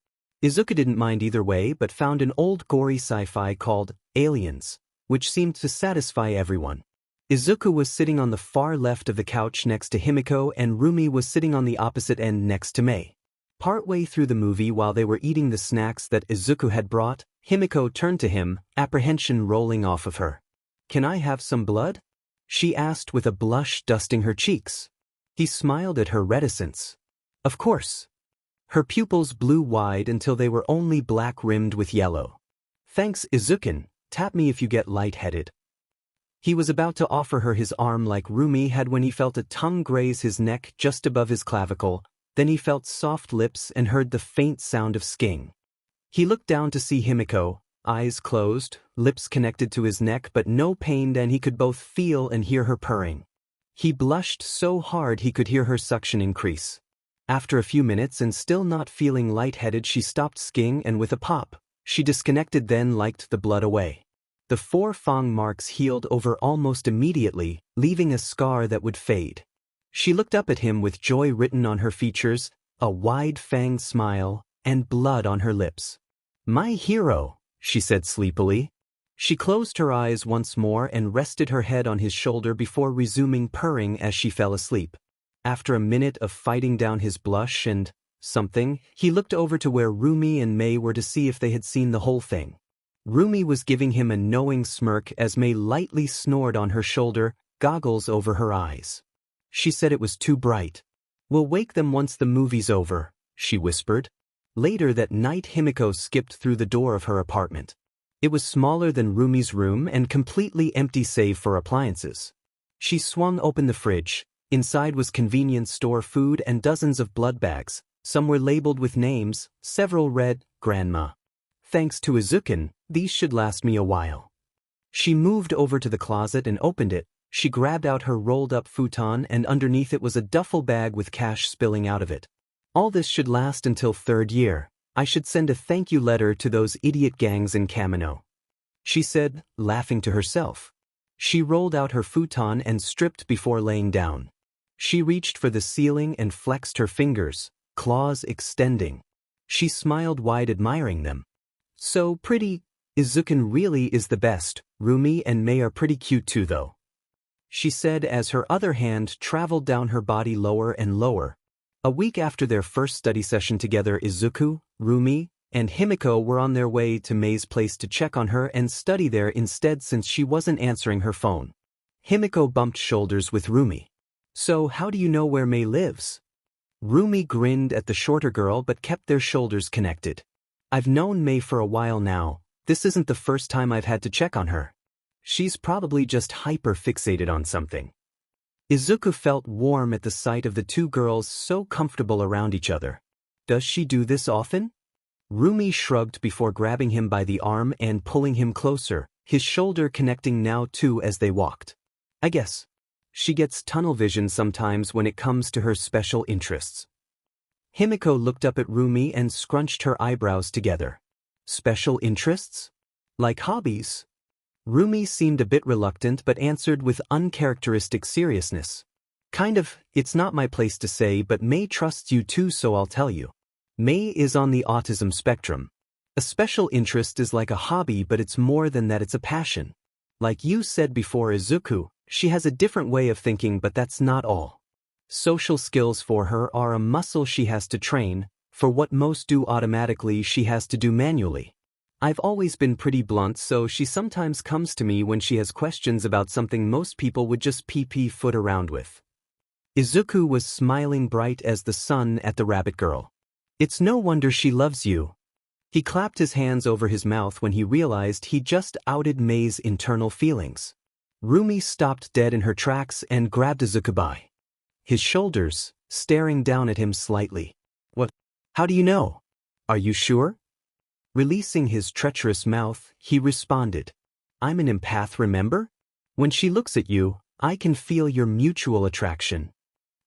Izuku didn't mind either way but found an old gory sci-fi called Aliens, which seemed to satisfy everyone. Izuku was sitting on the far left of the couch next to Himiko and Rumi was sitting on the opposite end next to Mei. Partway through the movie, while they were eating the snacks that Izuku had brought, Himiko turned to him, apprehension rolling off of her. Can I have some blood? She asked with a blush dusting her cheeks. He smiled at her reticence. Of course. Her pupils blew wide until they were only black-rimmed with yellow. Thanks, Izukin. Tap me if you get lightheaded. He was about to offer her his arm like Rumi had when he felt a tongue graze his neck just above his clavicle, then he felt soft lips and heard the faint sound of skiing. He looked down to see Himiko, eyes closed, lips connected to his neck but no pain, and he could both feel and hear her purring. He blushed so hard he could hear her suction increase. After a few minutes and still not feeling lightheaded, she stopped skiing and with a pop, she disconnected, then liked the blood away. The 4 fang marks healed over almost immediately, leaving a scar that would fade. She looked up at him with joy written on her features, a wide-fanged smile, and blood on her lips. My hero, she said sleepily. She closed her eyes once more and rested her head on his shoulder before resuming purring as she fell asleep. After a minute of fighting down his blush and something, he looked over to where Rumi and May were to see if they had seen the whole thing. Rumi was giving him a knowing smirk as May lightly snored on her shoulder, goggles over her eyes. She said it was too bright. "We'll wake them once the movie's over," she whispered. Later that night Himiko skipped through the door of her apartment. It was smaller than Rumi's room and completely empty save for appliances. She swung open the fridge. Inside was convenience store food and dozens of blood bags. Some were labeled with names, several read, "Grandma. Thanks to Izukin, these should last me a while." She moved over to the closet and opened it. She grabbed out her rolled-up futon and underneath it was a duffel bag with cash spilling out of it. "All this should last until 3rd year. I should send a thank you letter to those idiot gangs in Kamino," she said, laughing to herself. She rolled out her futon and stripped before laying down. She reached for the ceiling and flexed her fingers, claws extending. She smiled wide, admiring them. "So pretty. Izukin really is the best. Rumi and May are pretty cute too though," she said as her other hand traveled down her body lower and lower. A week after their first study session together, Izuku, Rumi, and Himiko were on their way to May's place to check on her and study there instead since she wasn't answering her phone. Himiko bumped shoulders with Rumi. "So how do you know where May lives?" Rumi grinned at the shorter girl but kept their shoulders connected. "I've known May for a while now. This isn't the first time I've had to check on her. She's probably just hyper-fixated on something." Izuku felt warm at the sight of the two girls so comfortable around each other. "Does she do this often?" Rumi shrugged before grabbing him by the arm and pulling him closer, his shoulder connecting now too as they walked. "I guess. She gets tunnel vision sometimes when it comes to her special interests." Himiko looked up at Rumi and scrunched her eyebrows together. "Special interests? Like hobbies?" Rumi seemed a bit reluctant but answered with uncharacteristic seriousness. "Kind of. It's not my place to say, but May trusts you too, so I'll tell you. May is on the autism spectrum. A special interest is like a hobby, but it's more than that, it's a passion. Like you said before, Izuku, she has a different way of thinking, but that's not all. Social skills for her are a muscle she has to train. For what most do automatically, she has to do manually. I've always been pretty blunt, so she sometimes comes to me when she has questions about something most people would just pee-foot around with." Izuku was smiling bright as the sun at the rabbit girl. "It's no wonder she loves you." He clapped his hands over his mouth when he realized he just outed May's internal feelings. Rumi stopped dead in her tracks and grabbed Izuku by his shoulders, staring down at him slightly. "What? How do you know? Are you sure?" Releasing his treacherous mouth, he responded, "I'm an empath, remember? When she looks at you, I can feel your mutual attraction."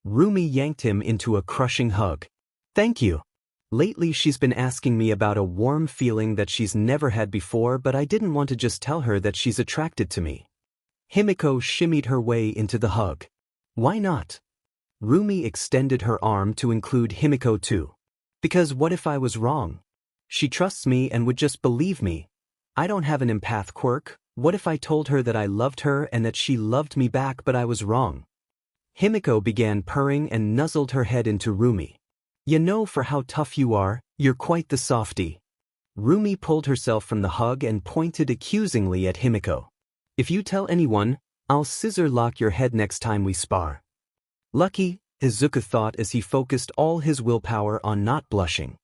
Rumi yanked him into a crushing hug. "Thank you. Lately she's been asking me about a warm feeling that she's never had before, but I didn't want to just tell her that she's attracted to me." Himiko shimmied her way into the hug. "Why not?" Rumi extended her arm to include Himiko too. "Because what if I was wrong? She trusts me and would just believe me. I don't have an empath quirk. What if I told her that I loved her and that she loved me back but I was wrong?" Himiko began purring and nuzzled her head into Rumi. "You know, for how tough you are, you're quite the softie." Rumi pulled herself from the hug and pointed accusingly at Himiko. "If you tell anyone, I'll scissor lock your head next time we spar." Lucky, Izuku thought as he focused all his willpower on not blushing.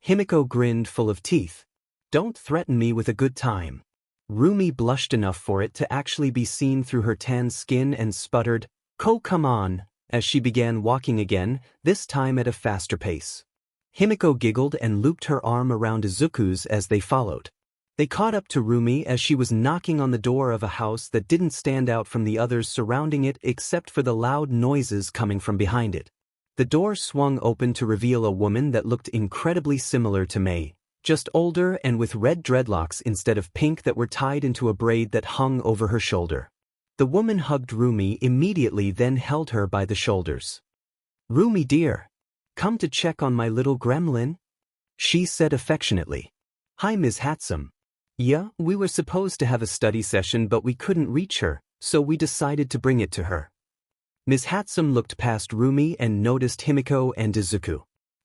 Himiko grinned full of teeth. "Don't threaten me with a good time." Rumi blushed enough for it to actually be seen through her tan skin and sputtered, Come on," as she began walking again, this time at a faster pace. Himiko giggled and looped her arm around Izuku's as they followed. They caught up to Rumi as she was knocking on the door of a house that didn't stand out from the others surrounding it except for the loud noises coming from behind it. The door swung open to reveal a woman that looked incredibly similar to May, just older and with red dreadlocks instead of pink that were tied into a braid that hung over her shoulder. The woman hugged Rumi immediately, then held her by the shoulders. "Rumi dear, come to check on my little gremlin?" she said affectionately. "Hi Ms. Hatsum." Yeah, we were supposed to have a study session but we couldn't reach her, so we decided to bring it to her. Ms. Hatsum looked past Rumi and noticed Himiko and Izuku.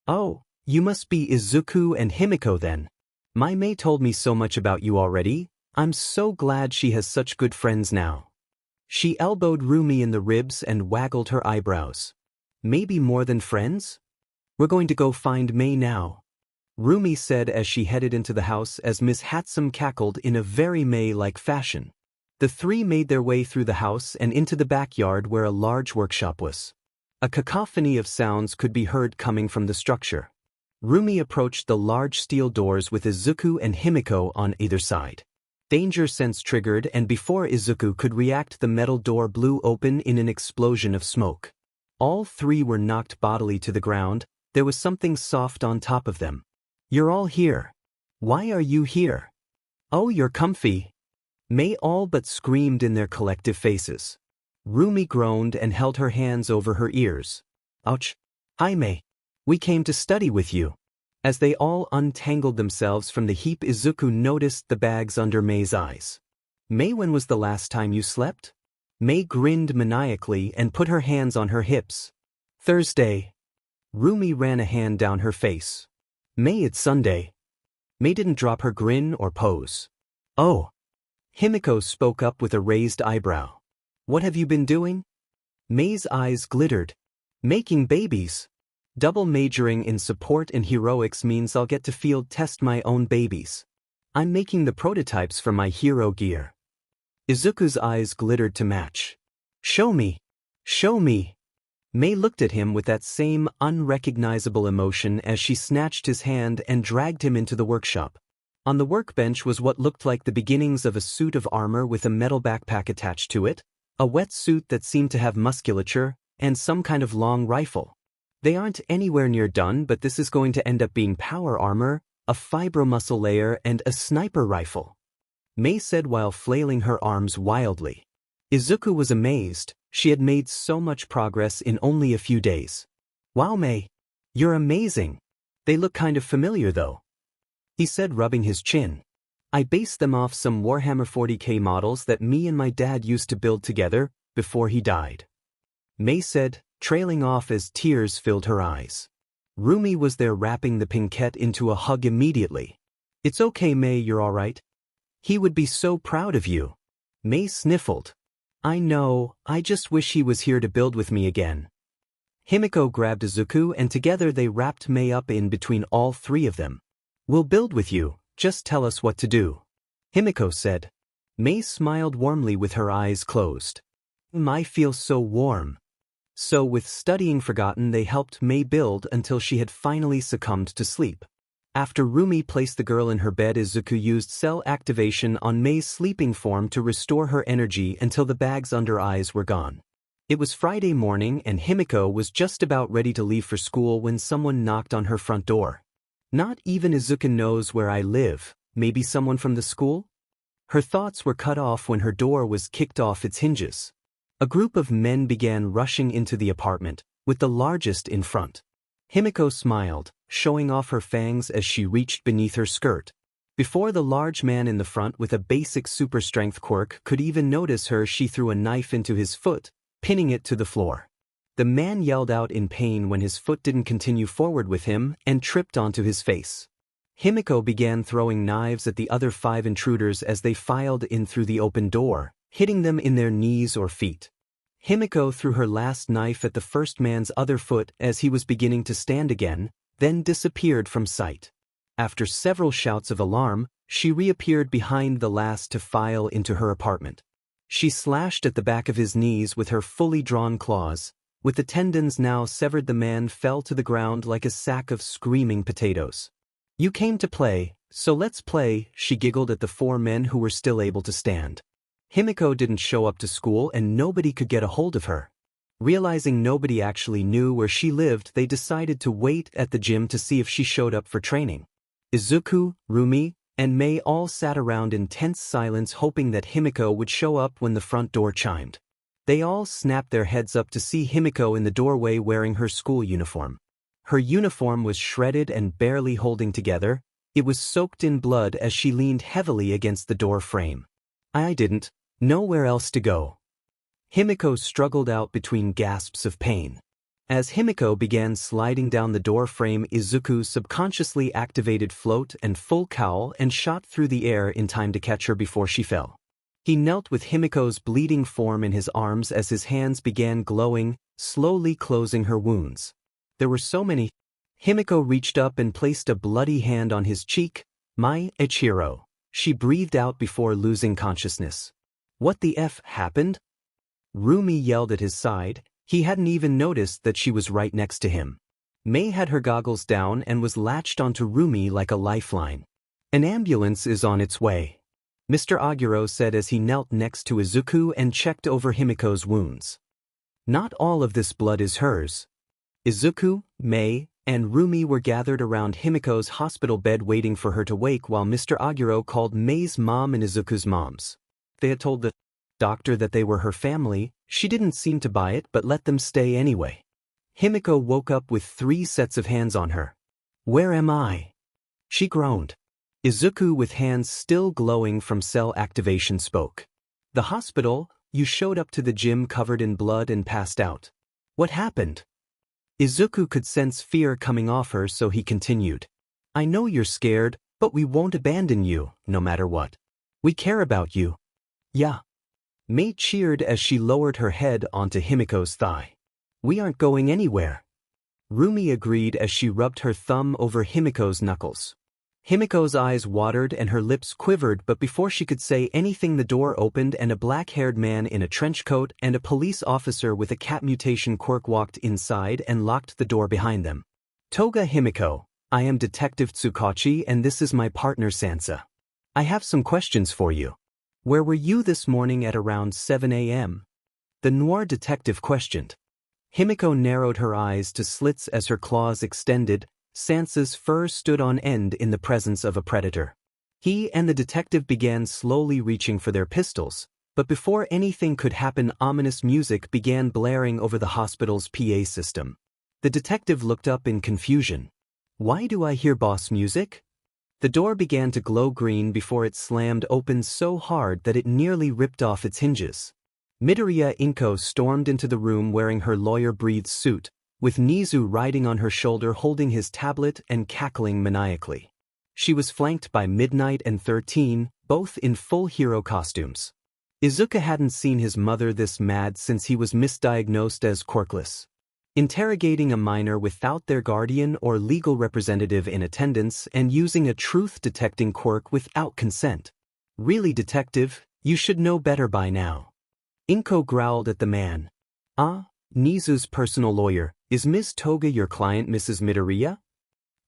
Oh, you must be Izuku and Himiko then. My Mei told me so much about you already. I'm so glad she has such good friends now. She elbowed Rumi in the ribs and waggled her eyebrows. Maybe more than friends? We're going to go find Mei now, Rumi said as she headed into the house as Ms. Hatsum cackled in a very Mei-like fashion. The three made their way through the house and into the backyard where a large workshop was. A cacophony of sounds could be heard coming from the structure. Rumi approached the large steel doors with Izuku and Himiko on either side. Danger sense triggered, and before Izuku could react, the metal door blew open in an explosion of smoke. All three were knocked bodily to the ground. There was something soft on top of them. You're all here. Why are you here? Oh, you're comfy. Mei all but screamed in their collective faces. Rumi groaned and held her hands over her ears. Ouch. Hi Mei. We came to study with you. As they all untangled themselves from the heap, Izuku noticed the bags under Mei's eyes. Mei, when was the last time you slept? Mei grinned maniacally and put her hands on her hips. Thursday. Rumi ran a hand down her face. Mei, it's Sunday. Mei didn't drop her grin or pose. Oh. Himiko spoke up with a raised eyebrow. What have you been doing? Mei's eyes glittered. Making babies. Double majoring in support and heroics means I'll get to field test my own babies. I'm making the prototypes for my hero gear. Izuku's eyes glittered to match. Show me. Show me. Mei looked at him with that same unrecognizable emotion as she snatched his hand and dragged him into the workshop. On the workbench was what looked like the beginnings of a suit of armor with a metal backpack attached to it, a wetsuit that seemed to have musculature, and some kind of long rifle. They aren't anywhere near done, but this is going to end up being power armor, a fibromuscle layer, and a sniper rifle, Mei said while flailing her arms wildly. Izuku was amazed. She had made so much progress in only a few days. Wow Mei. You're amazing. They look kind of familiar though, he said, rubbing his chin. I based them off some Warhammer 40k models that me and my dad used to build together before he died, Mei said, trailing off as tears filled her eyes. Rumi was there wrapping the pinkette into a hug immediately. It's okay Mei, you're all right. He would be so proud of you. Mei sniffled. I know, I just wish he was here to build with me again. Himiko grabbed Izuku and together they wrapped Mei up in between all three of them. We'll build with you, just tell us what to do, Himiko said. Mei smiled warmly with her eyes closed. I feel so warm. So with studying forgotten, they helped Mei build until she had finally succumbed to sleep. After Rumi placed the girl in her bed, Izuku used cell activation on Mei's sleeping form to restore her energy until the bags under eyes were gone. It was Friday morning and Himiko was just about ready to leave for school when someone knocked on her front door. Not even Izuku knows where I live, maybe someone from the school? Her thoughts were cut off when her door was kicked off its hinges. A group of men began rushing into the apartment, with the largest in front. Himiko smiled, showing off her fangs as she reached beneath her skirt. Before the large man in the front with a basic super-strength quirk could even notice her, she threw a knife into his foot, pinning it to the floor. The man yelled out in pain when his foot didn't continue forward with him and tripped onto his face. Himiko began throwing knives at the other 5 intruders as they filed in through the open door, hitting them in their knees or feet. Himiko threw her last knife at the first man's other foot as he was beginning to stand again, then disappeared from sight. After several shouts of alarm, she reappeared behind the last to file into her apartment. She slashed at the back of his knees with her fully drawn claws. With the tendons now severed, the man fell to the ground like a sack of screaming potatoes. You came to play, so let's play, she giggled at the 4 men who were still able to stand. Himiko didn't show up to school and nobody could get a hold of her. Realizing nobody actually knew where she lived, they decided to wait at the gym to see if she showed up for training. Izuku, Rumi, and Mei all sat around in tense silence, hoping that Himiko would show up when the front door chimed. They all snapped their heads up to see Himiko in the doorway wearing her school uniform. Her uniform was shredded and barely holding together, It was soaked in blood as she leaned heavily against the door frame. I didn't know where else to go. Himiko struggled out between gasps of pain. As Himiko began sliding down the door frame, Izuku subconsciously activated float and full cowl and shot through the air in time to catch her before she fell. He knelt with Himiko's bleeding form in his arms as his hands began glowing, slowly closing her wounds. There were so many. Himiko reached up and placed a bloody hand on his cheek. My Ichiro. She breathed out before losing consciousness. What the F happened? Rumi yelled at his side. He hadn't even noticed that she was right next to him. Mei had her goggles down and was latched onto Rumi like a lifeline. An ambulance is on its way, Mr. Aguro said as he knelt next to Izuku and checked over Himiko's wounds. Not all of this blood is hers. Izuku, Mei, and Rumi were gathered around Himiko's hospital bed waiting for her to wake while Mr. Aguro called Mei's mom and Izuku's moms. They had told the doctor that they were her family. She didn't seem to buy it but let them stay anyway. Himiko woke up with 3 sets of hands on her. Where am I? She groaned. Izuku, with hands still glowing from cell activation, spoke. The hospital. You showed up to the gym covered in blood and passed out. What happened? Izuku could sense fear coming off her, so he continued. I know you're scared, but we won't abandon you, no matter what. We care about you. Yeah. Mei cheered as she lowered her head onto Himiko's thigh. We aren't going anywhere. Rumi agreed as she rubbed her thumb over Himiko's knuckles. Himiko's eyes watered and her lips quivered, but before she could say anything the door opened and a black-haired man in a trench coat and a police officer with a cat mutation quirk walked inside and locked the door behind them. Toga, Himiko, I am Detective Tsukachi and this is my partner Sansa. I have some questions for you. Where were you this morning at around 7 a.m.? The noir detective questioned. Himiko narrowed her eyes to slits as her claws extended. Sansa's fur stood on end in the presence of a predator. He and the detective began slowly reaching for their pistols, but before anything could happen, ominous music began blaring over the hospital's PA system. The detective looked up in confusion. Why do I hear boss music? The door began to glow green before it slammed open so hard that it nearly ripped off its hinges. Midoriya Inko stormed into the room wearing her lawyer-breathed suit, with Nizu riding on her shoulder holding his tablet and cackling maniacally. She was flanked by Midnight and 13, both in full hero costumes. Izuku hadn't seen his mother this mad since he was misdiagnosed as quirkless. Interrogating a minor without their guardian or legal representative in attendance and using a truth-detecting quirk without consent. Really, detective, you should know better by now. Inko growled at the man. Nizu's personal lawyer, is Miss Toga your client, Mrs. Midoriya?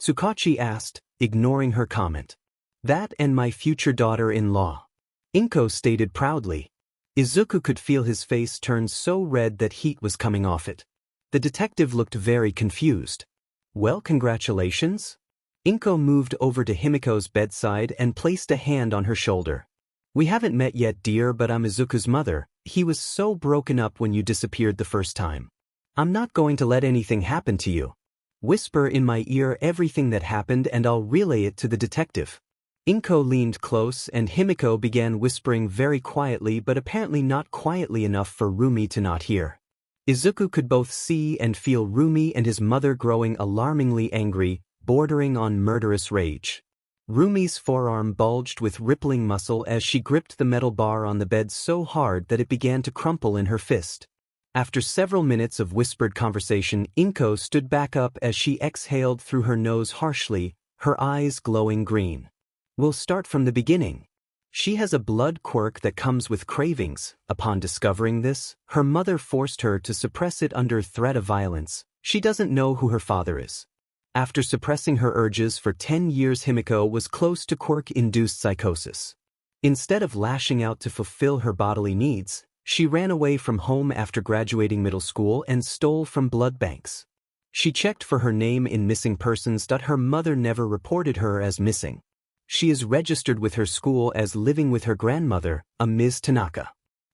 Tsukachi asked, ignoring her comment. That and my future daughter-in-law. Inko stated proudly. Izuku could feel his face turn so red that heat was coming off it. The detective looked very confused. Well, congratulations. Inko moved over to Himiko's bedside and placed a hand on her shoulder. We haven't met yet, dear, but I'm Izuku's mother. He was so broken up when you disappeared the first time. I'm not going to let anything happen to you. Whisper in my ear everything that happened and I'll relay it to the detective. Inko leaned close and Himiko began whispering very quietly, but apparently not quietly enough for Rumi to not hear. Izuku could both see and feel Rumi and his mother growing alarmingly angry, bordering on murderous rage. Rumi's forearm bulged with rippling muscle as she gripped the metal bar on the bed so hard that it began to crumple in her fist. After several minutes of whispered conversation, Inko stood back up as she exhaled through her nose harshly, her eyes glowing green. We'll start from the beginning. She has a blood quirk that comes with cravings. Upon discovering this, her mother forced her to suppress it under threat of violence. She doesn't know who her father is. After suppressing her urges for 10 years, Himiko was close to quirk-induced psychosis. Instead of lashing out to fulfill her bodily needs, she ran away from home after graduating middle school and stole from blood banks. She checked for her name in missing persons. Her mother never reported her as missing. She is registered with her school as living with her grandmother, a Ms. Tanaka.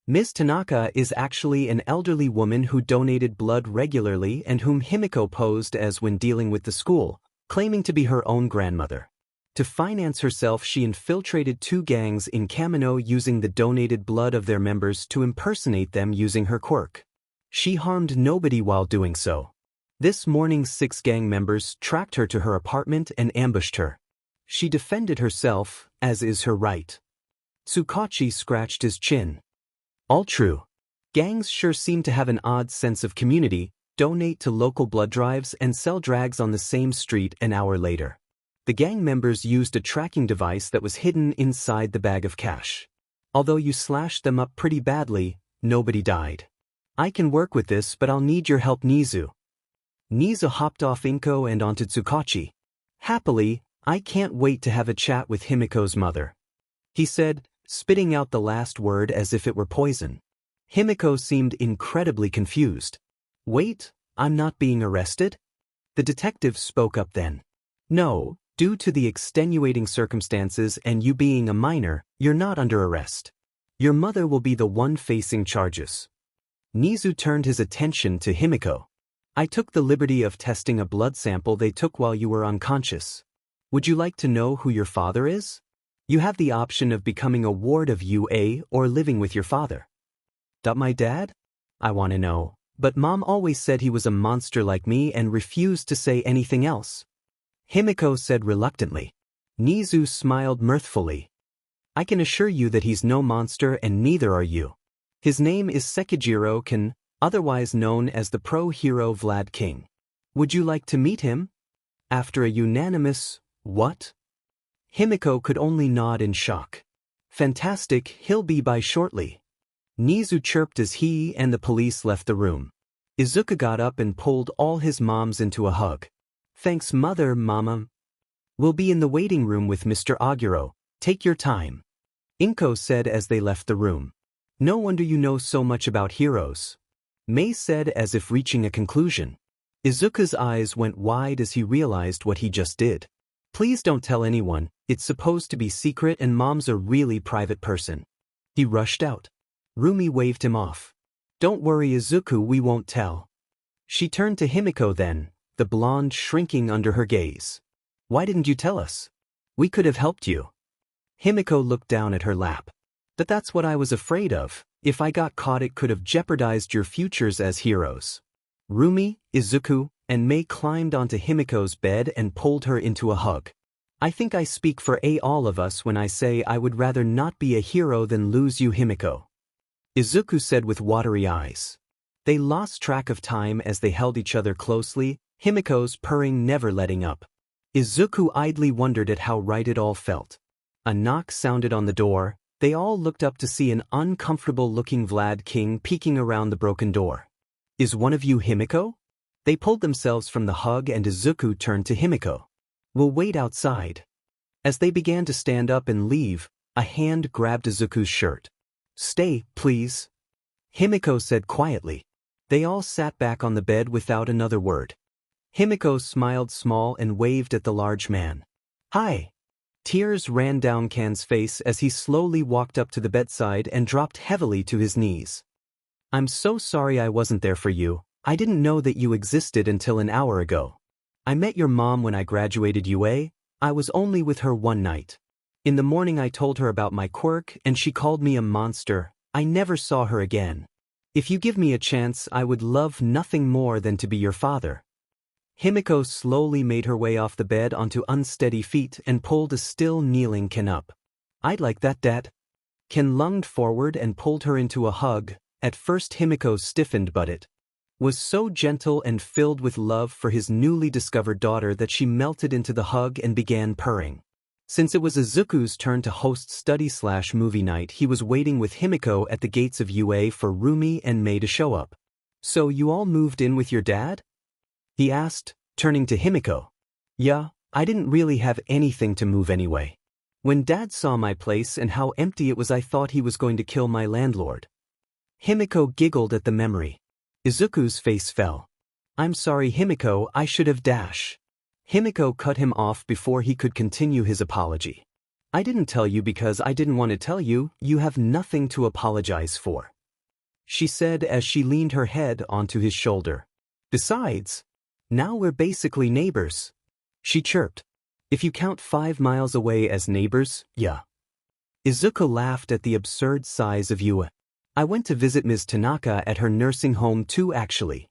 Ms. Tanaka is actually an elderly woman who donated blood regularly and whom Himiko posed as when dealing with the school, claiming to be her own grandmother. To finance herself, she infiltrated 2 gangs in Kamino using the donated blood of their members to impersonate them using her quirk. She harmed nobody while doing so. This morning 6 gang members tracked her to her apartment and ambushed her. She defended herself, as is her right. Tsukachi scratched his chin. All true. Gangs sure seem to have an odd sense of community, donate to local blood drives and sell drags on the same street an hour later. The gang members used a tracking device that was hidden inside the bag of cash. Although you slashed them up pretty badly, nobody died. I can work with this, but I'll need your help, Nizu. Nizu hopped off Inko and onto Tsukachi. Happily, I can't wait to have a chat with Himiko's mother, he said, spitting out the last word as if it were poison. Himiko seemed incredibly confused. Wait, I'm not being arrested? The detective spoke up then. No, due to the extenuating circumstances and you being a minor, you're not under arrest. Your mother will be the one facing charges. Nizu turned his attention to Himiko. I took the liberty of testing a blood sample they took while you were unconscious. Would you like to know who your father is? You have the option of becoming a ward of UA or living with your father. My dad? I want to know, but Mom always said he was a monster like me and refused to say anything else. Himiko said reluctantly. Nizu smiled mirthfully. I can assure you that he's no monster and neither are you. His name is Sekijiro Ken, otherwise known as the pro-hero Vlad King. Would you like to meet him? After a unanimous, what? Himiko could only nod in shock. Fantastic, he'll be by shortly. Nizu chirped as he and the police left the room. Izuka got up and pulled all his moms into a hug. Thanks mother, mama. We'll be in the waiting room with Mr. Aguro. Take your time. Inko said as they left the room. No wonder you know so much about heroes. Mei said as if reaching a conclusion. Izuka's eyes went wide as he realized what he just did. Please don't tell anyone, it's supposed to be secret and Mom's a really private person. He rushed out. Rumi waved him off. Don't worry Izuku, we won't tell. She turned to Himiko then, the blonde shrinking under her gaze. Why didn't you tell us? We could have helped you. Himiko looked down at her lap. But that's what I was afraid of. If I got caught it could have jeopardized your futures as heroes. Rumi, Izuku, and Mei climbed onto Himiko's bed and pulled her into a hug. I think I speak for all of us when I say I would rather not be a hero than lose you, Himiko. Izuku said with watery eyes. They lost track of time as they held each other closely, Himiko's purring never letting up. Izuku idly wondered at how right it all felt. A knock sounded on the door. They all looked up to see an uncomfortable-looking Vlad King peeking around the broken door. Is one of you Himiko? They pulled themselves from the hug and Izuku turned to Himiko. We'll wait outside. As they began to stand up and leave, a hand grabbed Izuku's shirt. Stay, please. Himiko said quietly. They all sat back on the bed without another word. Himiko smiled small and waved at the large man. Hi. Tears ran down Kan's face as he slowly walked up to the bedside and dropped heavily to his knees. I'm so sorry I wasn't there for you. I didn't know that you existed until an hour ago. I met your mom when I graduated UA. I was only with her one night. In the morning I told her about my quirk and she called me a monster. I never saw her again. If you give me a chance, I would love nothing more than to be your father. Himiko slowly made her way off the bed onto unsteady feet and pulled a still kneeling Ken up. I'd like that, Dad. Ken lunged forward and pulled her into a hug. At first Himiko stiffened, but it was so gentle and filled with love for his newly discovered daughter that she melted into the hug and began purring. Since it was Izuku's turn to host study/movie night, he was waiting with Himiko at the gates of UA for Rumi and Mei to show up. So you all moved in with your dad? He asked, turning to Himiko. Yeah, I didn't really have anything to move anyway. When Dad saw my place and how empty it was, I thought he was going to kill my landlord. Himiko giggled at the memory. Izuku's face fell. I'm sorry, Himiko, I should have dash. Himiko cut him off before he could continue his apology. I didn't tell you because I didn't want to tell you. You have nothing to apologize for, she said as she leaned her head onto his shoulder. Besides, now we're basically neighbors, she chirped. If you count 5 miles away as neighbors, yeah. Izuku laughed at the absurd size of Yua. I went to visit Ms. Tanaka at her nursing home too actually.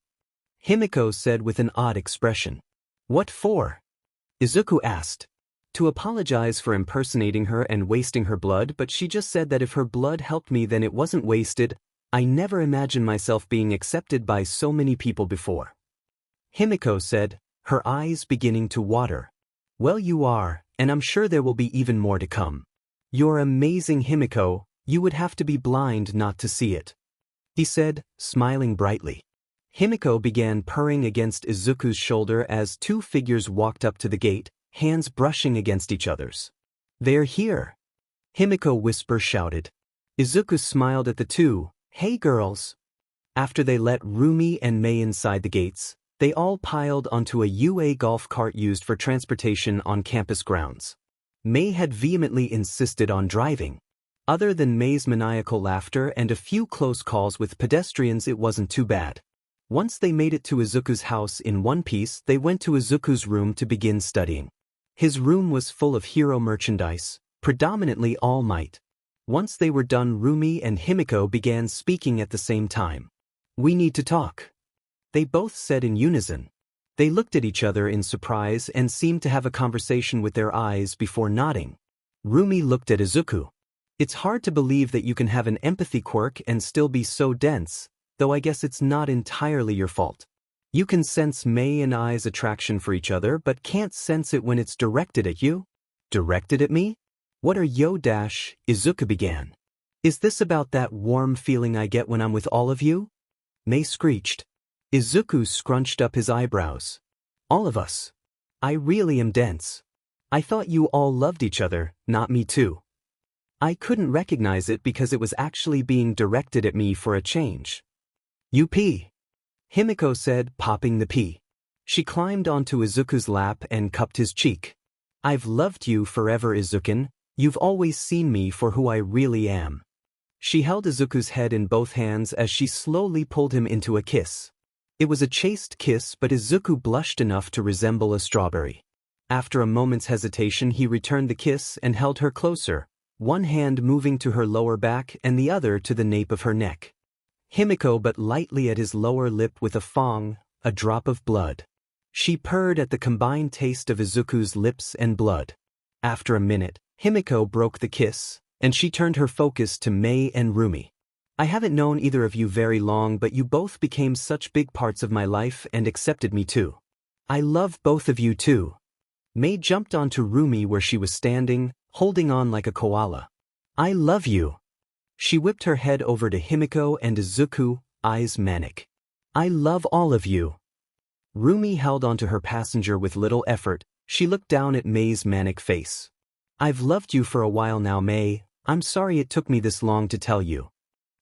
Himiko said with an odd expression. What for? Izuku asked. To apologize for impersonating her and wasting her blood, but she just said that if her blood helped me then it wasn't wasted. I never imagined myself being accepted by so many people before. Himiko said, her eyes beginning to water. Well, you are, and I'm sure there will be even more to come. You're amazing, Himiko, you would have to be blind not to see it. He said, smiling brightly. Himiko began purring against Izuku's shoulder as two figures walked up to the gate, hands brushing against each other's. They're here. Himiko whisper shouted. Izuku smiled at the two. Hey girls. After they let Rumi and Mei inside the gates, they all piled onto a UA golf cart used for transportation on campus grounds. Mei had vehemently insisted on driving. Other than Mei's maniacal laughter and a few close calls with pedestrians, it wasn't too bad. Once they made it to Izuku's house in one piece, they went to Izuku's room to begin studying. His room was full of hero merchandise, predominantly All Might. Once they were done, Rumi and Himiko began speaking at the same time. We need to talk. They both said in unison. They looked at each other in surprise and seemed to have a conversation with their eyes before nodding. Rumi looked at Izuku. It's hard to believe that you can have an empathy quirk and still be so dense, though I guess it's not entirely your fault. You can sense Mei and I's attraction for each other but can't sense it when it's directed at you. Directed at me? What are Izuku began. Is this about that warm feeling I get when I'm with all of you? Mei screeched. Izuku scrunched up his eyebrows. All of us. I really am dense. I thought you all loved each other, not me too. I couldn't recognize it because it was actually being directed at me for a change. You pee. Himiko said, popping the pea. She climbed onto Izuku's lap and cupped his cheek. I've loved you forever, Izukin. You've always seen me for who I really am. She held Izuku's head in both hands as she slowly pulled him into a kiss. It was a chaste kiss, but Izuku blushed enough to resemble a strawberry. After a moment's hesitation, he returned the kiss and held her closer, one hand moving to her lower back and the other to the nape of her neck. Himiko but lightly at his lower lip with a fong, a drop of blood. She purred at the combined taste of Izuku's lips and blood. After a minute, Himiko broke the kiss, and she turned her focus to Mei and Rumi. I haven't known either of you very long, but you both became such big parts of my life and accepted me too. I love both of you too. Mei jumped onto Rumi where she was standing, holding on like a koala. I love you. She whipped her head over to Himiko and Izuku, eyes manic. I love all of you. Rumi held onto her passenger with little effort. She looked down at Mei's manic face. I've loved you for a while now, Mei. I'm sorry it took me this long to tell you.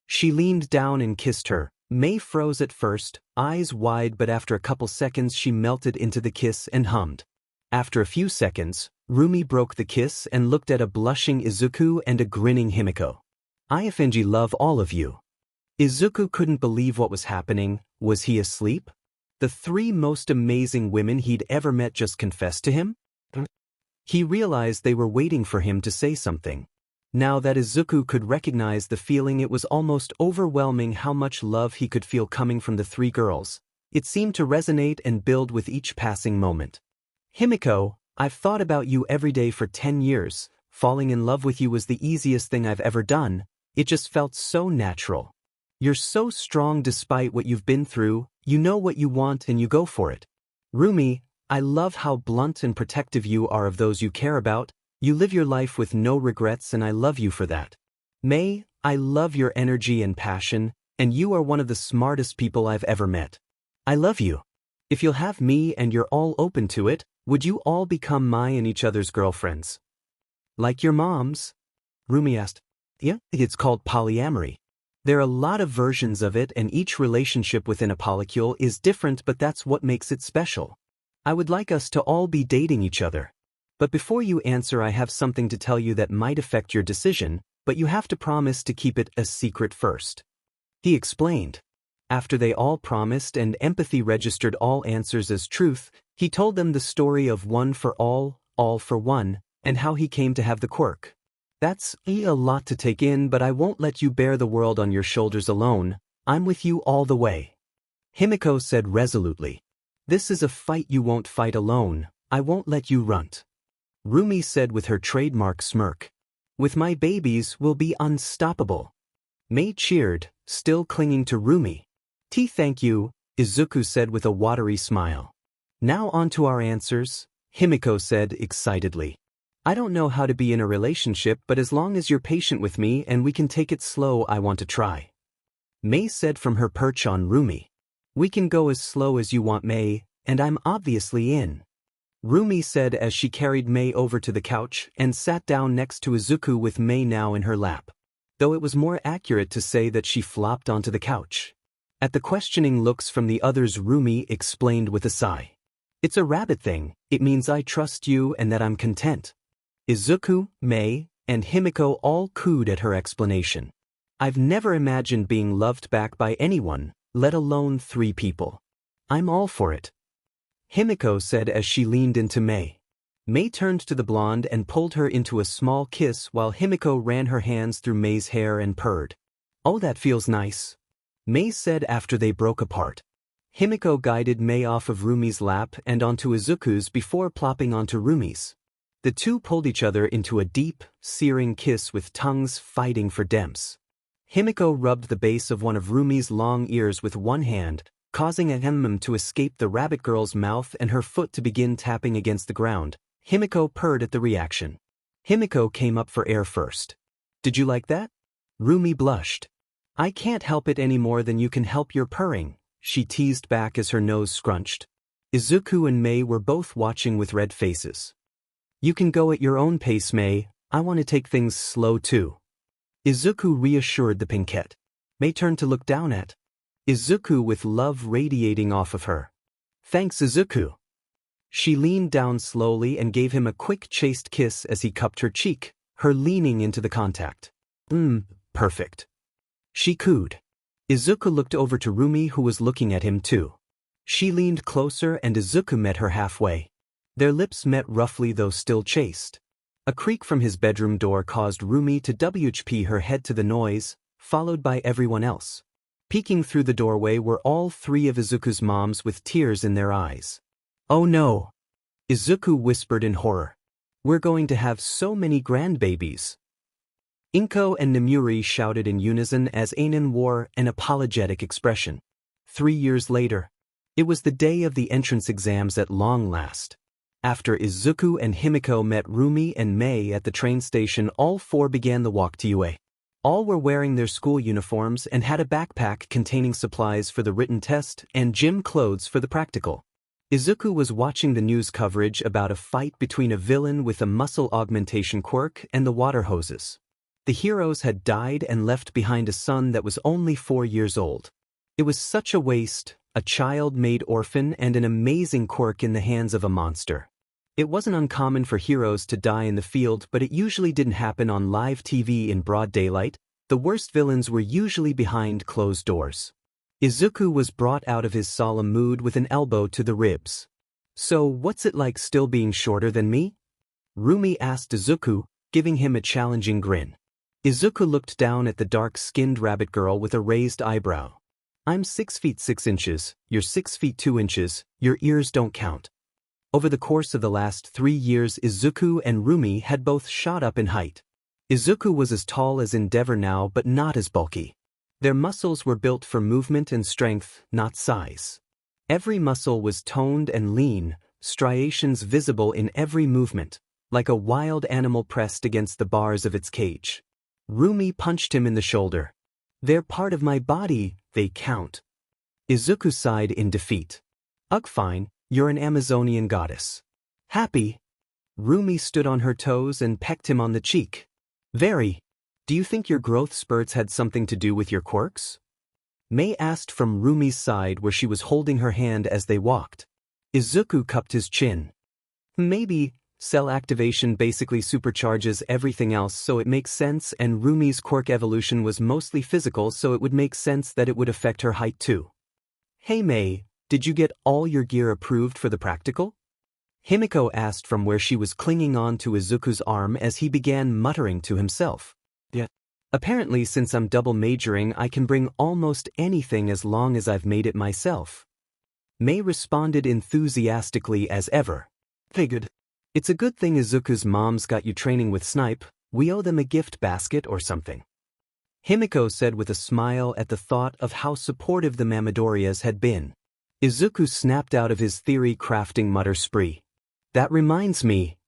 She leaned down and kissed her. Mei froze at first, eyes wide, but after a couple seconds she melted into the kiss and hummed. After a few seconds, Rumi broke the kiss and looked at a blushing Izuku and a grinning Himiko. I love all of you. Izuku couldn't believe what was happening. Was he asleep? The three most amazing women he'd ever met just confessed to him? He realized they were waiting for him to say something. Now that Izuku could recognize the feeling, it was almost overwhelming how much love he could feel coming from the three girls. It seemed to resonate and build with each passing moment. Himiko, I've thought about you every day for 10 years. Falling in love with you was the easiest thing I've ever done. It just felt so natural. You're so strong despite what you've been through. You know what you want and you go for it. Rumi, I love how blunt and protective you are of those you care about. You live your life with no regrets and I love you for that. Mei, I love your energy and passion, and you are one of the smartest people I've ever met. I love you. If you'll have me and you're all open to it, would you all become my and each other's girlfriends? Like your moms? Rumi asked. Yeah, it's called polyamory. There are a lot of versions of it and each relationship within a polycule is different, but that's what makes it special. I would like us to all be dating each other. But before you answer, I have something to tell you that might affect your decision, but you have to promise to keep it a secret first. He explained. After they all promised and empathy registered all answers as truth, he told them the story of One for All, all for one, and how he came to have the quirk. That's a lot to take in, but I won't let you bear the world on your shoulders alone. I'm with you all the way. Himiko said resolutely. This is a fight you won't fight alone. I won't let you runt. Rumi said with her trademark smirk. With my babies, we'll be unstoppable. Mei cheered, still clinging to Rumi. Thank you, Izuku said with a watery smile. Now on to our answers, Himiko said excitedly. I don't know how to be in a relationship, but as long as you're patient with me and we can take it slow, I want to try. Mei said from her perch on Rumi. We can go as slow as you want, Mei, and I'm obviously in. Rumi said as she carried Mei over to the couch and sat down next to Izuku with Mei now in her lap. Though it was more accurate to say that she flopped onto the couch. At the questioning looks from the others, Rumi explained with a sigh. It's a rabbit thing, it means I trust you and that I'm content. Izuku, Mei, and Himiko all cooed at her explanation. I've never imagined being loved back by anyone, let alone 3 people. I'm all for it. Himiko said as she leaned into Mei. Mei turned to the blonde and pulled her into a small kiss while Himiko ran her hands through Mei's hair and purred. Oh, that feels nice. Mei said after they broke apart. Himiko guided Mei off of Rumi's lap and onto Izuku's before plopping onto Rumi's. The two pulled each other into a deep, searing kiss with tongues fighting for demse. Himiko rubbed the base of one of Rumi's long ears with one hand, causing a to escape the rabbit girl's mouth and her foot to begin tapping against the ground. Himiko purred at the reaction. Himiko came up for air first. Did you like that? Rumi blushed. I can't help it any more than you can help your purring, she teased back as her nose scrunched. Izuku and Mei were both watching with red faces. You can go at your own pace, Mei. I want to take things slow too. Izuku reassured the pinkette. Mei turned to look down at Izuku with love radiating off of her. Thanks, Izuku. She leaned down slowly and gave him a quick chaste kiss as he cupped her cheek, her leaning into the contact. Perfect. She cooed. Izuku looked over to Rumi, who was looking at him too. She leaned closer and Izuku met her halfway. Their lips met roughly, though still chaste. A creak from his bedroom door caused Rumi to WHP her head to the noise, followed by everyone else. Peeking through the doorway were all 3 of Izuku's moms with tears in their eyes. Oh no! Izuku whispered in horror. We're going to have so many grandbabies. Inko and Nemuri shouted in unison as Ainen wore an apologetic expression. 3 years later. It was the day of the entrance exams at long last. After Izuku and Himiko met Rumi and Mei at the train station, all 4 began the walk to UA. All were wearing their school uniforms and had a backpack containing supplies for the written test and gym clothes for the practical. Izuku was watching the news coverage about a fight between a villain with a muscle augmentation quirk and the water hoses. The heroes had died and left behind a son that was only 4 years old. It was such a waste, a child-made orphan and an amazing quirk in the hands of a monster. It wasn't uncommon for heroes to die in the field, but it usually didn't happen on live TV in broad daylight. The worst villains were usually behind closed doors. Izuku was brought out of his solemn mood with an elbow to the ribs. So what's it like still being shorter than me? Rumi asked Izuku, giving him a challenging grin. Izuku looked down at the dark-skinned rabbit girl with a raised eyebrow. I'm 6 feet 6 inches, you're 6 feet 2 inches, your ears don't count. Over the course of the last 3 years, Izuku and Rumi had both shot up in height. Izuku was as tall as Endeavor now, but not as bulky. Their muscles were built for movement and strength, not size. Every muscle was toned and lean, striations visible in every movement, like a wild animal pressed against the bars of its cage. Rumi punched him in the shoulder. They're part of my body, they count. Izuku sighed in defeat. Ugh, fine, you're an Amazonian goddess. Happy? Rumi stood on her toes and pecked him on the cheek. Very. Do you think your growth spurts had something to do with your quirks? Mei asked from Rumi's side where she was holding her hand as they walked. Izuku cupped his chin. Maybe. Cell activation basically supercharges everything else, so it makes sense, and Rumi's quirk evolution was mostly physical, so it would make sense that it would affect her height too. Hey Mei, did you get all your gear approved for the practical? Himiko asked from where she was clinging on to Izuku's arm as he began muttering to himself. Yeah. Apparently since I'm double majoring I can bring almost anything as long as I've made it myself. Mei responded enthusiastically as ever. Figured. It's a good thing Izuku's mom's got you training with Snipe, we owe them a gift basket or something. Himiko said with a smile at the thought of how supportive the Mamadorias had been. Izuku snapped out of his theory-crafting mutter spree. That reminds me.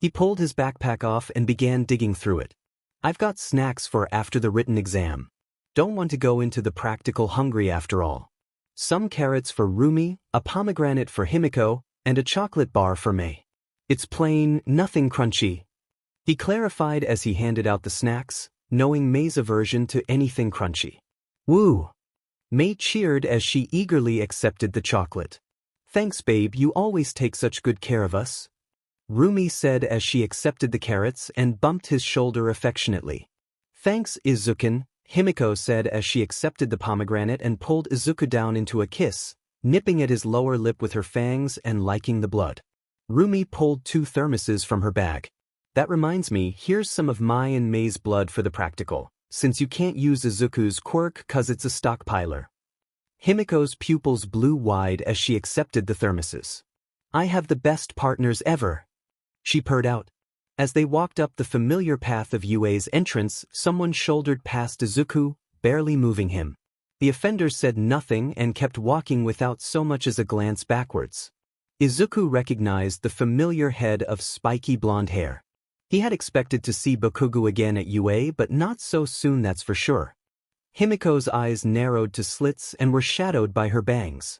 He pulled his backpack off and began digging through it. I've got snacks for after the written exam. Don't want to go into the practical hungry after all. Some carrots for Rumi, a pomegranate for Himiko, and a chocolate bar for Mei. It's plain, nothing crunchy. He clarified as he handed out the snacks, knowing Mei's aversion to anything crunchy. Woo! Mei cheered as she eagerly accepted the chocolate. Thanks babe, you always take such good care of us. Rumi said as she accepted the carrots and bumped his shoulder affectionately. Thanks Izukin, Himiko said as she accepted the pomegranate and pulled Izuku down into a kiss, nipping at his lower lip with her fangs and liking the blood. Rumi pulled 2 thermoses from her bag. That reminds me, here's some of my and Mei's blood for the practical, since you can't use Izuku's quirk cause it's a stockpiler. Himiko's pupils blew wide as she accepted the thermoses. I have the best partners ever. She purred out. As they walked up the familiar path of UA's entrance, someone shouldered past Izuku, barely moving him. The offender said nothing and kept walking without so much as a glance backwards. Izuku recognized the familiar head of spiky blonde hair. He had expected to see Bakugo again at UA, but not so soon, that's for sure. Himiko's eyes narrowed to slits and were shadowed by her bangs.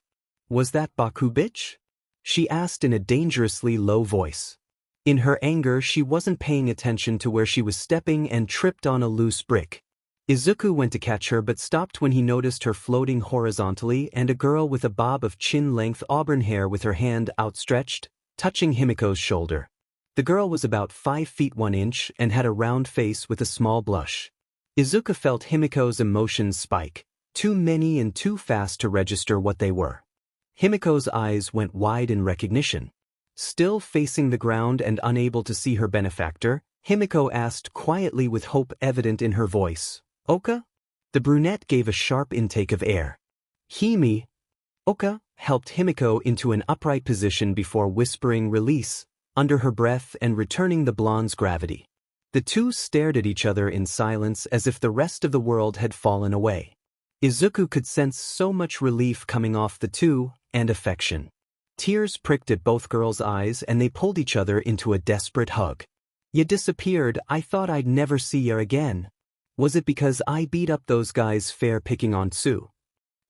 Was that Baku bitch? She asked in a dangerously low voice. In her anger she wasn't paying attention to where she was stepping and tripped on a loose brick. Izuku went to catch her but stopped when he noticed her floating horizontally and a girl with a bob of chin-length auburn hair with her hand outstretched, touching Himiko's shoulder. The girl was about 5 feet 1 inch and had a round face with a small blush. Izuku felt Himiko's emotions spike, too many and too fast to register what they were. Himiko's eyes went wide in recognition. Still facing the ground and unable to see her benefactor, Himiko asked quietly with hope evident in her voice, Oka? The brunette gave a sharp intake of air. Himi. Oka helped Himiko into an upright position before whispering release, under her breath and returning the blonde's gravity. The two stared at each other in silence as if the rest of the world had fallen away. Izuku could sense so much relief coming off the two, and affection. Tears pricked at both girls' eyes and they pulled each other into a desperate hug. You disappeared, I thought I'd never see you again. Was it because I beat up those guys fair picking on Sue?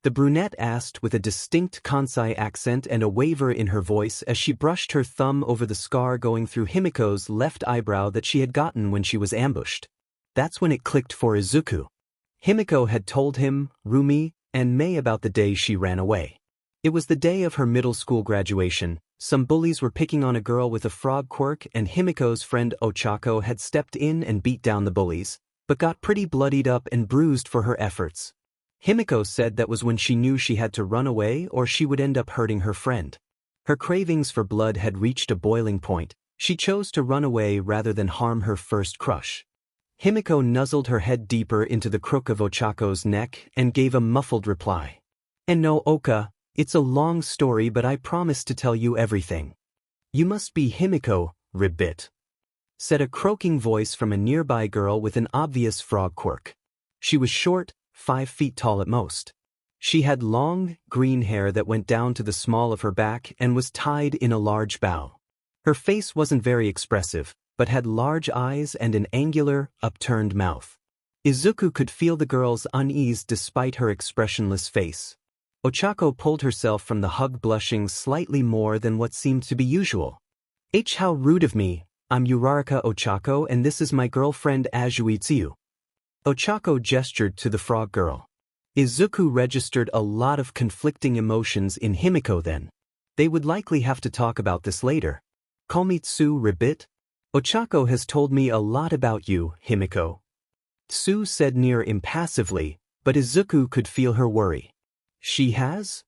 The brunette asked with a distinct Kansai accent and a waver in her voice as she brushed her thumb over the scar going through Himiko's left eyebrow that she had gotten when she was ambushed. That's when it clicked for Izuku. Himiko had told him, Rumi, and Mei about the day she ran away. It was the day of her middle school graduation. Some bullies were picking on a girl with a frog quirk and Himiko's friend Ochako had stepped in and beat down the bullies, but got pretty bloodied up and bruised for her efforts. Himiko said that was when she knew she had to run away or she would end up hurting her friend. Her cravings for blood had reached a boiling point. She chose to run away rather than harm her first crush. Himiko nuzzled her head deeper into the crook of Ochako's neck and gave a muffled reply. And no, Oka, it's a long story but I promise to tell you everything. You must be Himiko, Ribbit, said a croaking voice from a nearby girl with an obvious frog quirk. She was short, 5 feet tall at most. She had long, green hair that went down to the small of her back and was tied in a large bow. Her face wasn't very expressive, but had large eyes and an angular, upturned mouth. Izuku could feel the girl's unease despite her expressionless face. Ochako pulled herself from the hug blushing slightly more than what seemed to be usual. How rude of me, I'm Uraraka Ochako and this is my girlfriend Azuitsu. Ochako gestured to the frog girl. Izuku registered a lot of conflicting emotions in Himiko then. They would likely have to talk about this later. Call me Tsu Ribbit. Ochako has told me a lot about you, Himiko. Tsu said near impassively, but Izuku could feel her worry. She has?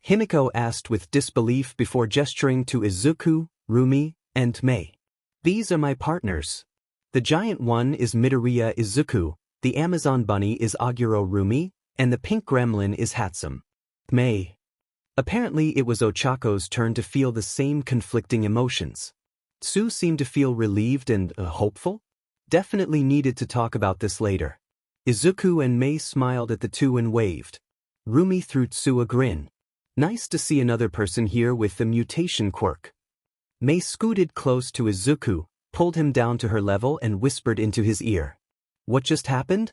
Himiko asked with disbelief before gesturing to Izuku, Rumi, and Mei. These are my partners. The giant one is Midoriya Izuku, the Amazon bunny is Aguro Rumi, and the pink gremlin is Hatsum. Mei. Apparently it was Ochako's turn to feel the same conflicting emotions. Tsu seemed to feel relieved and hopeful. Definitely needed to talk about this later. Izuku and Mei smiled at the two and waved. Rumi threw Tsu a grin. Nice to see another person here with the mutation quirk. Mei scooted close to Izuku, pulled him down to her level and whispered into his ear. What just happened?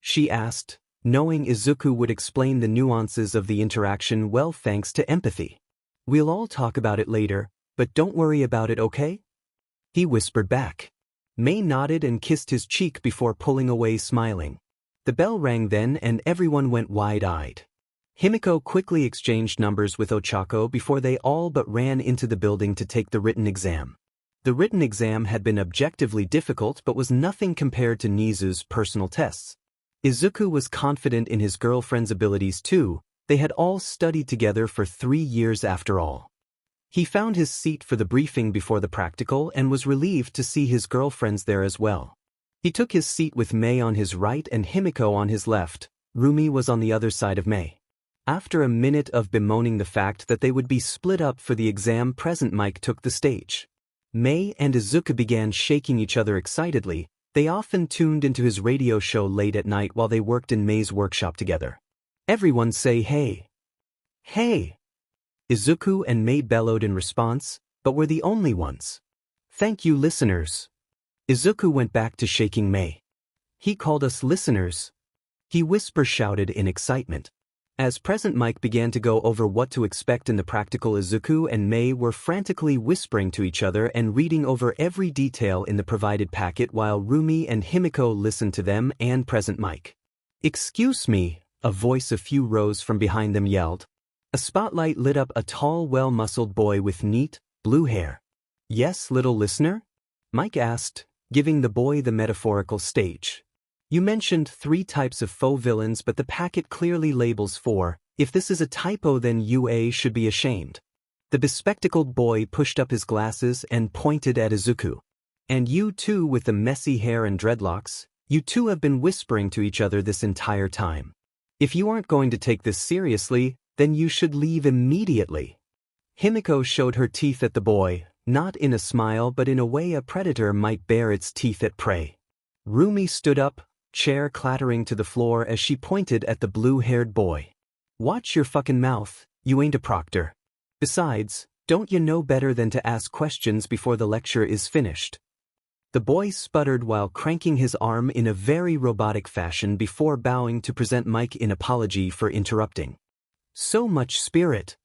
She asked, knowing Izuku would explain the nuances of the interaction well thanks to empathy. We'll all talk about it later, but don't worry about it, okay? He whispered back. Mei nodded and kissed his cheek before pulling away smiling. The bell rang then and everyone went wide-eyed. Himiko quickly exchanged numbers with Ochako before they all but ran into the building to take the written exam. The written exam had been objectively difficult but was nothing compared to Nizu's personal tests. Izuku was confident in his girlfriend's abilities too. They had all studied together for 3 years after all. He found his seat for the briefing before the practical and was relieved to see his girlfriends there as well. He took his seat with Mei on his right and Himiko on his left. Rumi was on the other side of Mei. After a minute of bemoaning the fact that they would be split up for the exam, Present Mike took the stage. Mei and Izuku began shaking each other excitedly. They often tuned into his radio show late at night while they worked in Mei's workshop together. Everyone say hey. Hey! Izuku and Mei bellowed in response, but were the only ones. Thank you, listeners. Izuku went back to shaking Mei. He called us listeners. He whisper-shouted in excitement. As Present Mike began to go over what to expect in the practical, Izuku and Mei were frantically whispering to each other and reading over every detail in the provided packet while Rumi and Himiko listened to them and Present Mike. Excuse me, a voice a few rows from behind them yelled. A spotlight lit up a tall, well-muscled boy with neat, blue hair. Yes, little listener? Mike asked, giving the boy the metaphorical stage. You mentioned 3 types of faux villains, but the packet clearly labels 4. If this is a typo, then UA should be ashamed. The bespectacled boy pushed up his glasses and pointed at Izuku. And you too with the messy hair and dreadlocks, you two have been whispering to each other this entire time. If you aren't going to take this seriously, then you should leave immediately. Himiko showed her teeth at the boy, not in a smile but in a way a predator might bare its teeth at prey. Rumi stood up, chair clattering to the floor as she pointed at the blue-haired boy. Watch your fucking mouth, you ain't a proctor. Besides, don't you know better than to ask questions before the lecture is finished? The boy sputtered while cranking his arm in a very robotic fashion before bowing to present Mike in apology for interrupting. So much spirit!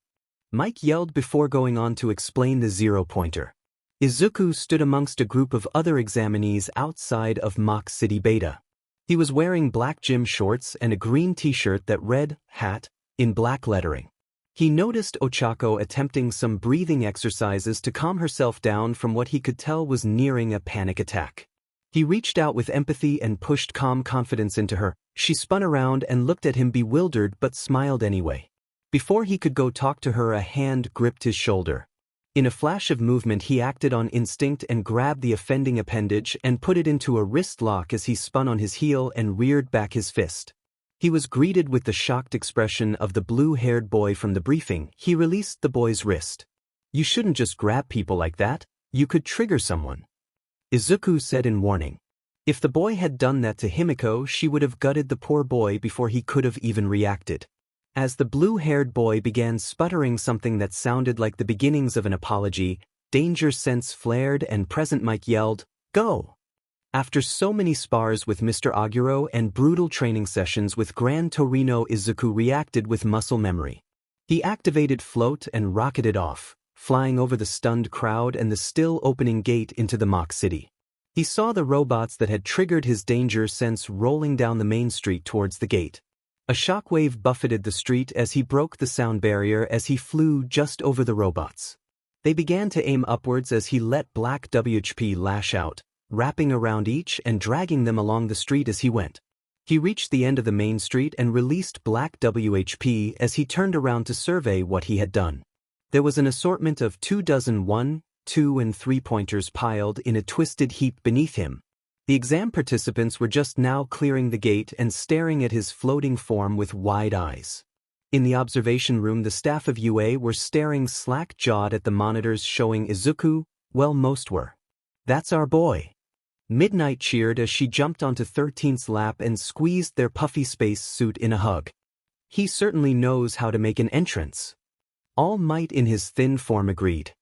Mike yelled before going on to explain the 0-pointer. Izuku stood amongst a group of other examinees outside of Mach City Beta. He was wearing black gym shorts and a green t-shirt that read, hat, in black lettering. He noticed Ochako attempting some breathing exercises to calm herself down from what he could tell was nearing a panic attack. He reached out with empathy and pushed calm confidence into her. She spun around and looked at him bewildered but smiled anyway. Before he could go talk to her, a hand gripped his shoulder. In a flash of movement, he acted on instinct and grabbed the offending appendage and put it into a wrist lock as he spun on his heel and reared back his fist. He was greeted with the shocked expression of the blue-haired boy from the briefing. He released the boy's wrist. You shouldn't just grab people like that. You could trigger someone. Izuku said in warning. If the boy had done that to Himiko, she would have gutted the poor boy before he could have even reacted. As the blue-haired boy began sputtering something that sounded like the beginnings of an apology, danger sense flared and Present Mike yelled, "Go!" After so many spars with Mr. Aguro and brutal training sessions with Gran Torino, Izuku reacted with muscle memory. He activated Float and rocketed off, flying over the stunned crowd and the still opening gate into the Mach City. He saw the robots that had triggered his danger sense rolling down the main street towards the gate. A shockwave buffeted the street as he broke the sound barrier as he flew just over the robots. They began to aim upwards as he let black WHP lash out, wrapping around each and dragging them along the street as he went. He reached the end of the main street and released black WHP as he turned around to survey what he had done. There was an assortment of 24, 2 and 3-pointers piled in a twisted heap beneath him. The exam participants were just now clearing the gate and staring at his floating form with wide eyes. In the observation room, the staff of UA were staring slack-jawed at the monitors showing Izuku. Well, most were. "That's our boy." Midnight cheered as she jumped onto 13th's lap and squeezed their puffy space suit in a hug. "He certainly knows how to make an entrance." All Might in his thin form agreed.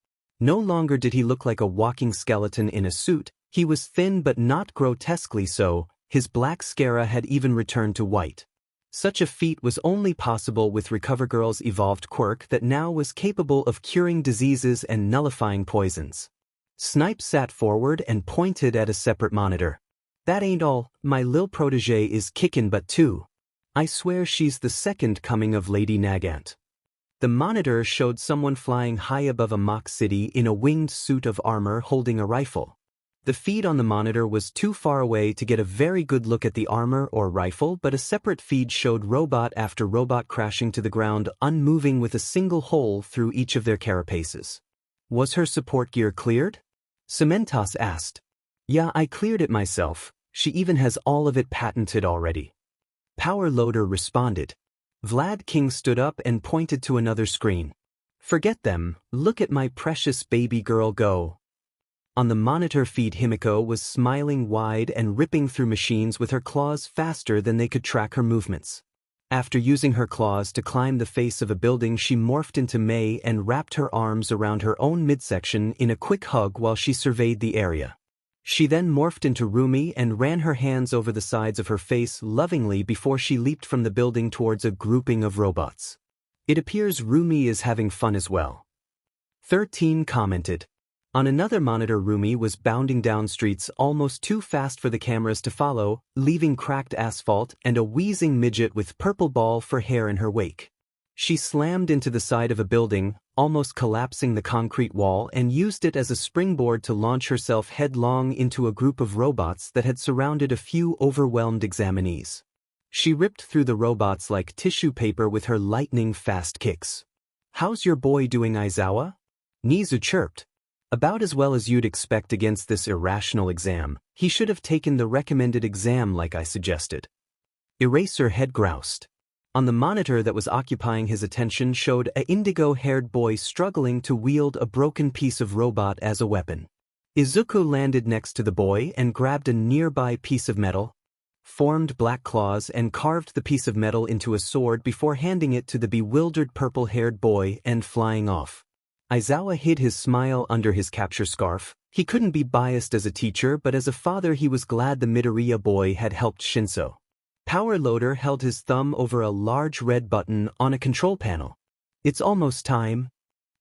No longer did he look like a walking skeleton in a suit, he was thin but not grotesquely so, his black scara had even returned to white. Such a feat was only possible with Recovergirl's evolved quirk that now was capable of curing diseases and nullifying poisons. Snipe sat forward and pointed at a separate monitor. "That ain't all, my lil protege is kickin' butt too. I swear she's the second coming of Lady Nagant." The monitor showed someone flying high above a mock city in a winged suit of armor holding a rifle. The feed on the monitor was too far away to get a very good look at the armor or rifle, but a separate feed showed robot after robot crashing to the ground, unmoving with a single hole through each of their carapaces. "Was her support gear cleared?" Cementos asked. "Yeah, I cleared it myself. She even has all of it patented already." Power Loader responded. Vlad King stood up and pointed to another screen. "Forget them, look at my precious baby girl go." On the monitor feed, Himiko was smiling wide and ripping through machines with her claws faster than they could track her movements. After using her claws to climb the face of a building, she morphed into May and wrapped her arms around her own midsection in a quick hug while she surveyed the area. She then morphed into Rumi and ran her hands over the sides of her face lovingly before she leaped from the building towards a grouping of robots. "It appears Rumi is having fun as well," 13 commented. On another monitor, Rumi was bounding down streets almost too fast for the cameras to follow, leaving cracked asphalt and a wheezing midget with purple ball for hair in her wake. She slammed into the side of a building, almost collapsing the concrete wall, and used it as a springboard to launch herself headlong into a group of robots that had surrounded a few overwhelmed examinees. She ripped through the robots like tissue paper with her lightning-fast kicks. "How's your boy doing, Aizawa?" Nizu chirped. "About as well as you'd expect against this irrational exam. He should have taken the recommended exam like I suggested." Eraser head groused. On the monitor that was occupying his attention showed an indigo-haired boy struggling to wield a broken piece of robot as a weapon. Izuku landed next to the boy and grabbed a nearby piece of metal, formed black claws and carved the piece of metal into a sword before handing it to the bewildered purple-haired boy and flying off. Aizawa hid his smile under his capture scarf. He couldn't be biased as a teacher, but as a father he was glad the Midoriya boy had helped Shinso. Power Loader held his thumb over a large red button on a control panel. "It's almost time."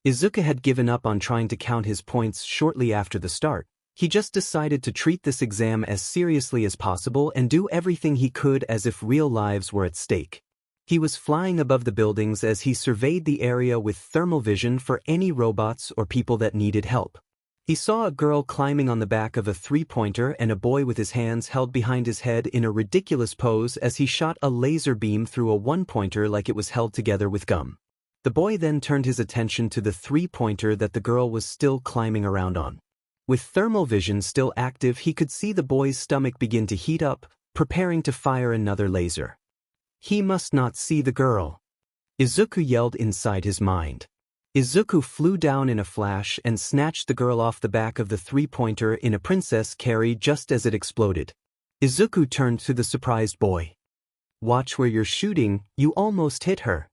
Izuku had given up on trying to count his points shortly after the start. He just decided to treat this exam as seriously as possible and do everything he could as if real lives were at stake. He was flying above the buildings as he surveyed the area with thermal vision for any robots or people that needed help. He saw a girl climbing on the back of a 3-pointer and a boy with his hands held behind his head in a ridiculous pose as he shot a laser beam through a 1-pointer like it was held together with gum. The boy then turned his attention to the 3-pointer that the girl was still climbing around on. With thermal vision still active, he could see the boy's stomach begin to heat up, preparing to fire another laser. He must not see the girl. Izuku yelled inside his mind. Izuku flew down in a flash and snatched the girl off the back of the 3-pointer in a princess carry just as it exploded. Izuku turned to the surprised boy. "Watch where you're shooting, you almost hit her."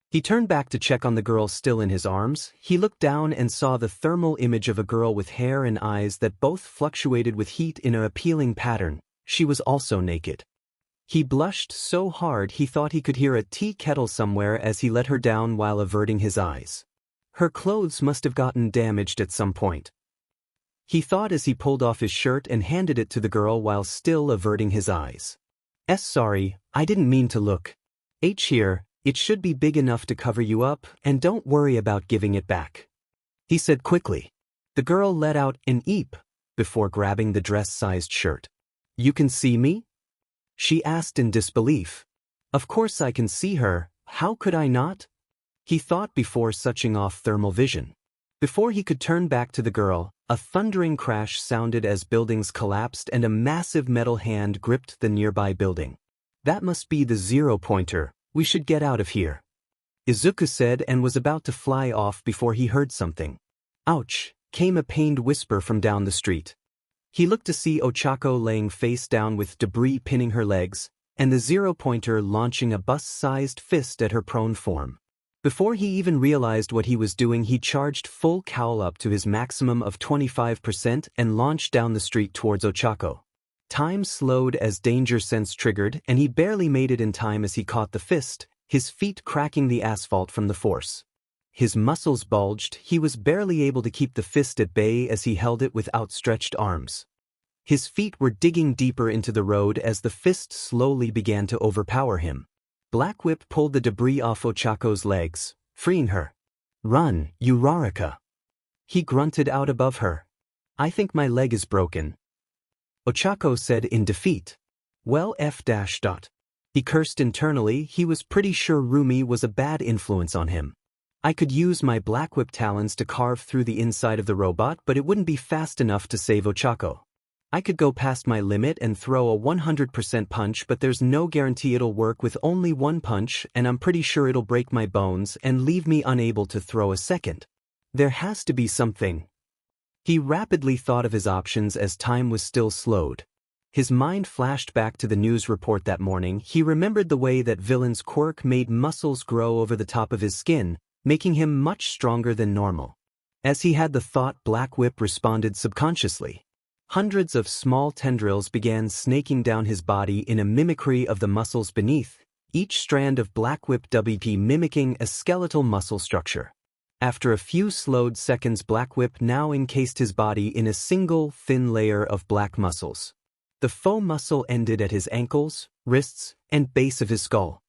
He turned back to check on the girl still in his arms. He looked down and saw the thermal image of a girl with hair and eyes that both fluctuated with heat in an appealing pattern. She was also naked. He blushed so hard he thought he could hear a tea kettle somewhere as he let her down while averting his eyes. Her clothes must have gotten damaged at some point. He thought as he pulled off his shirt and handed it to the girl while still averting his eyes. Sorry, I didn't mean to look. H here, it should be big enough to cover you up, and don't worry about giving it back," he said quickly. The girl let out an eep before grabbing the dress-sized shirt. "You can see me?" she asked in disbelief. "Of course I can see her, how could I not?" he thought before switching off thermal vision. Before he could turn back to the girl, a thundering crash sounded as buildings collapsed and a massive metal hand gripped the nearby building. That must be the zero-pointer. We should get out of here, Izuku said and was about to fly off before he heard something. Ouch, came a pained whisper from down the street. He looked to see Ochako laying face down with debris pinning her legs, and the zero-pointer launching a bus-sized fist at her prone form. Before he even realized what he was doing, he charged full cowl up to his maximum of 25% and launched down the street towards Ochako. Time slowed as danger sense triggered, and he barely made it in time as he caught the fist, his feet cracking the asphalt from the force. His muscles bulged, he was barely able to keep the fist at bay as he held it with outstretched arms. His feet were digging deeper into the road as the fist slowly began to overpower him. Black Whip pulled the debris off Ochako's legs, freeing her. "Run, Uraraka," he grunted out above her. "I think my leg is broken," Ochako said in defeat. "Well f-. He cursed internally. He was pretty sure Rumi was a bad influence on him. I could use my Black Whip talons to carve through the inside of the robot, but it wouldn't be fast enough to save Ochako. I could go past my limit and throw a 100% punch, but there's no guarantee it'll work with only one punch, and I'm pretty sure it'll break my bones and leave me unable to throw a second. There has to be something." He rapidly thought of his options as time was still slowed. His mind flashed back to the news report that morning. He remembered the way that villain's Quirk made muscles grow over the top of his skin, making him much stronger than normal. As he had the thought, Black Whip responded subconsciously. Hundreds of small tendrils began snaking down his body in a mimicry of the muscles beneath, each strand of Black Whip WP mimicking a skeletal muscle structure. After a few slowed seconds, Black Whip now encased his body in a single, thin layer of black muscles. The faux muscle ended at his ankles, wrists, and base of his skull.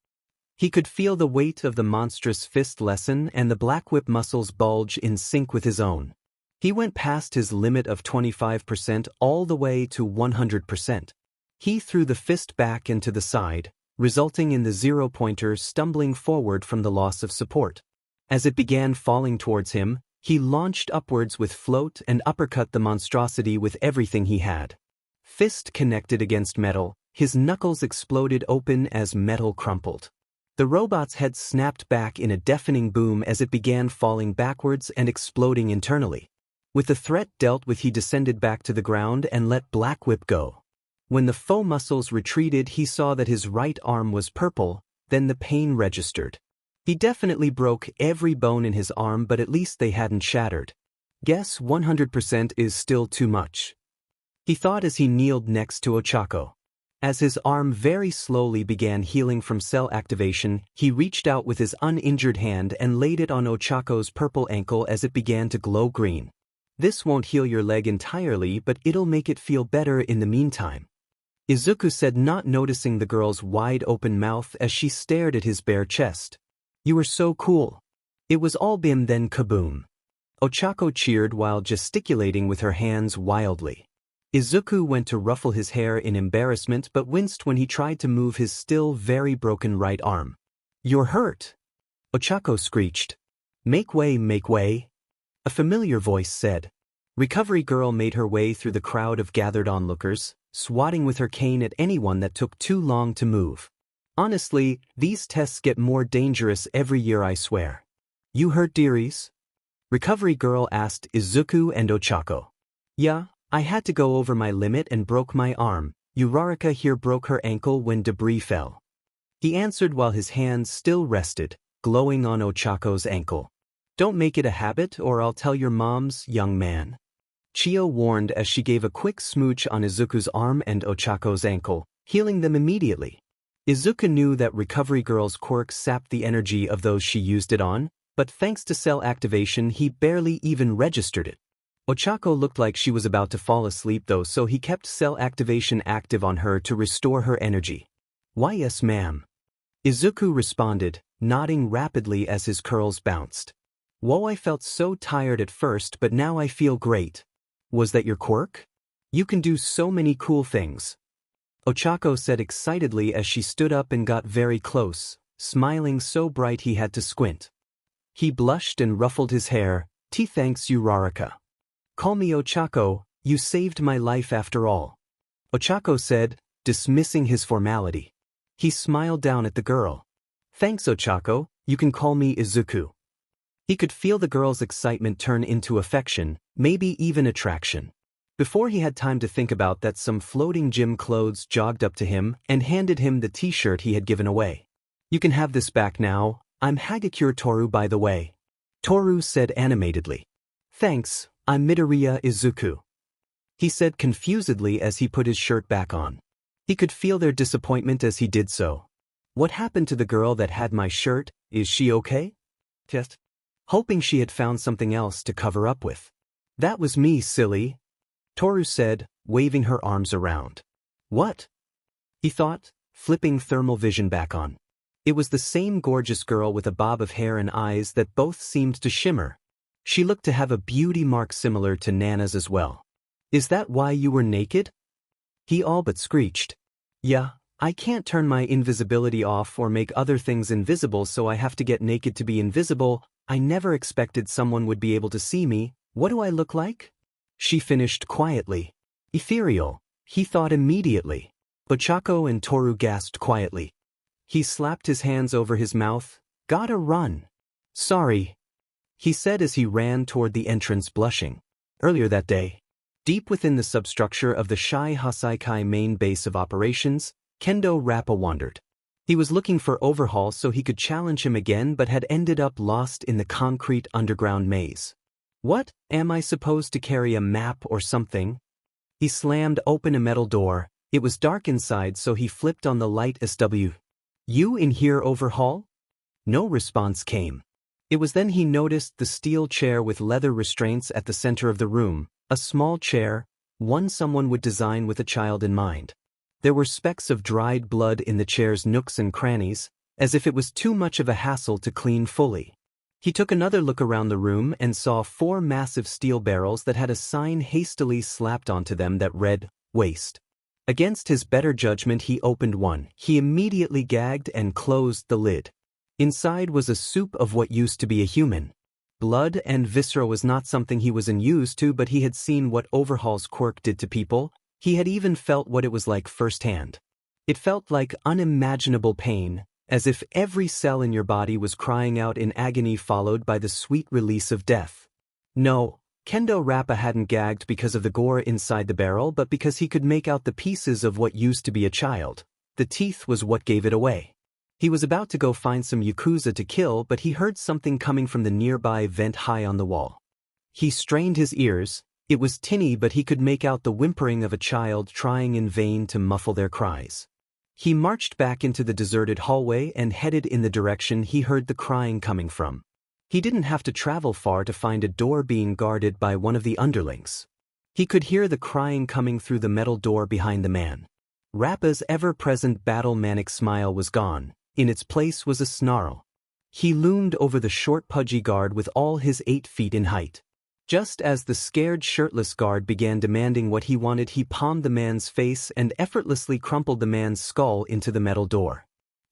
He could feel the weight of the monstrous fist lessen and the Black Whip muscles bulge in sync with his own. He went past his limit of 25% all the way to 100%. He threw the fist back and to the side, resulting in the zero-pointer stumbling forward from the loss of support. As it began falling towards him, he launched upwards with float and uppercut the monstrosity with everything he had. Fist connected against metal, his knuckles exploded open as metal crumpled. The robot's head snapped back in a deafening boom as it began falling backwards and exploding internally. With the threat dealt with, he descended back to the ground and let Black Whip go. When the faux muscles retreated, he saw that his right arm was purple, then the pain registered. He definitely broke every bone in his arm, but at least they hadn't shattered. Guess 100% is still too much, he thought as he kneeled next to Ochako. As his arm very slowly began healing from cell activation, he reached out with his uninjured hand and laid it on Ochako's purple ankle as it began to glow green. "This won't heal your leg entirely, but it'll make it feel better in the meantime," Izuku said, not noticing the girl's wide-open mouth as she stared at his bare chest. "You were so cool." It was all bim, then kaboom. Ochako cheered while gesticulating with her hands wildly. Izuku went to ruffle his hair in embarrassment but winced when he tried to move his still very broken right arm. "You're hurt," Ochako screeched. Make way," a familiar voice said. Recovery Girl made her way through the crowd of gathered onlookers, swatting with her cane at anyone that took too long to move. "Honestly, these tests get more dangerous every year, I swear." "You hurt, dearies?" Recovery Girl asked Izuku and Ochako. "Yeah, I had to go over my limit and broke my arm. Uraraka here broke her ankle when debris fell," he answered while his hands still rested, glowing on Ochako's ankle. "Don't make it a habit or I'll tell your moms, young man," Chio warned as she gave a quick smooch on Izuku's arm and Ochako's ankle, healing them immediately. Izuku knew that Recovery Girl's quirk sapped the energy of those she used it on, but thanks to cell activation he barely even registered it. Ochako looked like she was about to fall asleep though, so he kept cell activation active on her to restore her energy. "Why yes ma'am," Izuku responded, nodding rapidly as his curls bounced. "Whoa, I felt so tired at first but now I feel great." "Was that your quirk? You can do so many cool things," Ochako said excitedly as she stood up and got very close, smiling so bright he had to squint. He blushed and ruffled his hair, Thanks you Raraka. Call me Ochako, you saved my life after all. Ochako said, dismissing his formality. He smiled down at the girl. Thanks Ochako, you can call me Izuku. He could feel the girl's excitement turn into affection, maybe even attraction. Before he had time to think about that, some floating gym clothes jogged up to him and handed him the t-shirt he had given away. You can have this back now, I'm Hagakure Toru by the way. Toru said animatedly. Thanks, I'm Midoriya Izuku. He said confusedly as he put his shirt back on. He could feel their disappointment as he did so. What happened to the girl that had my shirt, is she okay? Test. Hoping she had found something else to cover up with. That was me, silly. Toru said, waving her arms around. What? He thought, flipping thermal vision back on. It was the same gorgeous girl with a bob of hair and eyes that both seemed to shimmer. She looked to have a beauty mark similar to Nana's as well. Is that why you were naked? He all but screeched. Yeah, I can't turn my invisibility off or make other things invisible, so I have to get naked to be invisible. I never expected someone would be able to see me. What do I look like? She finished quietly. Ethereal, he thought immediately. Ochako and Toru gasped quietly. He slapped his hands over his mouth. Gotta run. Sorry, he said as he ran toward the entrance blushing. Earlier that day, deep within the substructure of the Shai Hasaikai main base of operations, Kendo Rappa wandered. He was looking for Overhaul so he could challenge him again, but had ended up lost in the concrete underground maze. What, am I supposed to carry a map or something? He slammed open a metal door. It was dark inside, so he flipped on the light. SW. You in here, Overhaul? No response came. It was then he noticed the steel chair with leather restraints at the center of the room, a small chair, one someone would design with a child in mind. There were specks of dried blood in the chair's nooks and crannies, as if it was too much of a hassle to clean fully. He took another look around the room and saw 4 massive steel barrels that had a sign hastily slapped onto them that read, Waste. Against his better judgment he opened one. He immediately gagged and closed the lid. Inside was a soup of what used to be a human. Blood and viscera was not something he was unused to, but he had seen what Overhaul's Quirk did to people. He had even felt what it was like firsthand. It felt like unimaginable pain, as if every cell in your body was crying out in agony, followed by the sweet release of death. No, Kendo Rappa hadn't gagged because of the gore inside the barrel, but because he could make out the pieces of what used to be a child. The teeth was what gave it away. He was about to go find some Yakuza to kill, but he heard something coming from the nearby vent high on the wall. He strained his ears. It was tinny, but he could make out the whimpering of a child trying in vain to muffle their cries. He marched back into the deserted hallway and headed in the direction he heard the crying coming from. He didn't have to travel far to find a door being guarded by one of the underlings. He could hear the crying coming through the metal door behind the man. Rappa's ever-present battle-manic smile was gone. In its place was a snarl. He loomed over the short pudgy guard with all his 8 feet in height. Just as the scared shirtless guard began demanding what he wanted, he palmed the man's face and effortlessly crumpled the man's skull into the metal door.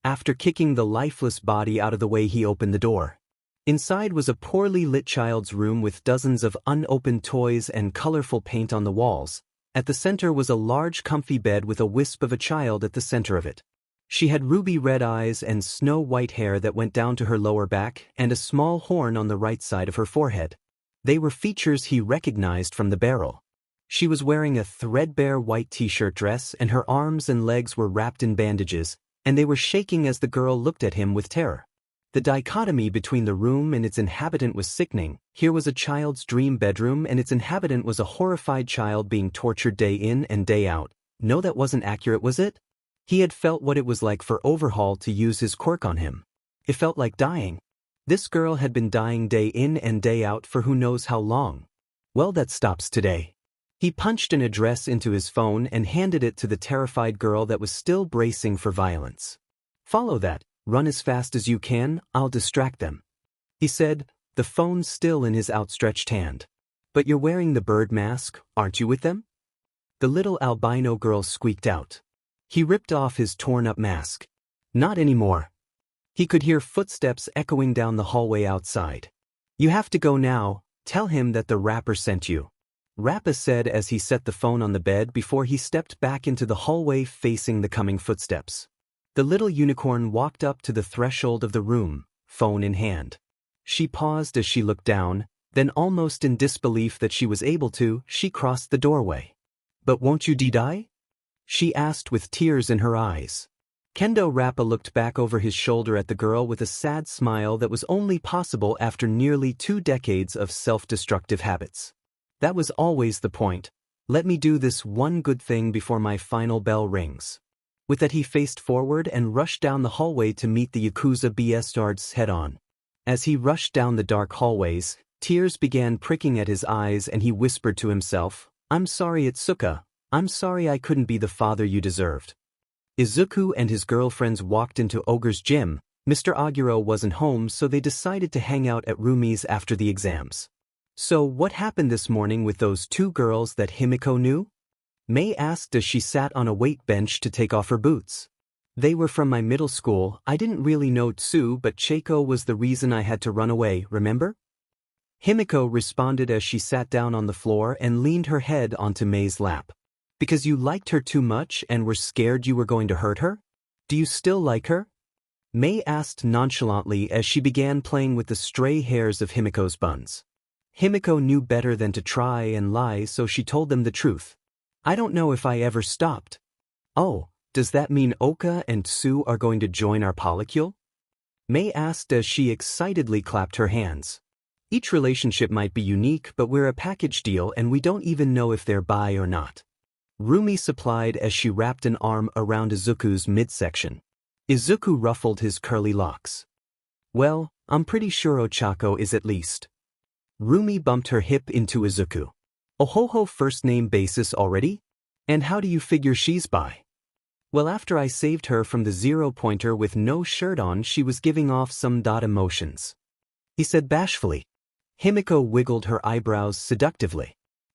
After kicking the lifeless body out of the way, he opened the door. Inside was a poorly lit child's room with dozens of unopened toys and colorful paint on the walls. At the center was a large comfy bed with a wisp of a child at the center of it. She had ruby red eyes and snow-white hair that went down to her lower back and a small horn on the right side of her forehead. They were features he recognized from the barrel. She was wearing a threadbare white t-shirt dress, and her arms and legs were wrapped in bandages, and they were shaking as the girl looked at him with terror. The dichotomy between the room and its inhabitant was sickening. Here was a child's dream bedroom, and its inhabitant was a horrified child being tortured day in and day out. No, that wasn't accurate, was it? He had felt what it was like for Overhaul to use his quirk on him. It felt like dying. This girl had been dying day in and day out for who knows how long. Well, that stops today. He punched an address into his phone and handed it to the terrified girl that was still bracing for violence. Follow that. Run as fast as you can, I'll distract them, he said, the phone still in his outstretched hand. But you're wearing the bird mask, aren't you with them? The little albino girl squeaked out. He ripped off his torn-up mask. Not anymore. He could hear footsteps echoing down the hallway outside. You have to go now, Tell him that the rapper sent you. Rappa said as he set the phone on the bed before he stepped back into the hallway facing the coming footsteps. The little unicorn walked up to the threshold of the room, phone in hand. She paused as she looked down, then almost in disbelief that she was able to, she crossed the doorway. But won't you die? She asked with tears in her eyes. Kendo Rappa looked back over his shoulder at the girl with a sad smile that was only possible after nearly 2 decades of self-destructive habits. That was always the point. Let me do this one good thing before my final bell rings. With that he faced forward and rushed down the hallway to meet the Yakuza bastards head-on. As he rushed down the dark hallways, tears began pricking at his eyes and he whispered to himself, "I'm sorry Itsuka, I'm sorry I couldn't be the father you deserved." Izuku and his girlfriends walked into Ogre's gym. Mr. Aguro wasn't home, so they decided to hang out at Rumi's after the exams. "So what happened this morning with those 2 girls that Himiko knew?" Mei asked as she sat on a weight bench to take off her boots. "They were from my middle school. I didn't really know Tsu, but Cheiko was the reason I had to run away, remember?" Himiko responded as she sat down on the floor and leaned her head onto Mei's lap. "Because you liked her too much and were scared you were going to hurt her? Do you still like her?" Mei asked nonchalantly as she began playing with the stray hairs of Himiko's buns. Himiko knew better than to try and lie, so she told them the truth. "I don't know if I ever stopped." "Oh, does that mean Oka and Tsu are going to join our polycule?" Mei asked as she excitedly clapped her hands. "Each relationship might be unique, but we're a package deal and we don't even know if they're bi or not." Rumi supplied as she wrapped an arm around Izuku's midsection. Izuku ruffled his curly locks. "Well, I'm pretty sure Ochako is at least." Rumi bumped her hip into Izuku. "Ohoho, first name basis already? And how do you figure she's bi?" "Well, after I saved her from the 0-pointer with no shirt on, she was giving off some emotions," he said bashfully. Himiko wiggled her eyebrows seductively.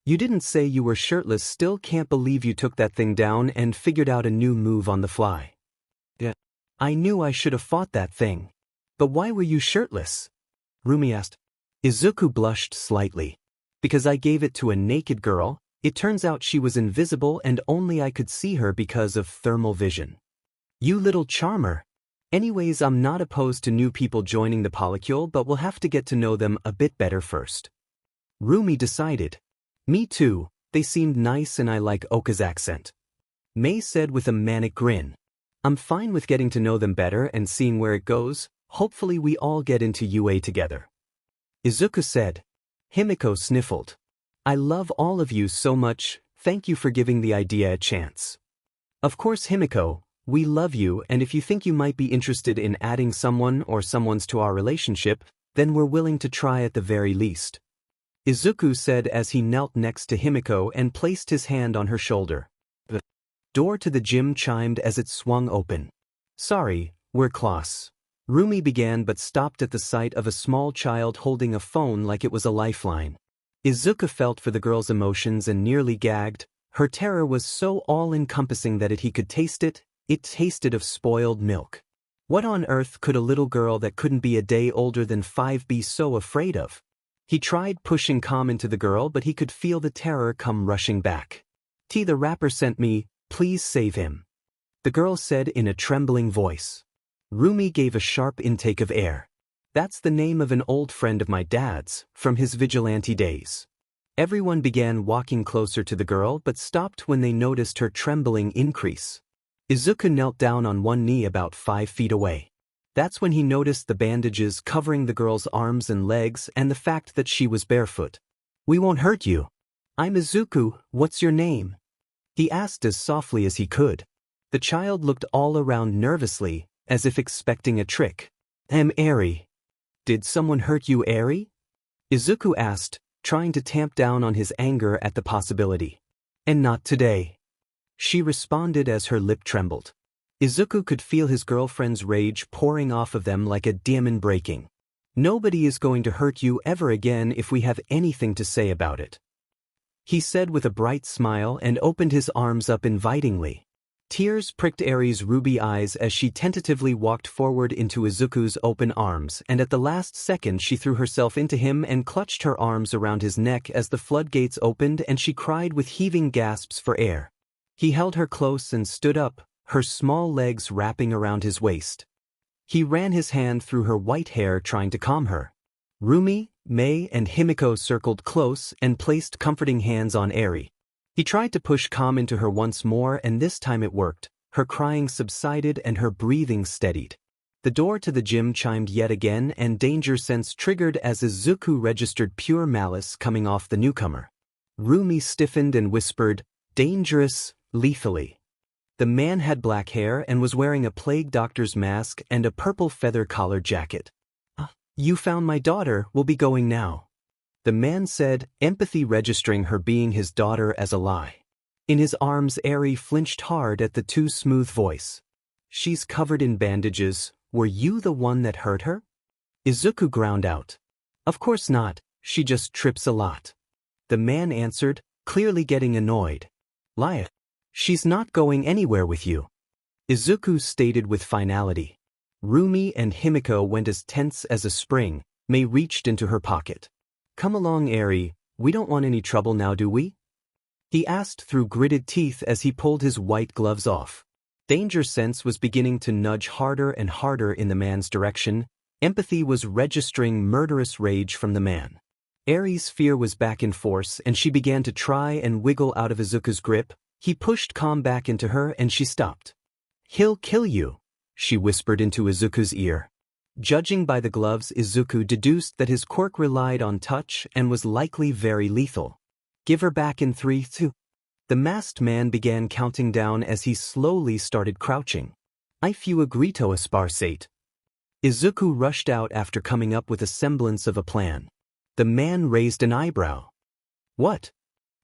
"You didn't say you were shirtless. Still can't believe you took that thing down and figured out a new move on the fly." "Yeah. I knew I should have fought that thing. But why were you shirtless?" Rumi asked. Izuku blushed slightly. "Because I gave it to a naked girl. It turns out she was invisible and only I could see her because of thermal vision." "You little charmer. Anyways, I'm not opposed to new people joining the polycule, but we'll have to get to know them a bit better first." Rumi decided. "Me too, they seemed nice and I like Oka's accent." Mei said with a manic grin. "I'm fine with getting to know them better and seeing where it goes. Hopefully we all get into UA together." Izuku said. Himiko sniffled. "I love all of you so much, thank you for giving the idea a chance." "Of course Himiko, we love you, and if you think you might be interested in adding someone or someones to our relationship, then we're willing to try at the very least," Izuku said as he knelt next to Himiko and placed his hand on her shoulder. The door to the gym chimed as it swung open. "Sorry, we're close," Rumi began but stopped at the sight of a small child holding a phone like it was a lifeline. Izuku felt for the girl's emotions and nearly gagged. Her terror was so all-encompassing that he could taste it. It tasted of spoiled milk. What on earth could a little girl that couldn't be a day older than 5 be so afraid of? He tried pushing calm into the girl, but he could feel the terror come rushing back. The rapper sent me, please save him," the girl said in a trembling voice. Rumi gave a sharp intake of air. "That's the name of an old friend of my dad's, from his vigilante days." Everyone began walking closer to the girl but stopped when they noticed her trembling increase. Izuku knelt down on one knee about 5 feet away. That's when he noticed the bandages covering the girl's arms and legs and the fact that she was barefoot. "We won't hurt you. I'm Izuku, what's your name?" he asked as softly as he could. The child looked all around nervously, as if expecting a trick. "I'm Eri." "Did someone hurt you, Eri?" Izuku asked, trying to tamp down on his anger at the possibility. "And not today," she responded as her lip trembled. Izuku could feel his girlfriend's rage pouring off of them like a demon breaking. "Nobody is going to hurt you ever again if we have anything to say about it," he said with a bright smile and opened his arms up invitingly. Tears pricked Eri's ruby eyes as she tentatively walked forward into Izuku's open arms, and at the last second she threw herself into him and clutched her arms around his neck as the floodgates opened and she cried with heaving gasps for air. He held her close and stood up, her small legs wrapping around his waist. He ran his hand through her white hair trying to calm her. Rumi, Mei and Himiko circled close and placed comforting hands on Eri. He tried to push calm into her once more and this time it worked. Her crying subsided and her breathing steadied. The door to the gym chimed yet again and danger sense triggered as Izuku registered pure malice coming off the newcomer. Rumi stiffened and whispered, "Dangerous," lethally. The man had black hair and was wearing a plague doctor's mask and a purple feather collar jacket. "You found my daughter, we'll be going now," the man said, empathy registering her being his daughter as a lie. In his arms Eri flinched hard at the too smooth voice. "She's covered in bandages, were you the one that hurt her?" Izuku ground out. "Of course not, she just trips a lot." The man answered, clearly getting annoyed. "Lie. She's not going anywhere with you," Izuku stated with finality. Rumi and Himiko went as tense as a spring. Mei reached into her pocket. "Come along, Eri, we don't want any trouble now, do we?" he asked through gritted teeth as he pulled his white gloves off. Danger sense was beginning to nudge harder and harder in the man's direction. Empathy was registering murderous rage from the man. Eri's fear was back in force and she began to try and wiggle out of Izuku's grip. He pushed calm back into her and she stopped. "He'll kill you," she whispered into Izuku's ear. Judging by the gloves, Izuku deduced that his quirk relied on touch and was likely very lethal. "Give her back in 3, 2. The masked man began counting down as he slowly started crouching. "If you agree to esparsate." Izuku rushed out after coming up with a semblance of a plan. The man raised an eyebrow. "What?"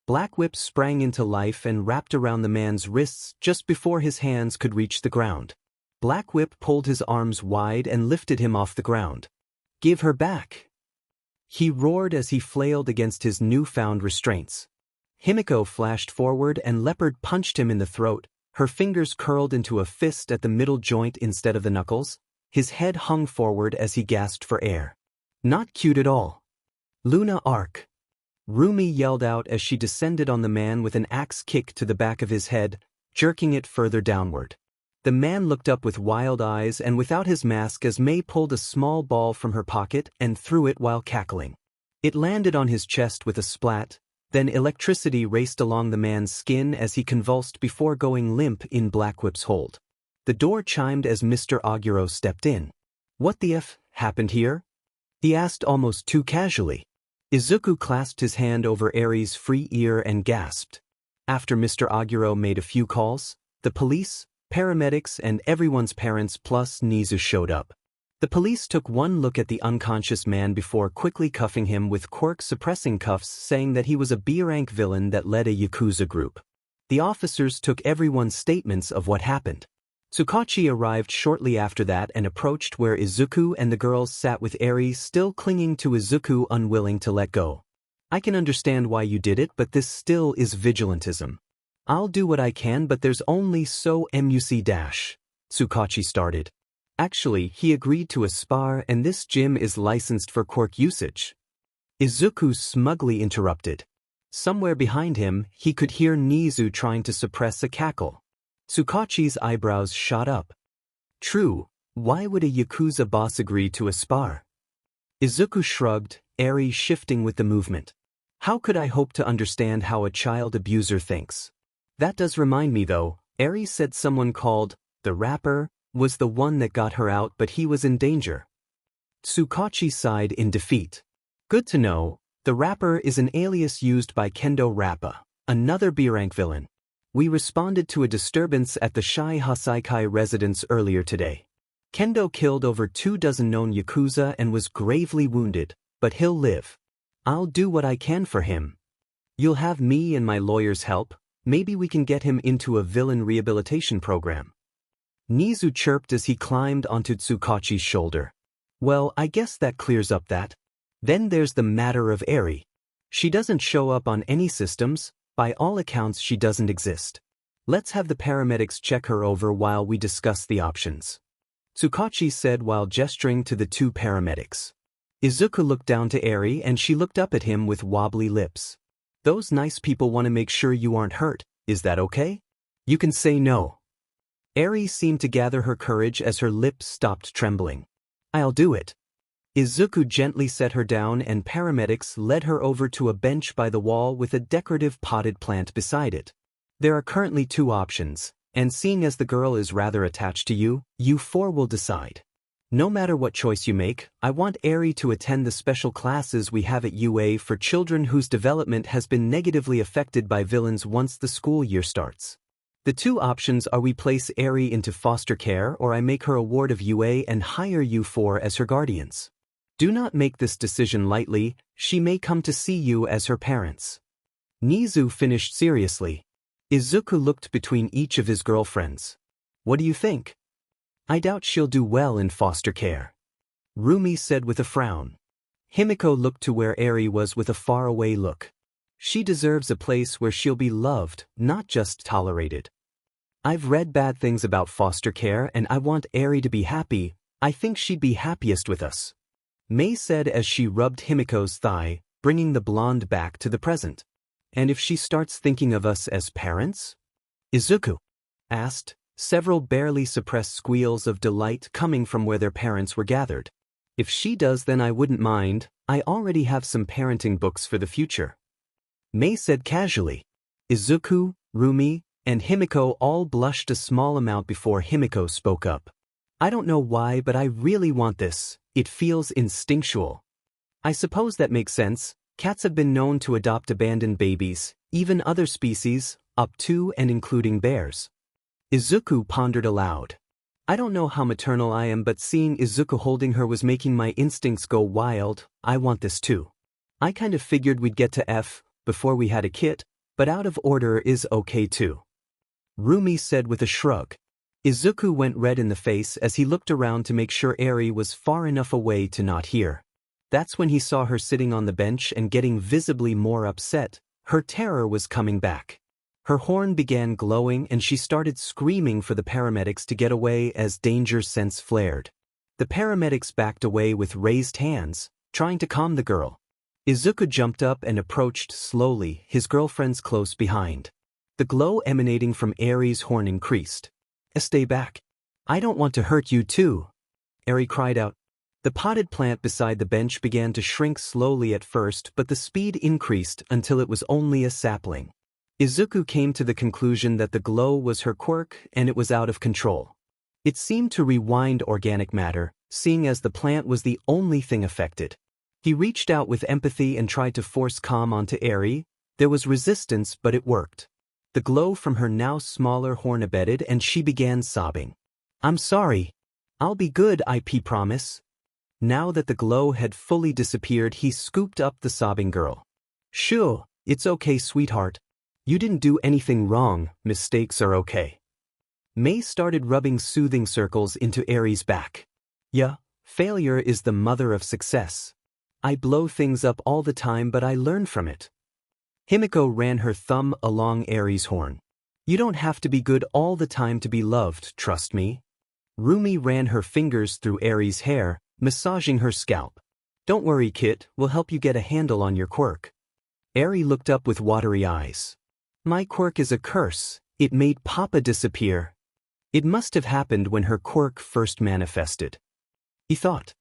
Black Whip sprang into life and wrapped around the man's wrists just before his hands could reach the ground. Black Whip pulled his arms wide and lifted him off the ground. "Give her back," he roared as he flailed against his newfound restraints. Himiko flashed forward and Leopard punched him in the throat, her fingers curled into a fist at the middle joint instead of the knuckles. His head hung forward as he gasped for air. "Not cute at all." "Luna Arc," Rumi yelled out as she descended on the man with an axe kick to the back of his head, jerking it further downward. The man looked up with wild eyes and without his mask as Mei pulled a small ball from her pocket and threw it while cackling. It landed on his chest with a splat, then electricity raced along the man's skin as he convulsed before going limp in Black Whip's hold. The door chimed as Mr. Aguro stepped in. "What the F happened here?" he asked almost too casually. Izuku clasped his hand over Eri's free ear and gasped. After Mr. Aguro made a few calls, the police, paramedics and everyone's parents plus Nizu showed up. The police took one look at the unconscious man before quickly cuffing him with Quirk suppressing cuffs, saying that he was a B-rank villain that led a Yakuza group. The officers took everyone's statements of what happened. Tsukachi arrived shortly after that and approached where Izuku and the girls sat with Eri still clinging to Izuku, unwilling to let go. "I can understand why you did it, but this still is vigilantism. I'll do what I can, but there's only so much. Tsukachi started. "Actually, he agreed to a spar and this gym is licensed for Quirk usage," Izuku smugly interrupted. Somewhere behind him, he could hear Nizu trying to suppress a cackle. Tsukachi's eyebrows shot up. "True, why would a Yakuza boss agree to a spar?" Izuku shrugged, Eri shifting with the movement. "How could I hope to understand how a child abuser thinks? That does remind me though, Eri said someone called the Rapper was the one that got her out, but he was in danger." Tsukachi sighed in defeat. "Good to know. The Rapper is an alias used by Kendo Rappa, another B-rank villain. We responded to a disturbance at the Shai Hasaikai residence earlier today. Kendo killed over 24 known Yakuza and was gravely wounded, but he'll live. I'll do what I can for him. You'll have me and my lawyer's help. Maybe we can get him into a villain rehabilitation program." Nizu chirped as he climbed onto Tsukachi's shoulder. "Well, I guess that clears up that. Then there's the matter of Eri. She doesn't show up on any systems, by all accounts she doesn't exist. Let's have the paramedics check her over while we discuss the options. Tsukachi said while gesturing to the two paramedics. Izuku looked down to Eri and she looked up at him with wobbly lips. Those nice people want to make sure you aren't hurt, is that okay? You can say no. Eri seemed to gather her courage as her lips stopped trembling. I'll do it. Izuku gently set her down and paramedics led her over to a bench by the wall with a decorative potted plant beside it. There are currently two options, and seeing as the girl is rather attached to you, you four will decide. No matter what choice you make, I want Eri to attend the special classes we have at UA for children whose development has been negatively affected by villains once the school year starts. The two options are we place Eri into foster care or I make her a ward of UA and hire you four as her guardians. Do not make this decision lightly, she may come to see you as her parents. Nizu finished seriously. Izuku looked between each of his girlfriends. What do you think? I doubt she'll do well in foster care. Rumi said with a frown. Himiko looked to where Eri was with a faraway look. She deserves a place where she'll be loved, not just tolerated. I've read bad things about foster care and I want Eri to be happy. I think she'd be happiest with us. Mei said as she rubbed Himiko's thigh, bringing the blonde back to the present. And if she starts thinking of us as parents? Izuku asked, several barely suppressed squeals of delight coming from where their parents were gathered. If she does, then I wouldn't mind. I already have some parenting books for the future. Mei said casually. Izuku, Rumi, and Himiko all blushed a small amount before Himiko spoke up. I don't know why, but I really want this. It feels instinctual. I suppose that makes sense. Cats have been known to adopt abandoned babies, even other species, up to and including bears. Izuku pondered aloud. I don't know how maternal I am, but seeing Izuku holding her was making my instincts go wild. I want this too. I kind of figured we'd get to F before we had a kit, but out of order is okay too. Rumi said with a shrug. Izuku went red in the face as he looked around to make sure Eri was far enough away to not hear. That's when he saw her sitting on the bench and getting visibly more upset. Her terror was coming back. Her horn began glowing and she started screaming for the paramedics to get away as danger sense flared. The paramedics backed away with raised hands, trying to calm the girl. Izuku jumped up and approached slowly, his girlfriends close behind. The glow emanating from Eri's horn increased. Stay back. I don't want to hurt you too. Eri cried out. The potted plant beside the bench began to shrink slowly at first, but the speed increased until it was only a sapling. Izuku came to the conclusion that the glow was her quirk and it was out of control. It seemed to rewind organic matter, seeing as the plant was the only thing affected. He reached out with empathy and tried to force calm onto Eri. There was resistance, but it worked. The glow from her now smaller horn abated and she began sobbing. I'm sorry. I'll be good, I promise. Now that the glow had fully disappeared, he scooped up the sobbing girl. Sure, it's okay, sweetheart. You didn't do anything wrong, mistakes are okay. Mei started rubbing soothing circles into Eri's back. Yeah, failure is the mother of success. I blow things up all the time, but I learn from it. Himiko ran her thumb along Eri's horn. You don't have to be good all the time to be loved, trust me. Rumi ran her fingers through Eri's hair, massaging her scalp. Don't worry, Kit, we'll help you get a handle on your quirk. Eri looked up with watery eyes. My quirk is a curse. It made Papa disappear. It must have happened when her quirk first manifested. He thought.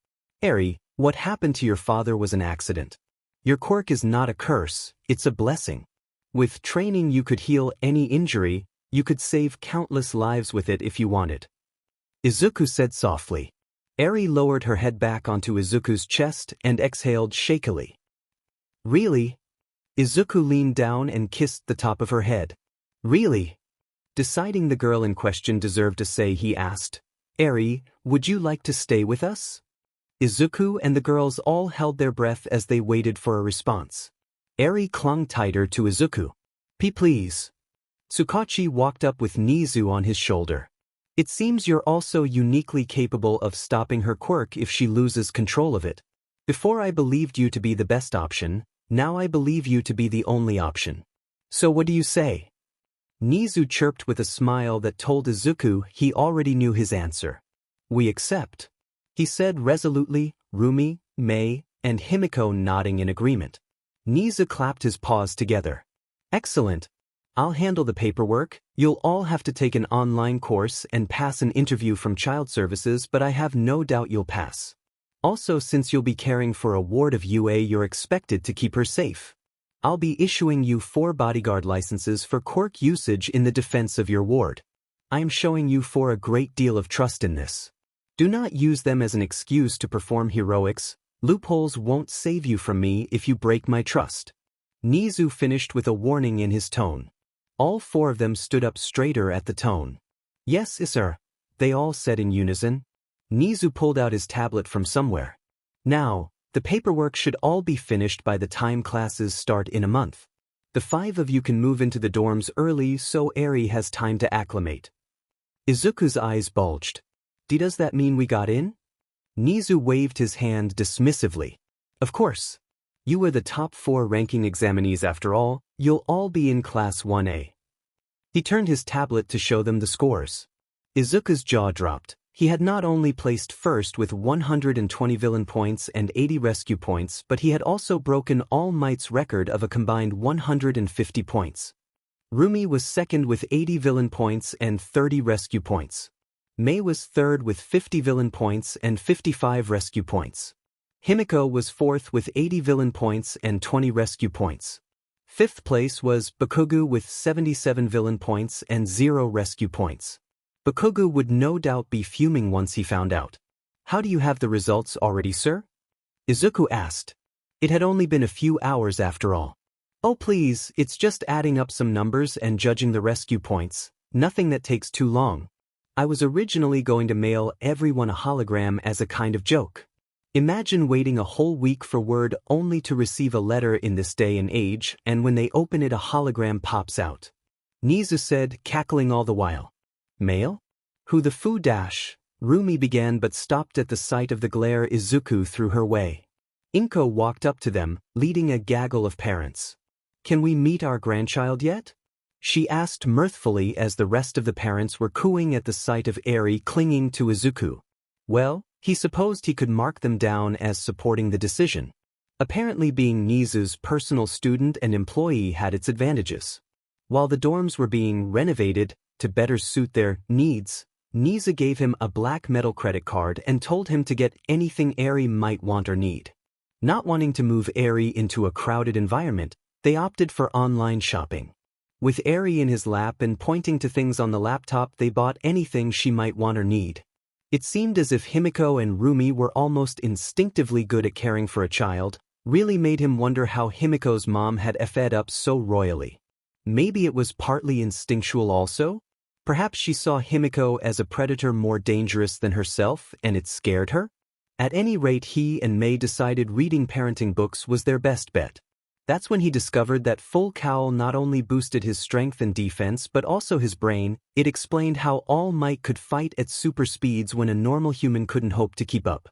Eri, what happened to your father was an accident. Your quirk is not a curse, it's a blessing. With training you could heal any injury, you could save countless lives with it if you wanted. Izuku said softly. Eri lowered her head back onto Izuku's chest and exhaled shakily. Really? Izuku leaned down and kissed the top of her head. Really? Deciding the girl in question deserved a say, he asked. Eri, would you like to stay with us? Izuku and the girls all held their breath as they waited for a response. Eri clung tighter to Izuku. Please. Tsukachi walked up with Nizu on his shoulder. It seems you're also uniquely capable of stopping her quirk if she loses control of it. Before I believed you to be the best option, now I believe you to be the only option. So what do you say? Nizu chirped with a smile that told Izuku he already knew his answer. "We accept," he said resolutely, Rumi, Mei, and Himiko nodding in agreement. Nizu clapped his paws together. "Excellent. I'll handle the paperwork. You'll all have to take an online course and pass an interview from child services, but I have no doubt you'll pass. Also, since you'll be caring for a ward of UA, you're expected to keep her safe. I'll be issuing you 4 bodyguard licenses for Quirk usage in the defense of your ward. I am showing you for a great deal of trust in this. Do not use them as an excuse to perform heroics. Loopholes won't save you from me if you break my trust." Nizu finished with a warning in his tone. All 4 of them stood up straighter at the tone. "Yes, sir," they all said in unison. Nizu pulled out his tablet from somewhere. "Now, the paperwork should all be finished by the time classes start in a month. The 5 of you can move into the dorms early so Eri has time to acclimate." Izuku's eyes bulged. "Does that mean we got in?" Nizu waved his hand dismissively. "Of course. You were the top 4 ranking examinees after all. You'll all be in Class 1A. He turned his tablet to show them the scores. Izuku's jaw dropped. He had not only placed first with 120 villain points and 80 rescue points, but he had also broken All Might's record of a combined 150 points. Rumi was second with 80 villain points and 30 rescue points. Mei was third with 50 villain points and 55 rescue points. Himiko was fourth with 80 villain points and 20 rescue points. Fifth place was Bakugu with 77 villain points and 0 rescue points. Bakugu would no doubt be fuming once he found out. "How do you have the results already, sir?" Izuku asked. It had only been a few hours after all. "Oh please, it's just adding up some numbers and judging the rescue points. Nothing that takes too long. I was originally going to mail everyone a hologram as a kind of joke. Imagine waiting a whole week for word only to receive a letter in this day and age, and when they open it a hologram pops out." Nizu said, cackling all the while. "Mail? Who the foo dash?" Rumi began but stopped at the sight of the glare Izuku threw her way. Inko walked up to them, leading a gaggle of parents. "Can we meet our grandchild yet?" she asked mirthfully as the rest of the parents were cooing at the sight of Eri clinging to Izuku. Well, he supposed he could mark them down as supporting the decision. Apparently being Nizu's personal student and employee had its advantages. While the dorms were being renovated to better suit their needs, Nizu gave him a black metal credit card and told him to get anything Eri might want or need. Not wanting to move Eri into a crowded environment, they opted for online shopping. With Eri in his lap and pointing to things on the laptop, they bought anything she might want or need. It seemed as if Himiko and Rumi were almost instinctively good at caring for a child, really made him wonder how Himiko's mom had fed up so royally. Maybe it was partly instinctual also? Perhaps she saw Himiko as a predator more dangerous than herself and it scared her? At any rate, he and Mei decided reading parenting books was their best bet. That's when he discovered that full cowl not only boosted his strength and defense but also his brain. It explained how All Might could fight at super speeds when a normal human couldn't hope to keep up.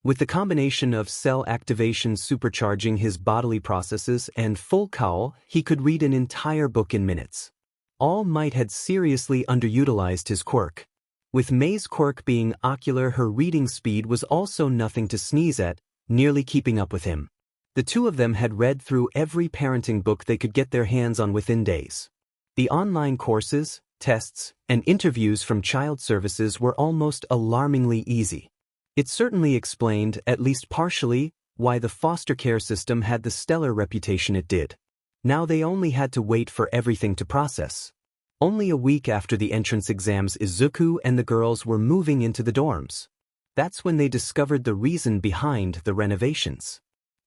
With the combination of cell activation supercharging his bodily processes and full cowl, he could read an entire book in minutes. All Might had seriously underutilized his quirk. With Mei's quirk being ocular, her reading speed was also nothing to sneeze at, nearly keeping up with him. The 2 of them had read through every parenting book they could get their hands on within days. The online courses, tests, and interviews from child services were almost alarmingly easy. It certainly explained, at least partially, why the foster care system had the stellar reputation it did. Now they only had to wait for everything to process. Only a week after the entrance exams, Izuku and the girls were moving into the dorms. That's when they discovered the reason behind the renovations.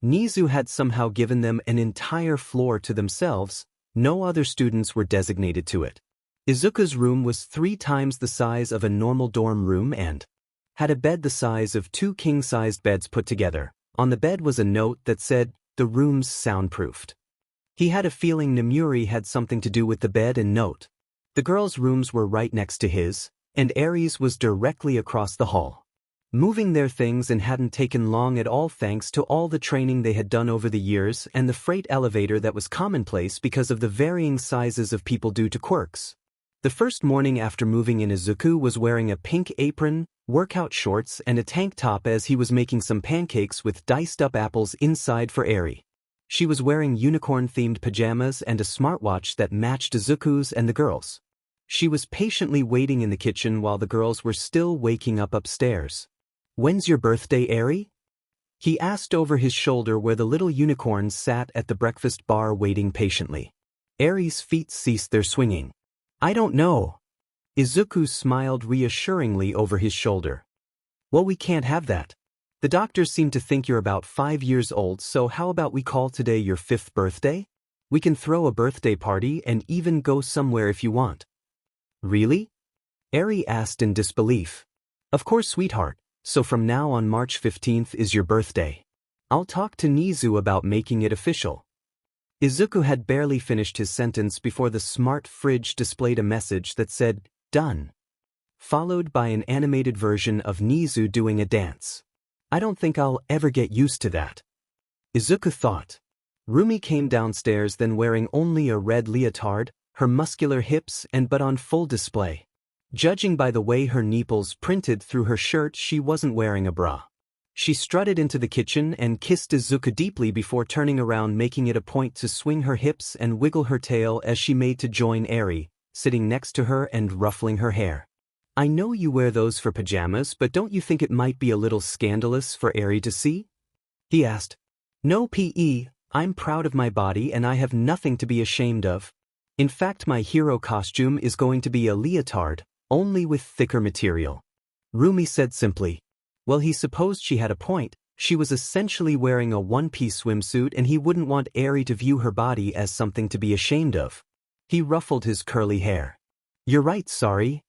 Nizu had somehow given them an entire floor to themselves. No other students were designated to it. Izuku's room was 3 times the size of a normal dorm room and had a bed the size of 2 king-sized beds put together. On the bed was a note that said, "The room's soundproofed." He had a feeling Nemuri had something to do with the bed and note. The girls' rooms were right next to his, and Eri's was directly across the hall. moving their things and hadn't taken long at all thanks to all the training they had done over the years and the freight elevator that was commonplace because of the varying sizes of people due to quirks. The first morning after moving in, Izuku was wearing a pink apron, workout shorts and a tank top as he was making some pancakes with diced-up apples inside for Eri. She was wearing unicorn-themed pajamas and a smartwatch that matched Izuku's and the girls'. She was patiently waiting in the kitchen while the girls were still waking up upstairs. "When's your birthday, Eri?" he asked over his shoulder where the little unicorns sat at the breakfast bar waiting patiently. Eri's feet ceased their swinging. "I don't know." Izuku smiled reassuringly over his shoulder. "Well, we can't have that. The doctors seem to think you're about 5 years old, so how about we call today your 5th birthday? We can throw a birthday party and even go somewhere if you want." "Really?" Eri asked in disbelief. "Of course, sweetheart. So from now on, March 15th is your birthday. I'll talk to Nizu about making it official." Izuku had barely finished his sentence before the smart fridge displayed a message that said, "Done," followed by an animated version of Nizu doing a dance. "I don't think I'll ever get used to that," Izuku thought. Rumi came downstairs then wearing only a red leotard, her muscular hips and butt on full display. Judging by the way her nipples printed through her shirt, she wasn't wearing a bra. She strutted into the kitchen and kissed Izuku deeply before turning around, making it a point to swing her hips and wiggle her tail as she made to join Eri, sitting next to her and ruffling her hair. "I know you wear those for pajamas, but don't you think it might be a little scandalous for Eri to see?" he asked. "No, P.E., I'm proud of my body and I have nothing to be ashamed of. In fact, my hero costume is going to be a leotard, only with thicker material," Rumi said simply. Well, he supposed she had a point. She was essentially wearing a one-piece swimsuit and he wouldn't want Eri to view her body as something to be ashamed of. He ruffled his curly hair. "You're right, sorry."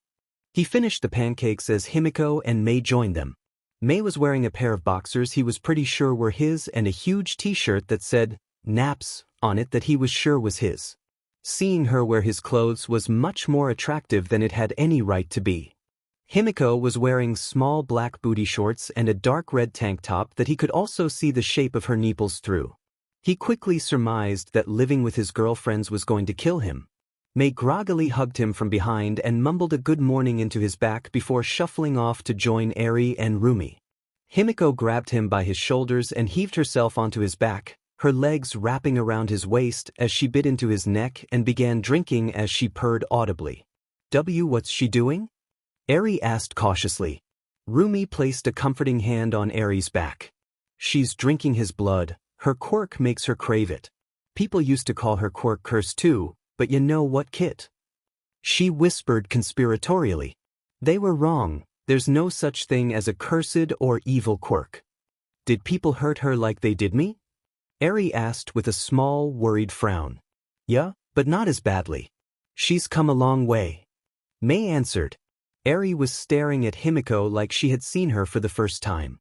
He finished the pancakes as Himiko and Mei joined them. Mei was wearing a pair of boxers he was pretty sure were his and a huge t-shirt that said, "Naps," on it that he was sure was his. Seeing her wear his clothes was much more attractive than it had any right to be. Himiko was wearing small black booty shorts and a dark red tank top that he could also see the shape of her nipples through. He quickly surmised that living with his girlfriends was going to kill him. Mei groggily hugged him from behind and mumbled a good morning into his back before shuffling off to join Eri and Rumi. Himiko grabbed him by his shoulders and heaved herself onto his back, her legs wrapping around his waist as she bit into his neck and began drinking as she purred audibly. What's she doing?" Eri asked cautiously. Rumi placed a comforting hand on Eri's back. "She's drinking his blood. Her quirk makes her crave it. People used to call her quirk curse too, but you know what, Kit?" She whispered conspiratorially. "They were wrong. There's no such thing as a cursed or evil quirk." "Did people hurt her like they did me?" Eri asked with a small, worried frown. "Yeah, but not as badly. She's come a long way," Mei answered. Eri was staring at Himiko like she had seen her for the first time.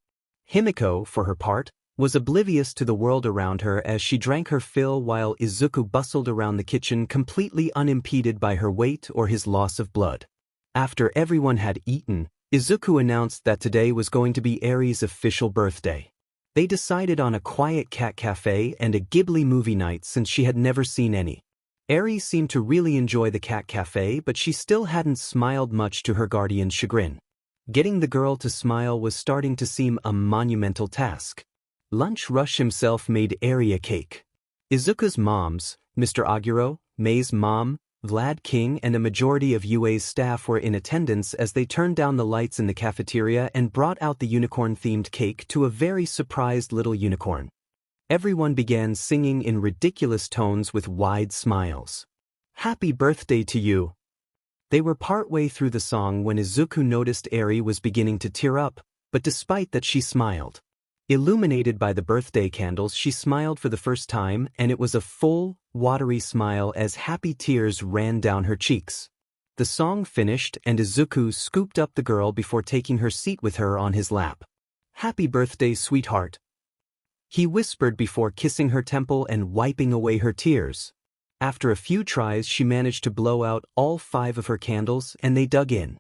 Himiko, for her part, was oblivious to the world around her as she drank her fill while Izuku bustled around the kitchen completely unimpeded by her weight or his loss of blood. After everyone had eaten, Izuku announced that today was going to be Eri's official birthday. They decided on a quiet cat cafe and a Ghibli movie night since she had never seen any. Eri seemed to really enjoy the cat cafe, but she still hadn't smiled much to her guardian's chagrin. Getting the girl to smile was starting to seem a monumental task. Lunch Rush himself made Eri a cake. Izuku's moms, Mr. Aguro, Mei's mom, Vlad King and a majority of UA's staff were in attendance as they turned down the lights in the cafeteria and brought out the unicorn-themed cake to a very surprised little unicorn. Everyone began singing in ridiculous tones with wide smiles. "Happy birthday to you." They were partway through the song when Izuku noticed Eri was beginning to tear up, but despite that she smiled. Illuminated by the birthday candles, she smiled for the first time, and it was a full, watery smile as happy tears ran down her cheeks. The song finished and Izuku scooped up the girl before taking her seat with her on his lap. "Happy birthday, sweetheart," he whispered before kissing her temple and wiping away her tears. After a few tries, she managed to blow out all 5 of her candles and they dug in.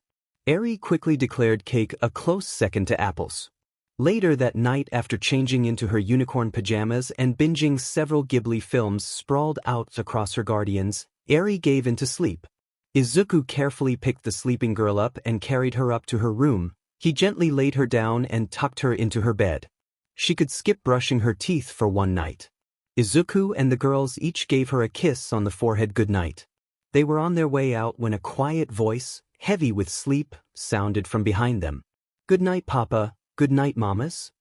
Eri quickly declared cake a close second to apples. Later that night, after changing into her unicorn pajamas and binging several Ghibli films sprawled out across her guardians, Eri gave in to sleep. Izuku carefully picked the sleeping girl up and carried her up to her room. He gently laid her down and tucked her into her bed. She could skip brushing her teeth for one night. Izuku and the girls each gave her a kiss on the forehead goodnight. They were on their way out when a quiet voice, heavy with sleep, sounded from behind them. "Good night, Papa. Good night, Mamas."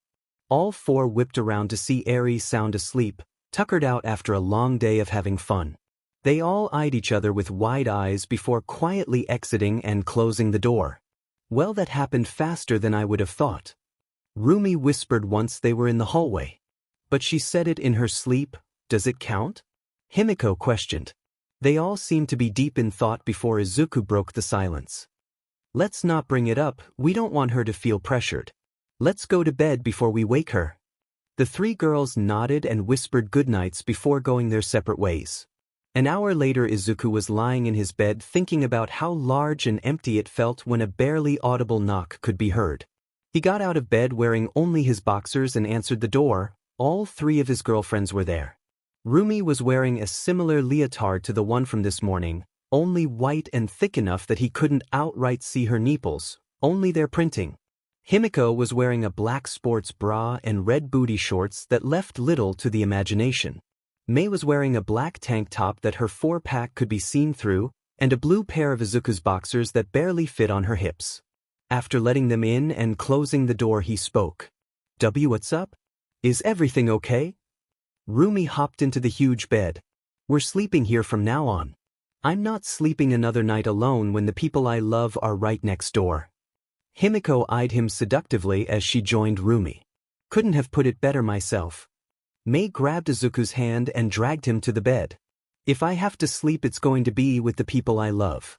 All four whipped around to see Eri sound asleep, tuckered out after a long day of having fun. They all eyed each other with wide eyes before quietly exiting and closing the door. "Well, that happened faster than I would have thought," Rumi whispered once they were in the hallway. "But she said it in her sleep, does it count?" Himiko questioned. They all seemed to be deep in thought before Izuku broke the silence. "Let's not bring it up, we don't want her to feel pressured. Let's go to bed before we wake her." The three girls nodded and whispered goodnights before going their separate ways. An hour later, Izuku was lying in his bed thinking about how large and empty it felt when a barely audible knock could be heard. He got out of bed wearing only his boxers and answered the door. All three of his girlfriends were there. Rumi was wearing a similar leotard to the one from this morning, only white and thick enough that he couldn't outright see her nipples, only their printing. Himiko was wearing a black sports bra and red booty shorts that left little to the imagination. Mei was wearing a black tank top that her four-pack could be seen through, and a blue pair of Izuku's boxers that barely fit on her hips. After letting them in and closing the door, he spoke. "What's up? Is everything okay?" Rumi hopped into the huge bed. "We're sleeping here from now on. I'm not sleeping another night alone when the people I love are right next door." Himiko eyed him seductively as she joined Rumi. "Couldn't have put it better myself." Mei grabbed Izuku's hand and dragged him to the bed. "If I have to sleep, it's going to be with the people I love."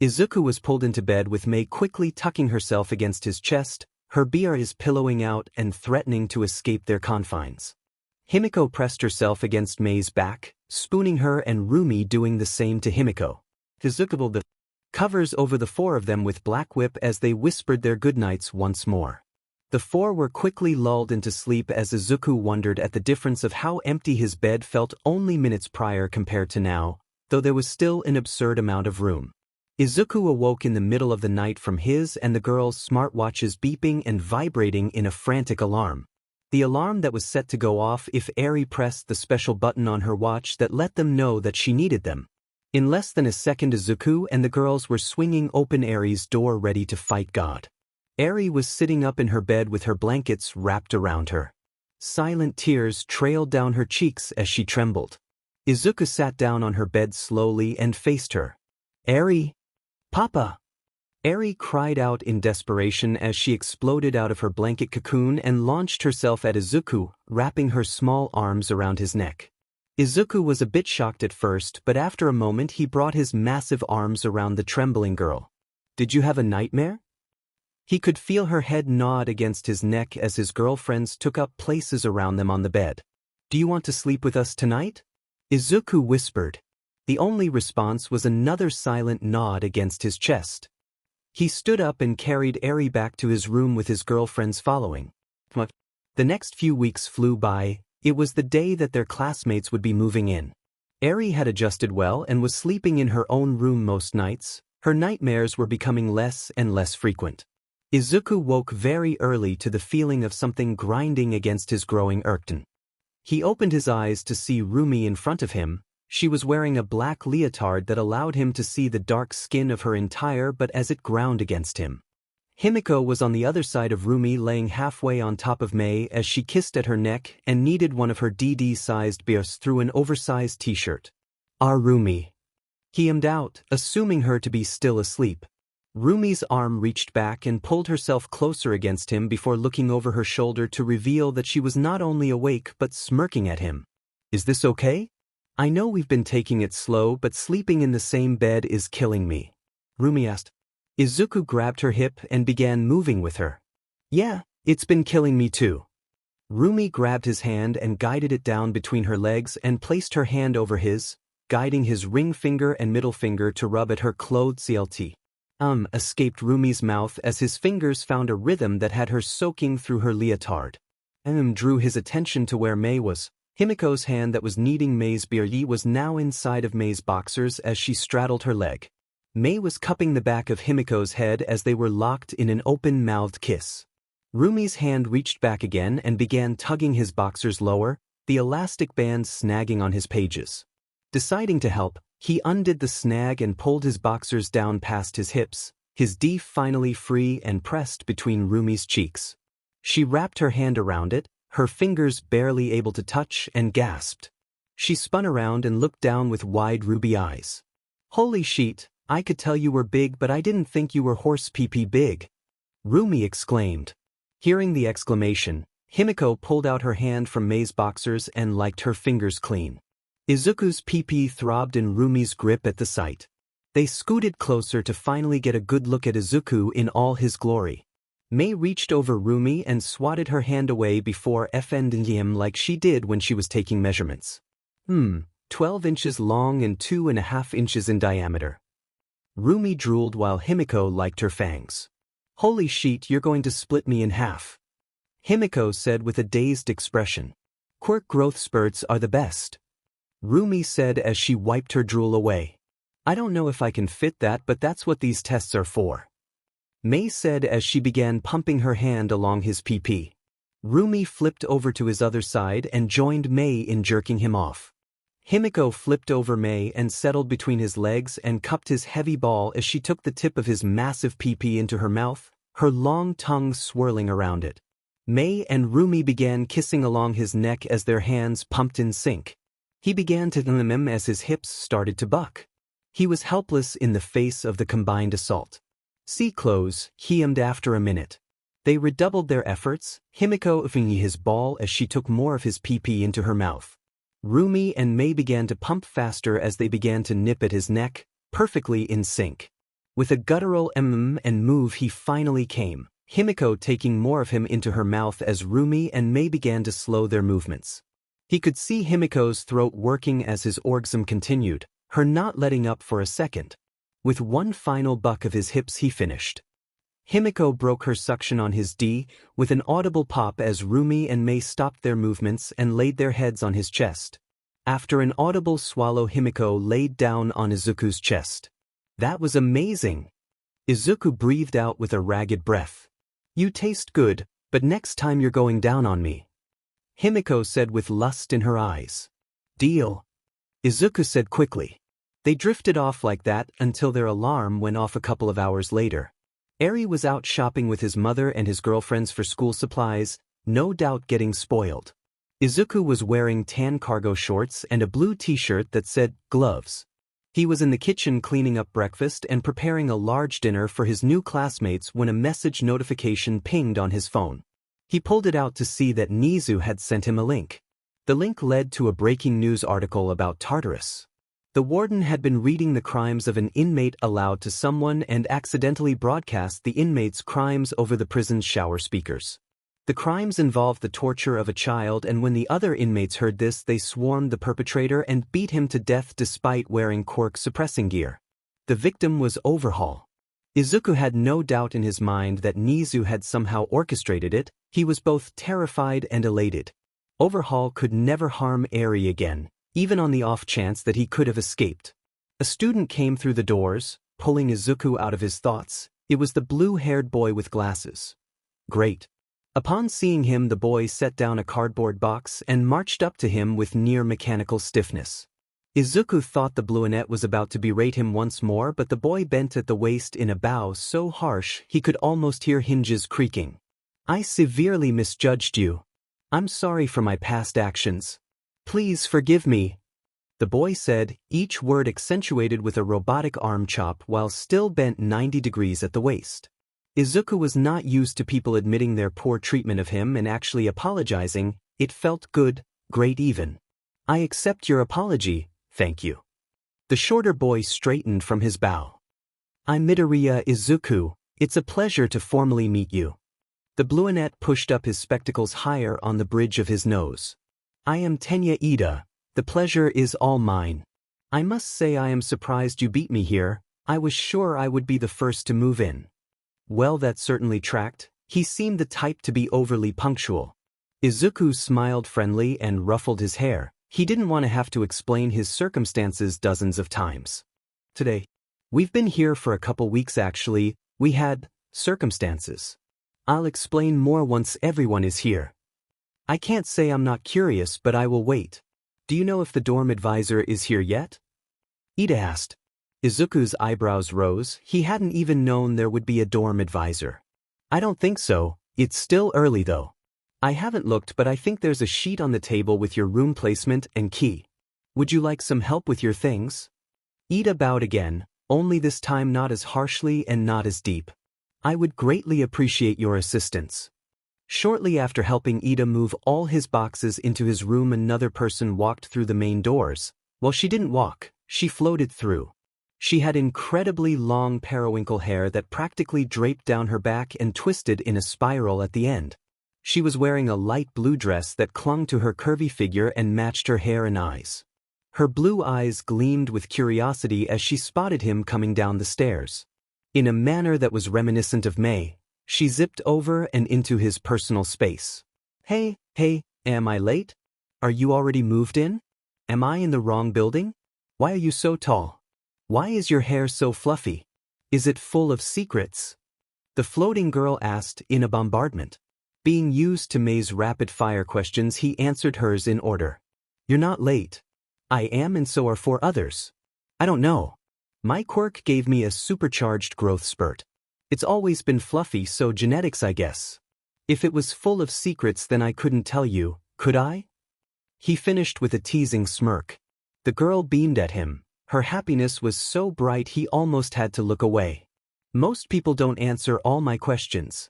Izuku was pulled into bed with Mei quickly tucking herself against his chest, her BRs pillowing out and threatening to escape their confines. Himiko pressed herself against Mei's back, spooning her, and Rumi doing the same to Himiko. Izuku pulled the covers over the four of them with Black Whip as they whispered their goodnights once more. The four were quickly lulled into sleep as Izuku wondered at the difference of how empty his bed felt only minutes prior compared to now, though there was still an absurd amount of room. Izuku awoke in the middle of the night from his and the girls' smartwatches beeping and vibrating in a frantic alarm. The alarm that was set to go off if Eri pressed the special button on her watch that let them know that she needed them. In less than a second, Izuku and the girls were swinging open Eri's door ready to fight God. Eri was sitting up in her bed with her blankets wrapped around her. Silent tears trailed down her cheeks as she trembled. Izuku sat down on her bed slowly and faced her. "Eri! Papa!" Eri cried out in desperation as she exploded out of her blanket cocoon and launched herself at Izuku, wrapping her small arms around his neck. Izuku was a bit shocked at first, but after a moment he brought his massive arms around the trembling girl. "Did you have a nightmare?" He could feel her head nod against his neck as his girlfriends took up places around them on the bed. "Do you want to sleep with us tonight?" Izuku whispered. The only response was another silent nod against his chest. He stood up and carried Eri back to his room with his girlfriends following. The next few weeks flew by. It was the day that their classmates would be moving in. Eri had adjusted well and was sleeping in her own room most nights. Her nightmares were becoming less and less frequent. Izuku woke very early to the feeling of something grinding against his growing irkton. He opened his eyes to see Rumi in front of him. She was wearing a black leotard that allowed him to see the dark skin of her entire but as it ground against him. Himiko was on the other side of Rumi, laying halfway on top of Mei as she kissed at her neck and kneaded one of her DD-sized beers through an oversized t-shirt. "Our Rumi," he ummed out, assuming her to be still asleep. Rumi's arm reached back and pulled herself closer against him before looking over her shoulder to reveal that she was not only awake but smirking at him. "Is this okay? I know we've been taking it slow, but sleeping in the same bed is killing me," Rumi asked. Izuku grabbed her hip and began moving with her. "Yeah, it's been killing me too." Rumi grabbed his hand and guided it down between her legs and placed her hand over his, guiding his ring finger and middle finger to rub at her clothed CLT. Escaped Rumi's mouth as his fingers found a rhythm that had her soaking through her leotard. Drew his attention to where Mei was. Himiko's hand that was kneading Mei's biryi was now inside of Mei's boxers as she straddled her leg. Mei was cupping the back of Himiko's head as they were locked in an open-mouthed kiss. Rumi's hand reached back again and began tugging his boxers lower, the elastic band snagging on his pages. Deciding to help, he undid the snag and pulled his boxers down past his hips, his D finally free and pressed between Rumi's cheeks. She wrapped her hand around it, her fingers barely able to touch, and gasped. She spun around and looked down with wide ruby eyes. "Holy shit, I could tell you were big but I didn't think you were horse pee-pee big," Rumi exclaimed. Hearing the exclamation, Himiko pulled out her hand from Mei's boxers and liked her fingers clean. Izuku's pee-pee throbbed in Rumi's grip at the sight. They scooted closer to finally get a good look at Izuku in all his glory. Mei reached over Rumi and swatted her hand away before offending him like she did when she was taking measurements. 12 inches long and 2.5 inches in diameter. Rumi drooled while Himiko liked her fangs. "Holy shit, you're going to split me in half," Himiko said with a dazed expression. "Quirk growth spurts are the best," Rumi said as she wiped her drool away. "I don't know if I can fit that, but that's what these tests are for," Mei said as she began pumping her hand along his pee-pee. Rumi flipped over to his other side and joined Mei in jerking him off. Himiko flipped over Mei and settled between his legs and cupped his heavy ball as she took the tip of his massive pee-pee into her mouth, her long tongue swirling around it. Mei and Rumi began kissing along his neck as their hands pumped in sync. He began to him as his hips started to buck. He was helpless in the face of the combined assault. "See close," he hummed after a minute. They redoubled their efforts, Himiko offing his ball as she took more of his pee-pee into her mouth. Rumi and Mei began to pump faster as they began to nip at his neck, perfectly in sync. With a guttural and move he finally came, Himiko taking more of him into her mouth as Rumi and Mei began to slow their movements. He could see Himiko's throat working as his orgasm continued, her not letting up for a second. With one final buck of his hips he finished. Himiko broke her suction on his D, with an audible pop as Rumi and Mei stopped their movements and laid their heads on his chest. After an audible swallow Himiko laid down on Izuku's chest. "That was amazing," Izuku breathed out with a ragged breath. "You taste good, but next time you're going down on me," Himiko said with lust in her eyes. "Deal," Izuku said quickly. They drifted off like that until their alarm went off a couple of hours later. Eri was out shopping with his mother and his girlfriends for school supplies, no doubt getting spoiled. Izuku was wearing tan cargo shorts and a blue t-shirt that said, gloves. He was in the kitchen cleaning up breakfast and preparing a large dinner for his new classmates when a message notification pinged on his phone. He pulled it out to see that Nizu had sent him a link. The link led to a breaking news article about Tartarus. The warden had been reading the crimes of an inmate aloud to someone and accidentally broadcast the inmate's crimes over the prison's shower speakers. The crimes involved the torture of a child, and when the other inmates heard this, they swarmed the perpetrator and beat him to death despite wearing Quirk suppressing gear. The victim was Overhaul. Izuku had no doubt in his mind that Nizu had somehow orchestrated it. He was both terrified and elated. Overhaul could never harm Eri again, even on the off chance that he could have escaped. A student came through the doors, pulling Izuku out of his thoughts. It was the blue-haired boy with glasses. Great. Upon seeing him, the boy set down a cardboard box and marched up to him with near-mechanical stiffness. Izuku thought the brunette was about to berate him once more, but the boy bent at the waist in a bow so harsh he could almost hear hinges creaking. "I severely misjudged you. I'm sorry for my past actions. Please forgive me," the boy said, each word accentuated with a robotic arm chop while still bent 90 degrees at the waist. Izuku was not used to people admitting their poor treatment of him and actually apologizing. It felt good, great even. "I accept your apology, thank you." The shorter boy straightened from his bow. "I'm Midoriya Izuku. It's a pleasure to formally meet you." The brunette pushed up his spectacles higher on the bridge of his nose. "I am Tenya Ida. The pleasure is all mine. I must say I am surprised you beat me here. I was sure I would be the first to move in. Well, that certainly tracked. He seemed the type to be overly punctual. Izuku smiled friendly and ruffled his hair. He didn't want to have to explain his circumstances dozens of times. Today, we've been here for a couple weeks actually. We had circumstances. I'll explain more once everyone is here. I can't say I'm not curious, but I will wait. Do you know if the dorm advisor is here yet? Ida asked. Izuku's eyebrows rose. He hadn't even known there would be a dorm advisor. I don't think so. It's still early though. I haven't looked, but I think there's a sheet on the table with your room placement and key. Would you like some help with your things? Ida bowed again, only this time not as harshly and not as deep. I would greatly appreciate your assistance. Shortly after helping Ida move all his boxes into his room, another person walked through the main doors. Well, she didn't walk, she floated through. She had incredibly long periwinkle hair that practically draped down her back and twisted in a spiral at the end. She was wearing a light blue dress that clung to her curvy figure and matched her hair and eyes. Her blue eyes gleamed with curiosity as she spotted him coming down the stairs. In a manner that was reminiscent of May, she zipped over and into his personal space. Hey, am I late? Are you already moved in? Am I in the wrong building? Why are you so tall? Why is your hair so fluffy? Is it full of secrets? The floating girl asked in a bombardment. Being used to May's rapid-fire questions, he answered hers in order. You're not late. I am, and so are 4 others. I don't know. My quirk gave me a supercharged growth spurt. It's always been fluffy, so genetics, I guess. If it was full of secrets, then I couldn't tell you, could I? He finished with a teasing smirk. The girl beamed at him. Her happiness was so bright he almost had to look away. Most people don't answer all my questions.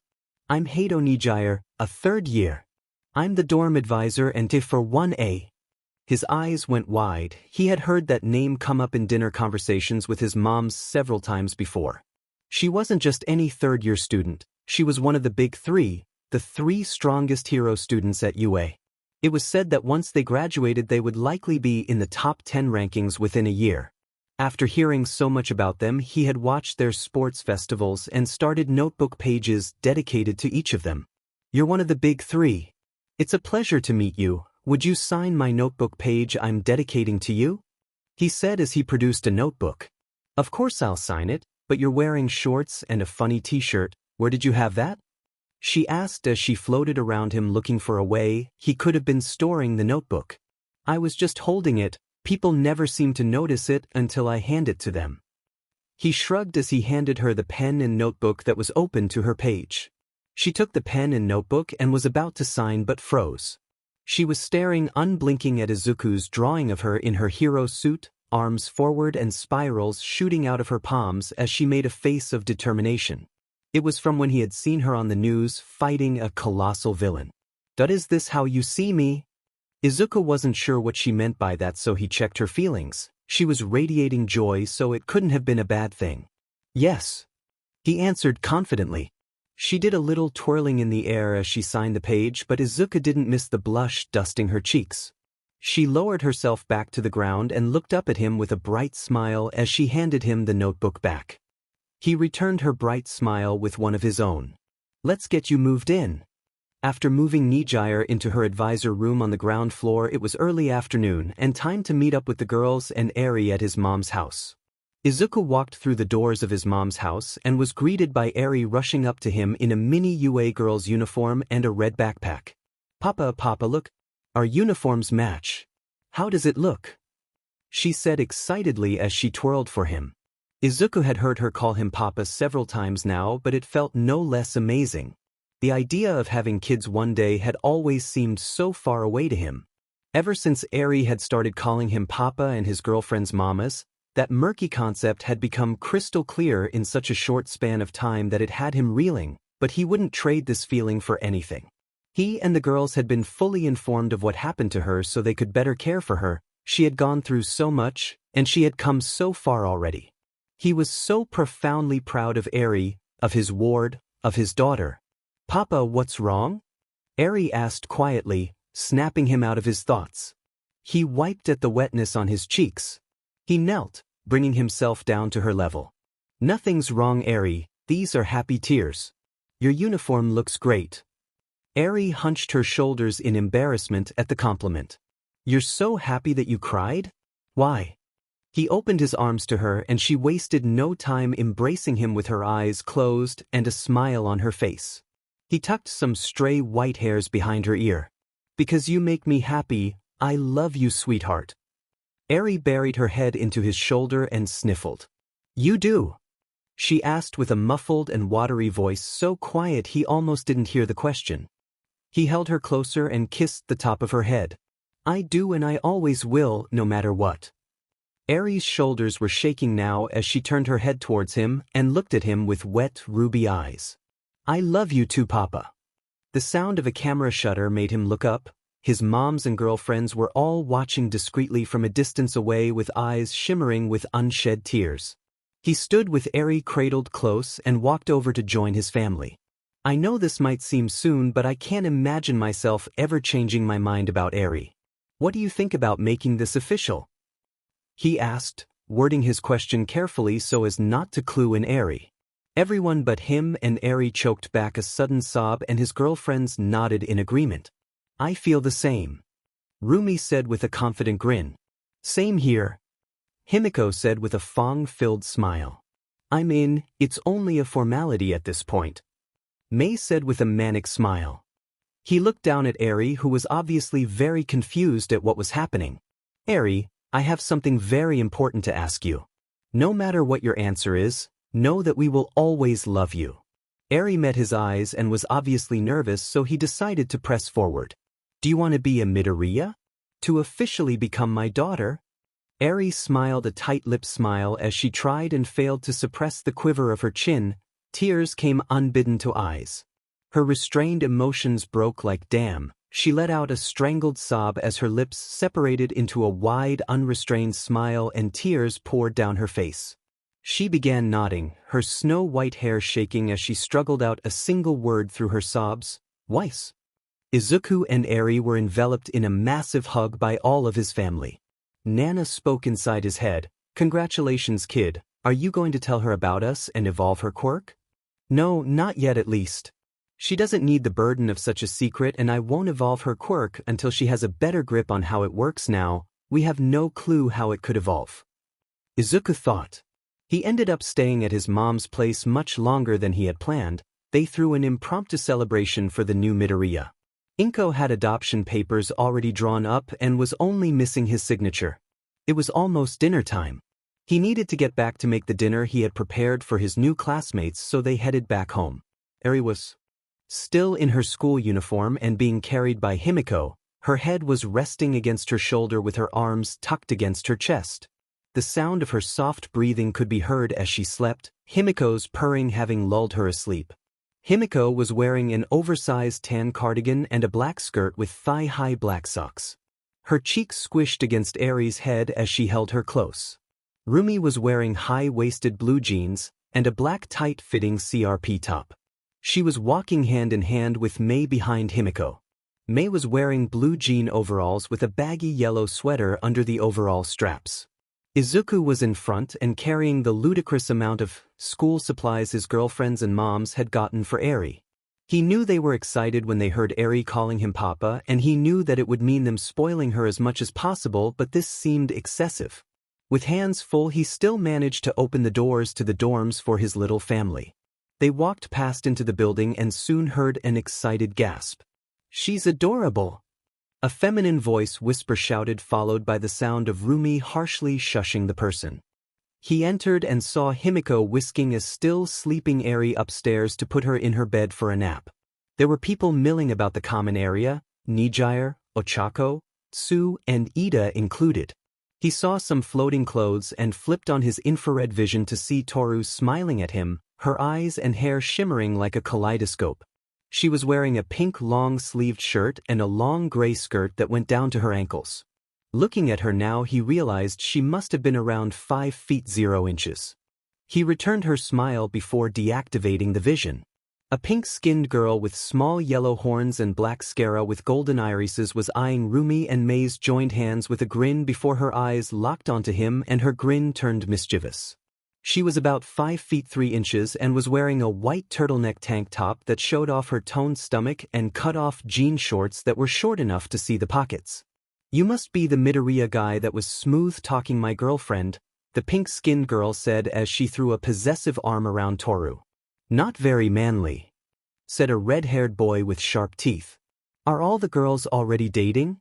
I'm Heido Nijire, a 3rd year. I'm the dorm advisor and T for 1A. His eyes went wide. He had heard that name come up in dinner conversations with his moms several times before. She wasn't just any 3rd-year student. She was one of the big 3, the 3 strongest hero students at UA. It was said that once they graduated, they would likely be in the top 10 rankings within a year. After hearing so much about them, he had watched their sports festivals and started notebook pages dedicated to each of them. You're one of the big 3. It's a pleasure to meet you. Would you sign my notebook page I'm dedicating to you? He said as he produced a notebook. Of course I'll sign it, but you're wearing shorts and a funny t-shirt. Where did you have that? She asked as she floated around him looking for a way he could have been storing the notebook. I was just holding it. People never seem to notice it until I hand it to them. He shrugged as he handed her the pen and notebook that was open to her page. She took the pen and notebook and was about to sign but froze. She was staring unblinking at Izuku's drawing of her in her hero suit, arms forward and spirals shooting out of her palms as she made a face of determination. It was from when he had seen her on the news fighting a colossal villain. Is this how you see me? Izuku wasn't sure what she meant by that, so he checked her feelings. She was radiating joy, so it couldn't have been a bad thing. Yes, he answered confidently. She did a little twirling in the air as she signed the page, but Izuku didn't miss the blush dusting her cheeks. She lowered herself back to the ground and looked up at him with a bright smile as she handed him the notebook back. He returned her bright smile with one of his own. Let's get you moved in. After moving Nijire into her advisor room on the ground floor, it was early afternoon and time to meet up with the girls and Eri at his mom's house. Izuku walked through the doors of his mom's house and was greeted by Eri rushing up to him in a mini UA girl's uniform and a red backpack. Papa, look. Our uniforms match. How does it look? She said excitedly as she twirled for him. Izuku had heard her call him Papa several times now, but it felt no less amazing. The idea of having kids one day had always seemed so far away to him. Ever since Eri had started calling him Papa and his girlfriend's mamas, that murky concept had become crystal clear in such a short span of time that it had him reeling, but he wouldn't trade this feeling for anything. He and the girls had been fully informed of what happened to her so they could better care for her. She had gone through so much, and she had come so far already. He was so profoundly proud of Eri, of his ward, of his daughter. Papa, what's wrong? Eri asked quietly, snapping him out of his thoughts. He wiped at the wetness on his cheeks. He knelt, bringing himself down to her level. Nothing's wrong, Eri, these are happy tears. Your uniform looks great. Eri hunched her shoulders in embarrassment at the compliment. You're so happy that you cried? Why? He opened his arms to her and she wasted no time embracing him with her eyes closed and a smile on her face. He tucked some stray white hairs behind her ear. Because you make me happy, I love you, sweetheart. Eri buried her head into his shoulder and sniffled. You do? She asked with a muffled and watery voice so quiet he almost didn't hear the question. He held her closer and kissed the top of her head. I do and I always will, no matter what. Eri's shoulders were shaking now as she turned her head towards him and looked at him with wet, ruby eyes. I love you too, Papa. The sound of a camera shutter made him look up. His moms and girlfriends were all watching discreetly from a distance away with eyes shimmering with unshed tears. He stood with Eri cradled close and walked over to join his family. I know this might seem soon, but I can't imagine myself ever changing my mind about Eri. What do you think about making this official? He asked, wording his question carefully so as not to clue in Eri. Everyone but him and Eri choked back a sudden sob and his girlfriends nodded in agreement. I feel the same. Rumi said with a confident grin. Same here. Himiko said with a fong-filled smile. I'm in, it's only a formality at this point. May said with a manic smile. He looked down at Eri, who was obviously very confused at what was happening. Eri, I have something very important to ask you. No matter what your answer is, know that we will always love you. Eri met his eyes and was obviously nervous, so he decided to press forward. Do you want to be a Midoriya? To officially become my daughter? Eri smiled a tight-lipped smile as she tried and failed to suppress the quiver of her chin. Tears came unbidden to eyes. Her restrained emotions broke like dam. She let out a strangled sob as her lips separated into a wide, unrestrained smile and tears poured down her face. She began nodding, her snow-white hair shaking as she struggled out a single word through her sobs. Weiss. Izuku and Eri were enveloped in a massive hug by all of his family. Nana spoke inside his head. Congratulations, kid. Are you going to tell her about us and evolve her quirk? No, not yet at least. She doesn't need the burden of such a secret, and I won't evolve her quirk until she has a better grip on how it works now. We have no clue how it could evolve. Izuku thought. He ended up staying at his mom's place much longer than he had planned. They threw an impromptu celebration for the new Midoriya. Inko had adoption papers already drawn up and was only missing his signature. It was almost dinner time. He needed to get back to make the dinner he had prepared for his new classmates, so they headed back home. Eri was still in her school uniform and being carried by Himiko. Her head was resting against her shoulder with her arms tucked against her chest. The sound of her soft breathing could be heard as she slept, Himiko's purring having lulled her asleep. Himiko was wearing an oversized tan cardigan and a black skirt with thigh-high black socks. Her cheeks squished against Eri's head as she held her close. Rumi was wearing high-waisted blue jeans and a black tight-fitting CRP top. She was walking hand in hand with May behind Himiko. May was wearing blue jean overalls with a baggy yellow sweater under the overall straps. Izuku was in front and carrying the ludicrous amount of school supplies his girlfriends and moms had gotten for Eri. He knew they were excited when they heard Eri calling him Papa, and he knew that it would mean them spoiling her as much as possible, but this seemed excessive. With hands full, he still managed to open the doors to the dorms for his little family. They walked past into the building and soon heard an excited gasp. She's adorable! A feminine voice whisper shouted, followed by the sound of Rumi harshly shushing the person. He entered and saw Himiko whisking a still sleeping Eri upstairs to put her in her bed for a nap. There were people milling about the common area, Nijire, Ochako, Tsu, and Ida included. He saw some floating clothes and flipped on his infrared vision to see Toru smiling at him, her eyes and hair shimmering like a kaleidoscope. She was wearing a pink long-sleeved shirt and a long gray skirt that went down to her ankles. Looking at her now, he realized she must have been around 5 feet 0 inches. He returned her smile before deactivating the vision. A pink-skinned girl with small yellow horns and black scara with golden irises was eyeing Rumi, and May's joined hands with a grin before her eyes locked onto him and her grin turned mischievous. She was about 5 feet 3 inches and was wearing a white turtleneck tank top that showed off her toned stomach and cut-off jean shorts that were short enough to see the pockets. "You must be the Midoriya guy that was smooth-talking my girlfriend," the pink-skinned girl said as she threw a possessive arm around Toru. "Not very manly," said a red-haired boy with sharp teeth. "Are all the girls already dating?"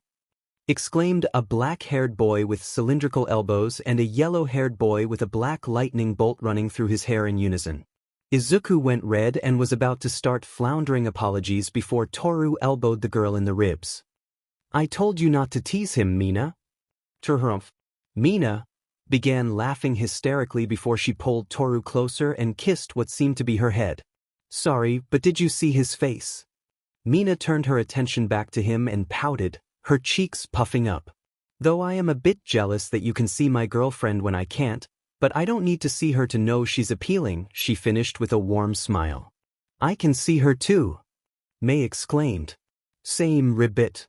exclaimed a black-haired boy with cylindrical elbows and a yellow-haired boy with a black lightning bolt running through his hair in unison. Izuku went red and was about to start floundering apologies before Toru elbowed the girl in the ribs. "I told you not to tease him, Mina." Mina began laughing hysterically before she pulled Toru closer and kissed what seemed to be her head. "Sorry, but did you see his face?" Mina turned her attention back to him and pouted, her cheeks puffing up. "Though I am a bit jealous that you can see my girlfriend when I can't, but I don't need to see her to know she's appealing," she finished with a warm smile. "I can see her too," May exclaimed. "Same ribbit,"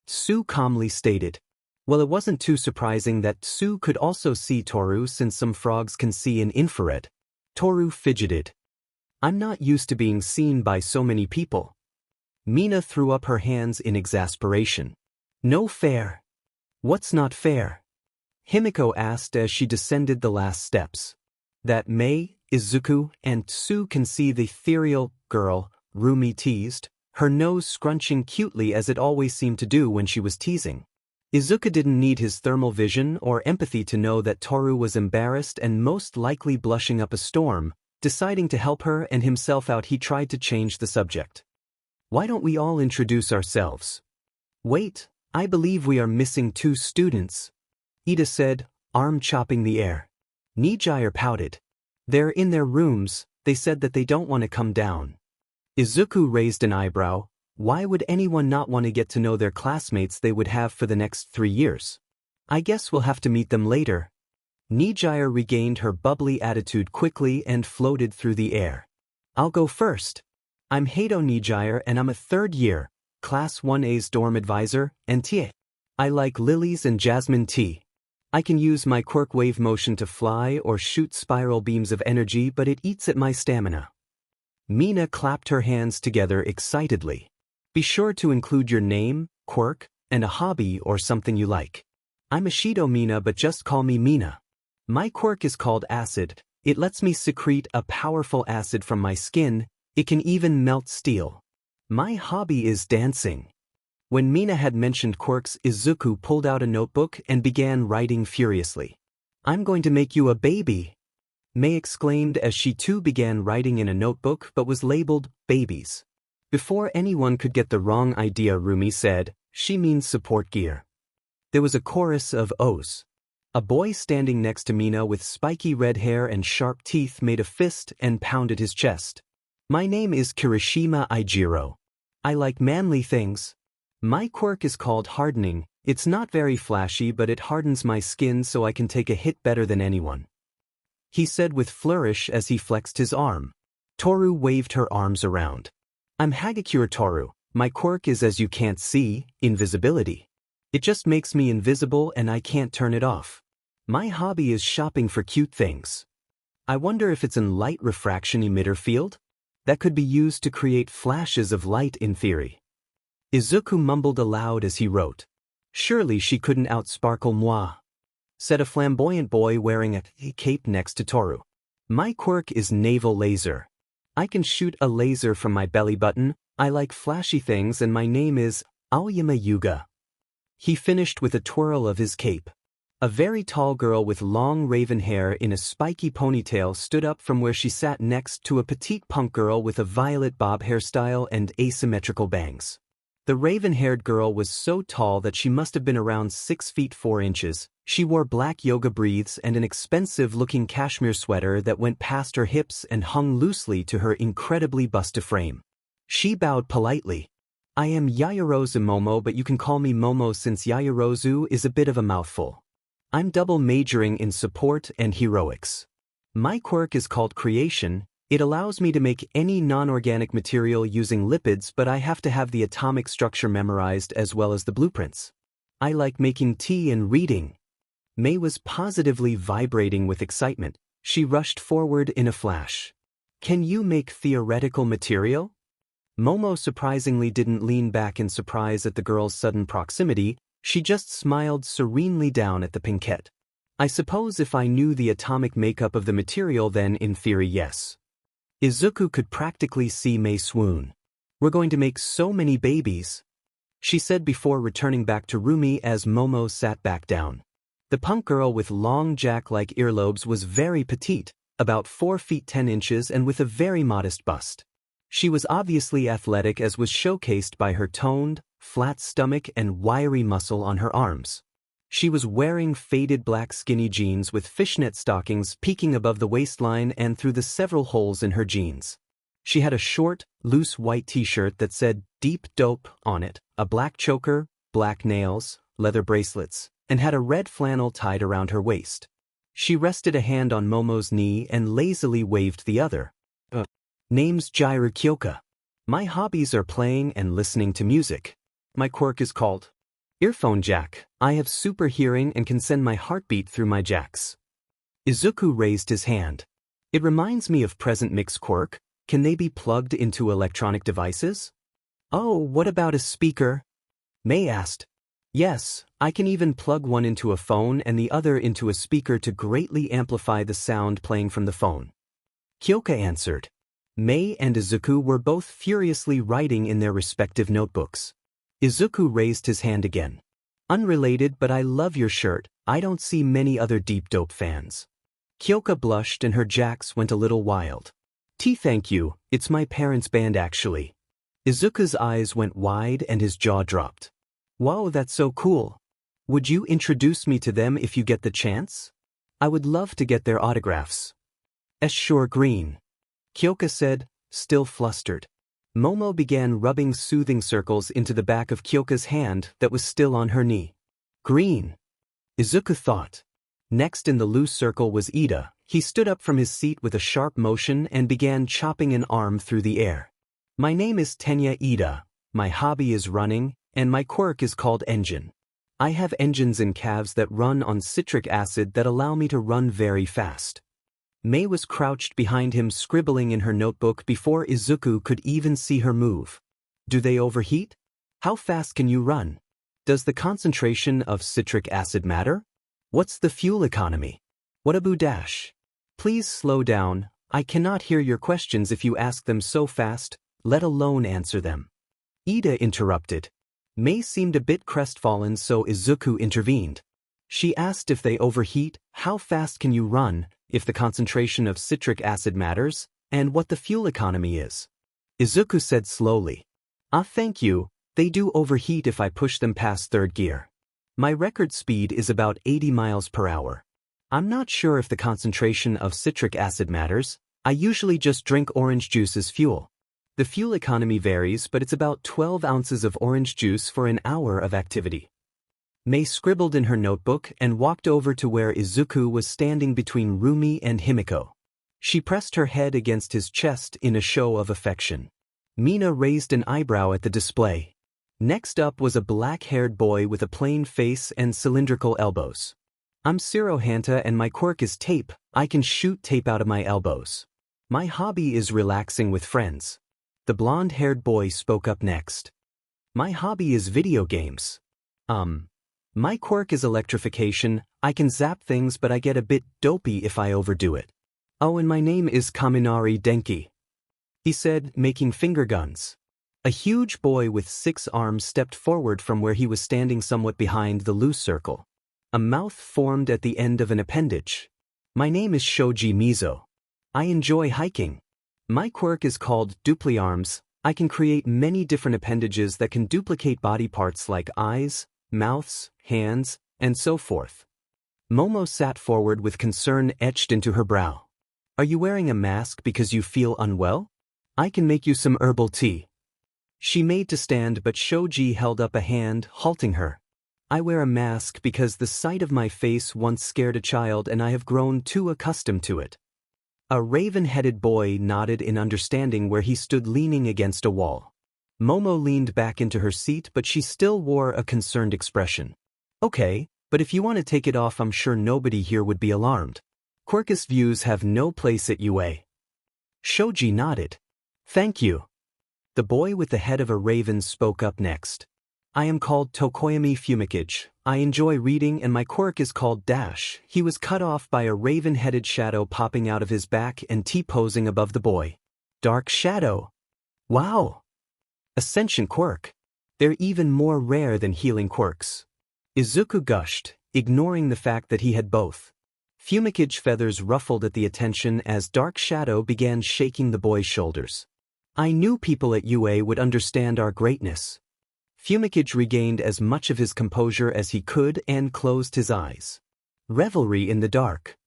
Sue calmly stated. Well, it wasn't too surprising that Sue could also see Toru since some frogs can see in infrared. Toru fidgeted. "I'm not used to being seen by so many people." Mina threw up her hands in exasperation. "No fair." "What's not fair?" Himiko asked as she descended the last steps. "That May, Izuku, and Sue can see the ethereal girl," Rumi teased, her nose scrunching cutely as it always seemed to do when she was teasing. Izuku didn't need his thermal vision or empathy to know that Toru was embarrassed and most likely blushing up a storm. Deciding to help her and himself out, he tried to change the subject. "Why don't we all introduce ourselves?" "Wait, I believe we are missing 2 students," Ida said, arm chopping the air. Nijire pouted. "They're in their rooms, they said that they don't want to come down." Izuku raised an eyebrow. Why would anyone not want to get to know their classmates they would have for the next 3 years? "I guess we'll have to meet them later." Nijire regained her bubbly attitude quickly and floated through the air. "I'll go first. I'm Hato Nijire and I'm a 3rd year, Class 1A's dorm advisor, and TA. I like lilies and jasmine tea. I can use my quirk wave motion to fly or shoot spiral beams of energy, but it eats at my stamina." Mina clapped her hands together excitedly. "Be sure to include your name, quirk, and a hobby or something you like. I'm Ashido Mina, but just call me Mina. My quirk is called acid. It lets me secrete a powerful acid from my skin. It can even melt steel. My hobby is dancing." When Mina had mentioned quirks, Izuku pulled out a notebook and began writing furiously. "I'm going to make you a baby," May exclaimed as she too began writing in a notebook but was labeled babies. Before anyone could get the wrong idea, Rumi said, "She means support gear." There was a chorus of ohs. A boy standing next to Mina with spiky red hair and sharp teeth made a fist and pounded his chest. "My name is Kirishima Ijiro. I like manly things. My quirk is called hardening. It's not very flashy, but it hardens my skin so I can take a hit better than anyone," he said with flourish as he flexed his arm. Toru waved her arms around. "I'm Hagakure Toru. My quirk is, as you can't see, invisibility. It just makes me invisible and I can't turn it off. My hobby is shopping for cute things. I wonder if it's an light refraction emitter field that could be used to create flashes of light in theory." Izuku mumbled aloud as he wrote. "Surely she couldn't outsparkle moi," said a flamboyant boy wearing a cape next to Toru. "My quirk is naval laser. I can shoot a laser from my belly button. I like flashy things and my name is Aoyama Yuga." He finished with a twirl of his cape. A very tall girl with long raven hair in a spiky ponytail stood up from where she sat next to a petite punk girl with a violet bob hairstyle and asymmetrical bangs. The raven-haired girl was so tall that she must have been around 6 feet 4 inches. She wore black yoga breathes and an expensive-looking cashmere sweater that went past her hips and hung loosely to her incredibly busty frame. She bowed politely. "I am Yayarozu Momo, but you can call me Momo since Yayarozu is a bit of a mouthful. I'm double majoring in support and heroics. My quirk is called creation. It allows me to make any non-organic material using lipids, but I have to have the atomic structure memorized as well as the blueprints. I like making tea and reading." May was positively vibrating with excitement. She rushed forward in a flash. Can you make theoretical material? Momo surprisingly didn't lean back in surprise at the girl's sudden proximity, she just smiled serenely down at the pinkette. I suppose if I knew the atomic makeup of the material then in theory yes. Izuku could practically see Mei swoon. We're going to make so many babies, she said before returning back to Rumi as Momo sat back down. The punk girl with long jack-like earlobes was very petite, about 4 feet 10 inches and with a very modest bust. She was obviously athletic as was showcased by her toned, flat stomach and wiry muscle on her arms. She was wearing faded black skinny jeans with fishnet stockings peeking above the waistline and through the several holes in her jeans. She had a short, loose white t-shirt that said "Deep Dope" on it, a black choker, black nails, leather bracelets, and had a red flannel tied around her waist. She rested a hand on Momo's knee and lazily waved the other. Name's Jiru Kyoka. My hobbies are playing and listening to music. My quirk is called earphone jack. I have super hearing and can send my heartbeat through my jacks. Izuku raised his hand. It reminds me of present mix quirk. Can they be plugged into electronic devices? Oh, what about a speaker? Mei asked. Yes, I can even plug one into a phone and the other into a speaker to greatly amplify the sound playing from the phone. Kyoka answered. Mei and Izuku were both furiously writing in their respective notebooks. Izuku raised his hand again. Unrelated, but I love your shirt. I don't see many other Deep Dope fans. Kyoka blushed and her jacks went a little wild. Thank you, it's my parents' band actually. Izuku's eyes went wide and his jaw dropped. Wow, that's so cool. Would you introduce me to them if you get the chance? I would love to get their autographs. Sure green. Kyoka said, still flustered. Momo began rubbing soothing circles into the back of Kyoka's hand that was still on her knee. Green. Izuku thought. Next in the loose circle was Ida. He stood up from his seat with a sharp motion and began chopping an arm through the air. My name is Tenya Ida, my hobby is running, and my quirk is called engine. I have engines in calves that run on citric acid that allow me to run very fast. Mei was crouched behind him scribbling in her notebook before Izuku could even see her move. Do they overheat? How fast can you run? Does the concentration of citric acid matter? What's the fuel economy? What a dash. Please slow down, I cannot hear your questions if you ask them so fast, let alone answer them. Ida interrupted. Mei seemed a bit crestfallen, so Izuku intervened. She asked if they overheat, how fast can you run, if the concentration of citric acid matters, and what the fuel economy is. Izuku said slowly. Thank you, they do overheat if I push them past third gear. My record speed is about 80 miles per hour. I'm not sure if the concentration of citric acid matters, I usually just drink orange juice as fuel. The fuel economy varies, but it's about 12 ounces of orange juice for an hour of activity. Mei scribbled in her notebook and walked over to where Izuku was standing between Rumi and Himiko. She pressed her head against his chest in a show of affection. Mina raised an eyebrow at the display. Next up was a black-haired boy with a plain face and cylindrical elbows. I'm Sirohanta and my quirk is tape. I can shoot tape out of my elbows. My hobby is relaxing with friends. The blonde-haired boy spoke up next. My hobby is video games. My quirk is electrification. I can zap things but I get a bit dopey if I overdo it. Oh, and my name is Kaminari Denki, he said, making finger guns. A huge boy with 6 arms stepped forward from where he was standing somewhat behind the loose circle. A mouth formed at the end of an appendage. My name is Shoji Mizo. I enjoy hiking. My quirk is called Dupliarms. I can create many different appendages that can duplicate body parts like eyes, mouths, hands, and so forth. Momo sat forward with concern etched into her brow. Are you wearing a mask because you feel unwell? I can make you some herbal tea. She made to stand but Shoji held up a hand, halting her. I wear a mask because the sight of my face once scared a child and I have grown too accustomed to it. A raven-headed boy nodded in understanding where he stood leaning against a wall. Momo leaned back into her seat but she still wore a concerned expression. Okay, but if you want to take it off I'm sure nobody here would be alarmed. Quirkus views have no place at UA. Shoji nodded. Thank you. The boy with the head of a raven spoke up next. I am called Tokoyami Fumikage. I enjoy reading and my quirk is called Dash. He was cut off by a raven-headed shadow popping out of his back and T-posing above the boy. Dark Shadow. Wow! Ascension quirk. They're even more rare than healing quirks. Izuku gushed, ignoring the fact that he had both. Fumikage feathers ruffled at the attention as Dark Shadow began shaking the boy's shoulders. I knew people at UA would understand our greatness. Fumikage regained as much of his composure as he could and closed his eyes. Revelry in the dark.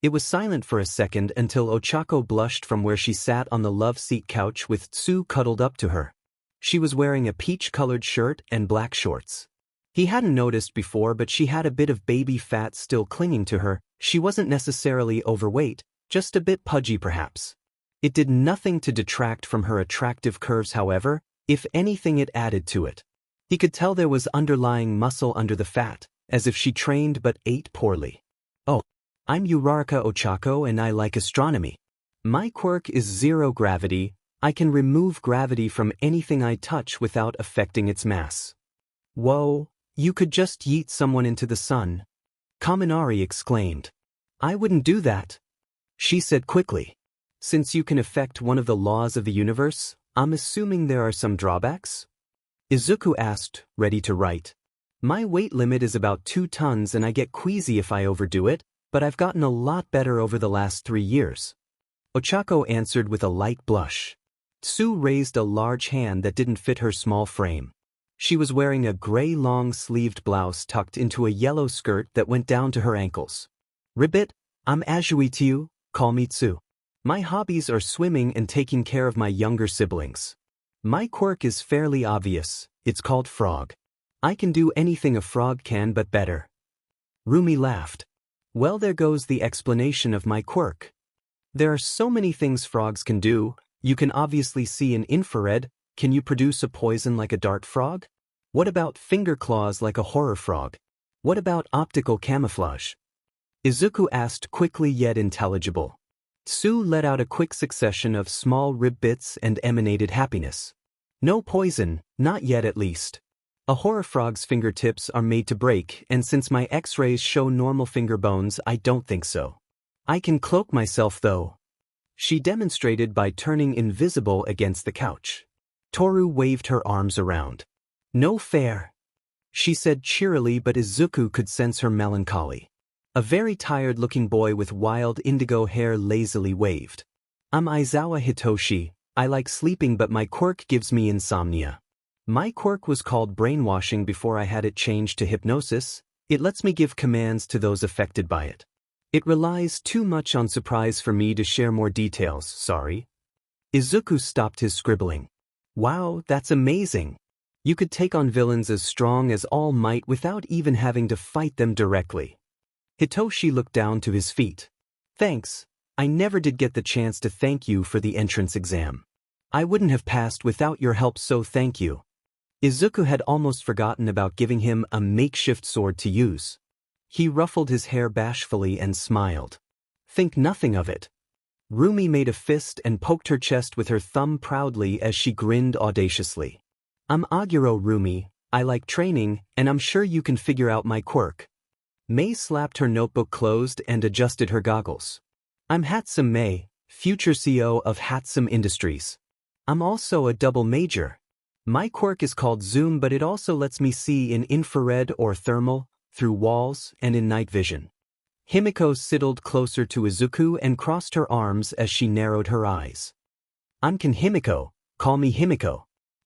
It was silent for a second until Ochako blushed from where she sat on the love seat couch with Tsu cuddled up to her. She was wearing a peach-colored shirt and black shorts. He hadn't noticed before, but she had a bit of baby fat still clinging to her. She wasn't necessarily overweight, just a bit pudgy perhaps. It did nothing to detract from her attractive curves, however. If anything, it added to it. He could tell there was underlying muscle under the fat, as if she trained but ate poorly. Oh, I'm Uraraka Ochako and I like astronomy. My quirk is zero gravity. I can remove gravity from anything I touch without affecting its mass. Whoa, you could just yeet someone into the sun. Kaminari exclaimed. I wouldn't do that. She said quickly. Since you can affect one of the laws of the universe, I'm assuming there are some drawbacks? Izuku asked, ready to write. My weight limit is about 2 tons and I get queasy if I overdo it, but I've gotten a lot better over the last 3 years. Ochako answered with a light blush. Tsu raised a large hand that didn't fit her small frame. She was wearing a gray long-sleeved blouse tucked into a yellow skirt that went down to her ankles. Ribbit, I'm Azui to you, call me Tsu. My hobbies are swimming and taking care of my younger siblings. My quirk is fairly obvious, it's called frog. I can do anything a frog can but better. Rumi laughed. Well, there goes the explanation of my quirk. There are so many things frogs can do. You can obviously see in infrared. Can you produce a poison like a dart frog? What about finger claws like a horror frog? What about optical camouflage? Izuku asked quickly yet intelligible. Tsu let out a quick succession of small rib bits and emanated happiness. No poison, not yet at least. A horror frog's fingertips are made to break, and since my x-rays show normal finger bones, I don't think so. I can cloak myself though. She demonstrated by turning invisible against the couch. Toru waved her arms around. No fair, she said cheerily, but Izuku could sense her melancholy. A very tired-looking boy with wild indigo hair lazily waved. I'm Aizawa Hitoshi. I like sleeping, but my quirk gives me insomnia. My quirk was called brainwashing before I had it changed to hypnosis. It lets me give commands to those affected by it. It relies too much on surprise for me to share more details, sorry. Izuku stopped his scribbling. Wow, that's amazing. You could take on villains as strong as All Might without even having to fight them directly. Hitoshi looked down to his feet. Thanks. I never did get the chance to thank you for the entrance exam. I wouldn't have passed without your help, so thank you. Izuku had almost forgotten about giving him a makeshift sword to use. He ruffled his hair bashfully and smiled. Think nothing of it. Rumi made a fist and poked her chest with her thumb proudly as she grinned audaciously. I'm Aguro Rumi, I like training, and I'm sure you can figure out my quirk. Mei slapped her notebook closed and adjusted her goggles. I'm Hatsum Mei, future CEO of Hatsum Industries. I'm also a double major. My quirk is called Zoom, but it also lets me see in infrared or thermal, through walls, and in night vision. Himiko sidled closer to Izuku and crossed her arms as she narrowed her eyes. I'm Himiko, call me Himiko.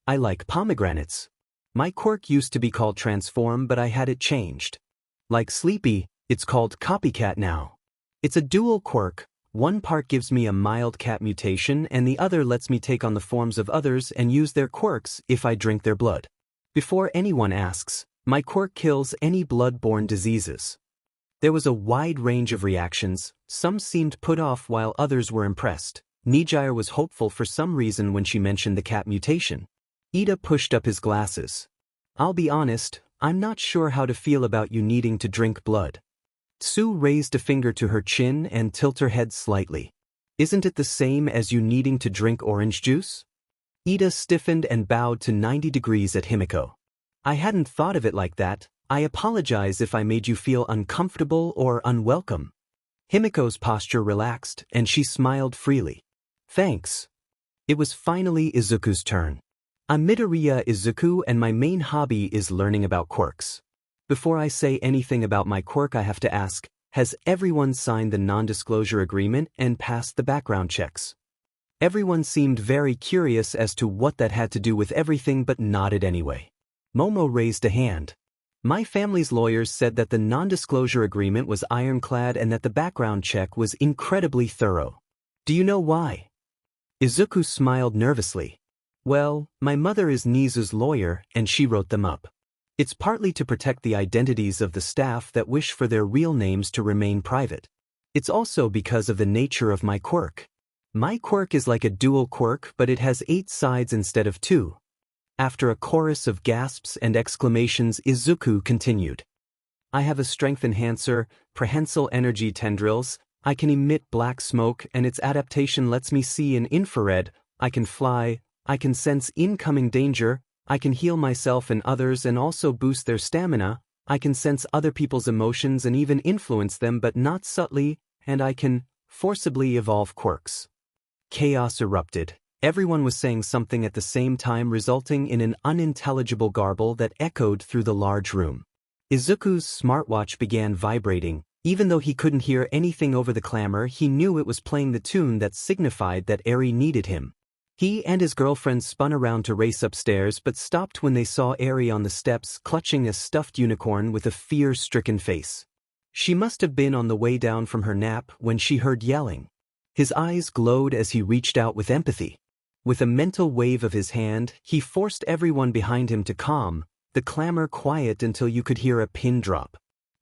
I like pomegranates. My quirk used to be called Transform, but I had it changed. Like Sleepy, it's called Copycat now. It's a dual quirk. One part gives me a mild cat mutation and the other lets me take on the forms of others and use their quirks if I drink their blood. Before anyone asks, my quirk kills any blood-borne diseases. There was a wide range of reactions. Some seemed put off while others were impressed. Nijire was hopeful for some reason when she mentioned the cat mutation. Ida pushed up his glasses. I'll be honest, I'm not sure how to feel about you needing to drink blood. Sue raised a finger to her chin and tilted her head slightly. Isn't it the same as you needing to drink orange juice? Ida stiffened and bowed to 90 degrees at Himiko. I hadn't thought of it like that. I apologize if I made you feel uncomfortable or unwelcome. Himiko's posture relaxed and she smiled freely. Thanks. It was finally Izuku's turn. I'm Midoriya Izuku and my main hobby is learning about quirks. Before I say anything about my quirk I have to ask, has everyone signed the non-disclosure agreement and passed the background checks? Everyone seemed very curious as to what that had to do with everything but nodded anyway. Momo raised a hand. My family's lawyers said that the non-disclosure agreement was ironclad and that the background check was incredibly thorough. Do you know why? Izuku smiled nervously. Well, my mother is Nizu's lawyer and she wrote them up. It's partly to protect the identities of the staff that wish for their real names to remain private. It's also because of the nature of my quirk. My quirk is like a dual quirk, but it has 8 sides instead of 2. After a chorus of gasps and exclamations, Izuku continued. I have a strength enhancer, prehensile energy tendrils, I can emit black smoke and its adaptation lets me see in infrared, I can fly, I can sense incoming danger, I can heal myself and others and also boost their stamina, I can sense other people's emotions and even influence them but not subtly, and I can forcibly evolve quirks. Chaos erupted. Everyone was saying something at the same time resulting in an unintelligible garble that echoed through the large room. Izuku's smartwatch began vibrating. Even though he couldn't hear anything over the clamor, he knew it was playing the tune that signified that Eri needed him. He and his girlfriend spun around to race upstairs but stopped when they saw Eri on the steps clutching a stuffed unicorn with a fear-stricken face. She must have been on the way down from her nap when she heard yelling. His eyes glowed as he reached out with empathy. With a mental wave of his hand, he forced everyone behind him to calm, the clamor quiet until you could hear a pin drop.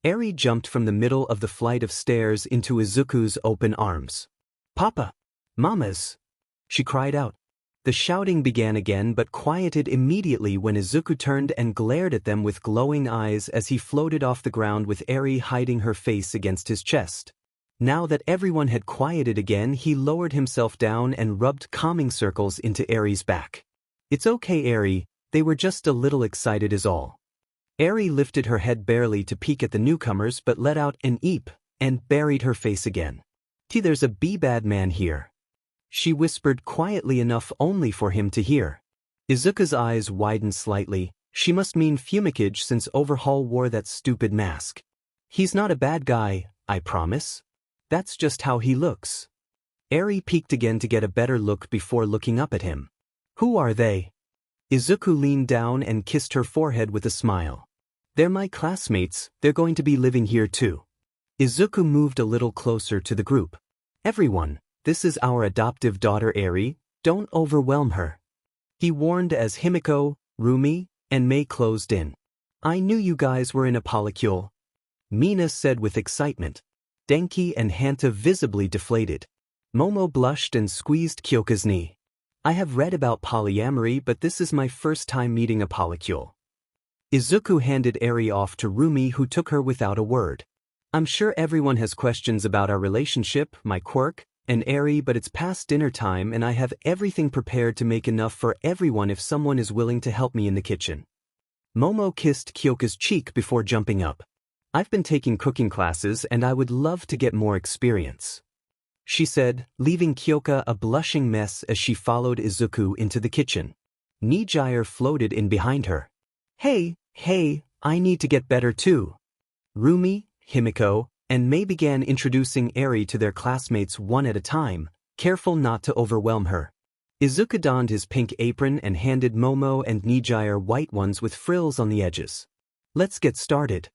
Eri jumped from the middle of the flight of stairs into Izuku's open arms. Papa! Mamas! She cried out. The shouting began again but quieted immediately when Izuku turned and glared at them with glowing eyes as he floated off the ground with Eri hiding her face against his chest. Now that everyone had quieted again, he lowered himself down and rubbed calming circles into Eri's back. It's okay, Eri, they were just a little excited is all. Eri lifted her head barely to peek at the newcomers but let out an eep and buried her face again. There's a bad man here. She whispered quietly enough only for him to hear. Izuku's eyes widened slightly. She must mean Fumikage since Overhaul wore that stupid mask. He's not a bad guy, I promise. That's just how he looks. Eri peeked again to get a better look before looking up at him. Who are they? Izuku leaned down and kissed her forehead with a smile. They're my classmates, they're going to be living here too. Izuku moved a little closer to the group. Everyone, this is our adoptive daughter Eri, don't overwhelm her. He warned as Himiko, Rumi, and Mei closed in. I knew you guys were in a polycule. Mina said with excitement. Denki and Hanta visibly deflated. Momo blushed and squeezed Kyoka's knee. I have read about polyamory but this is my first time meeting a polycule. Izuku handed Eri off to Rumi who took her without a word. I'm sure everyone has questions about our relationship, my quirk, and Eri but it's past dinner time and I have everything prepared to make enough for everyone if someone is willing to help me in the kitchen. Momo kissed Kyoka's cheek before jumping up. I've been taking cooking classes and I would love to get more experience. She said, leaving Kyoka a blushing mess as she followed Izuku into the kitchen. Nijire floated in behind her. Hey, I need to get better too. Rumi, Himiko, and Mei began introducing Eri to their classmates one at a time, careful not to overwhelm her. Izuku donned his pink apron and handed Momo and Nijire white ones with frills on the edges. Let's get started.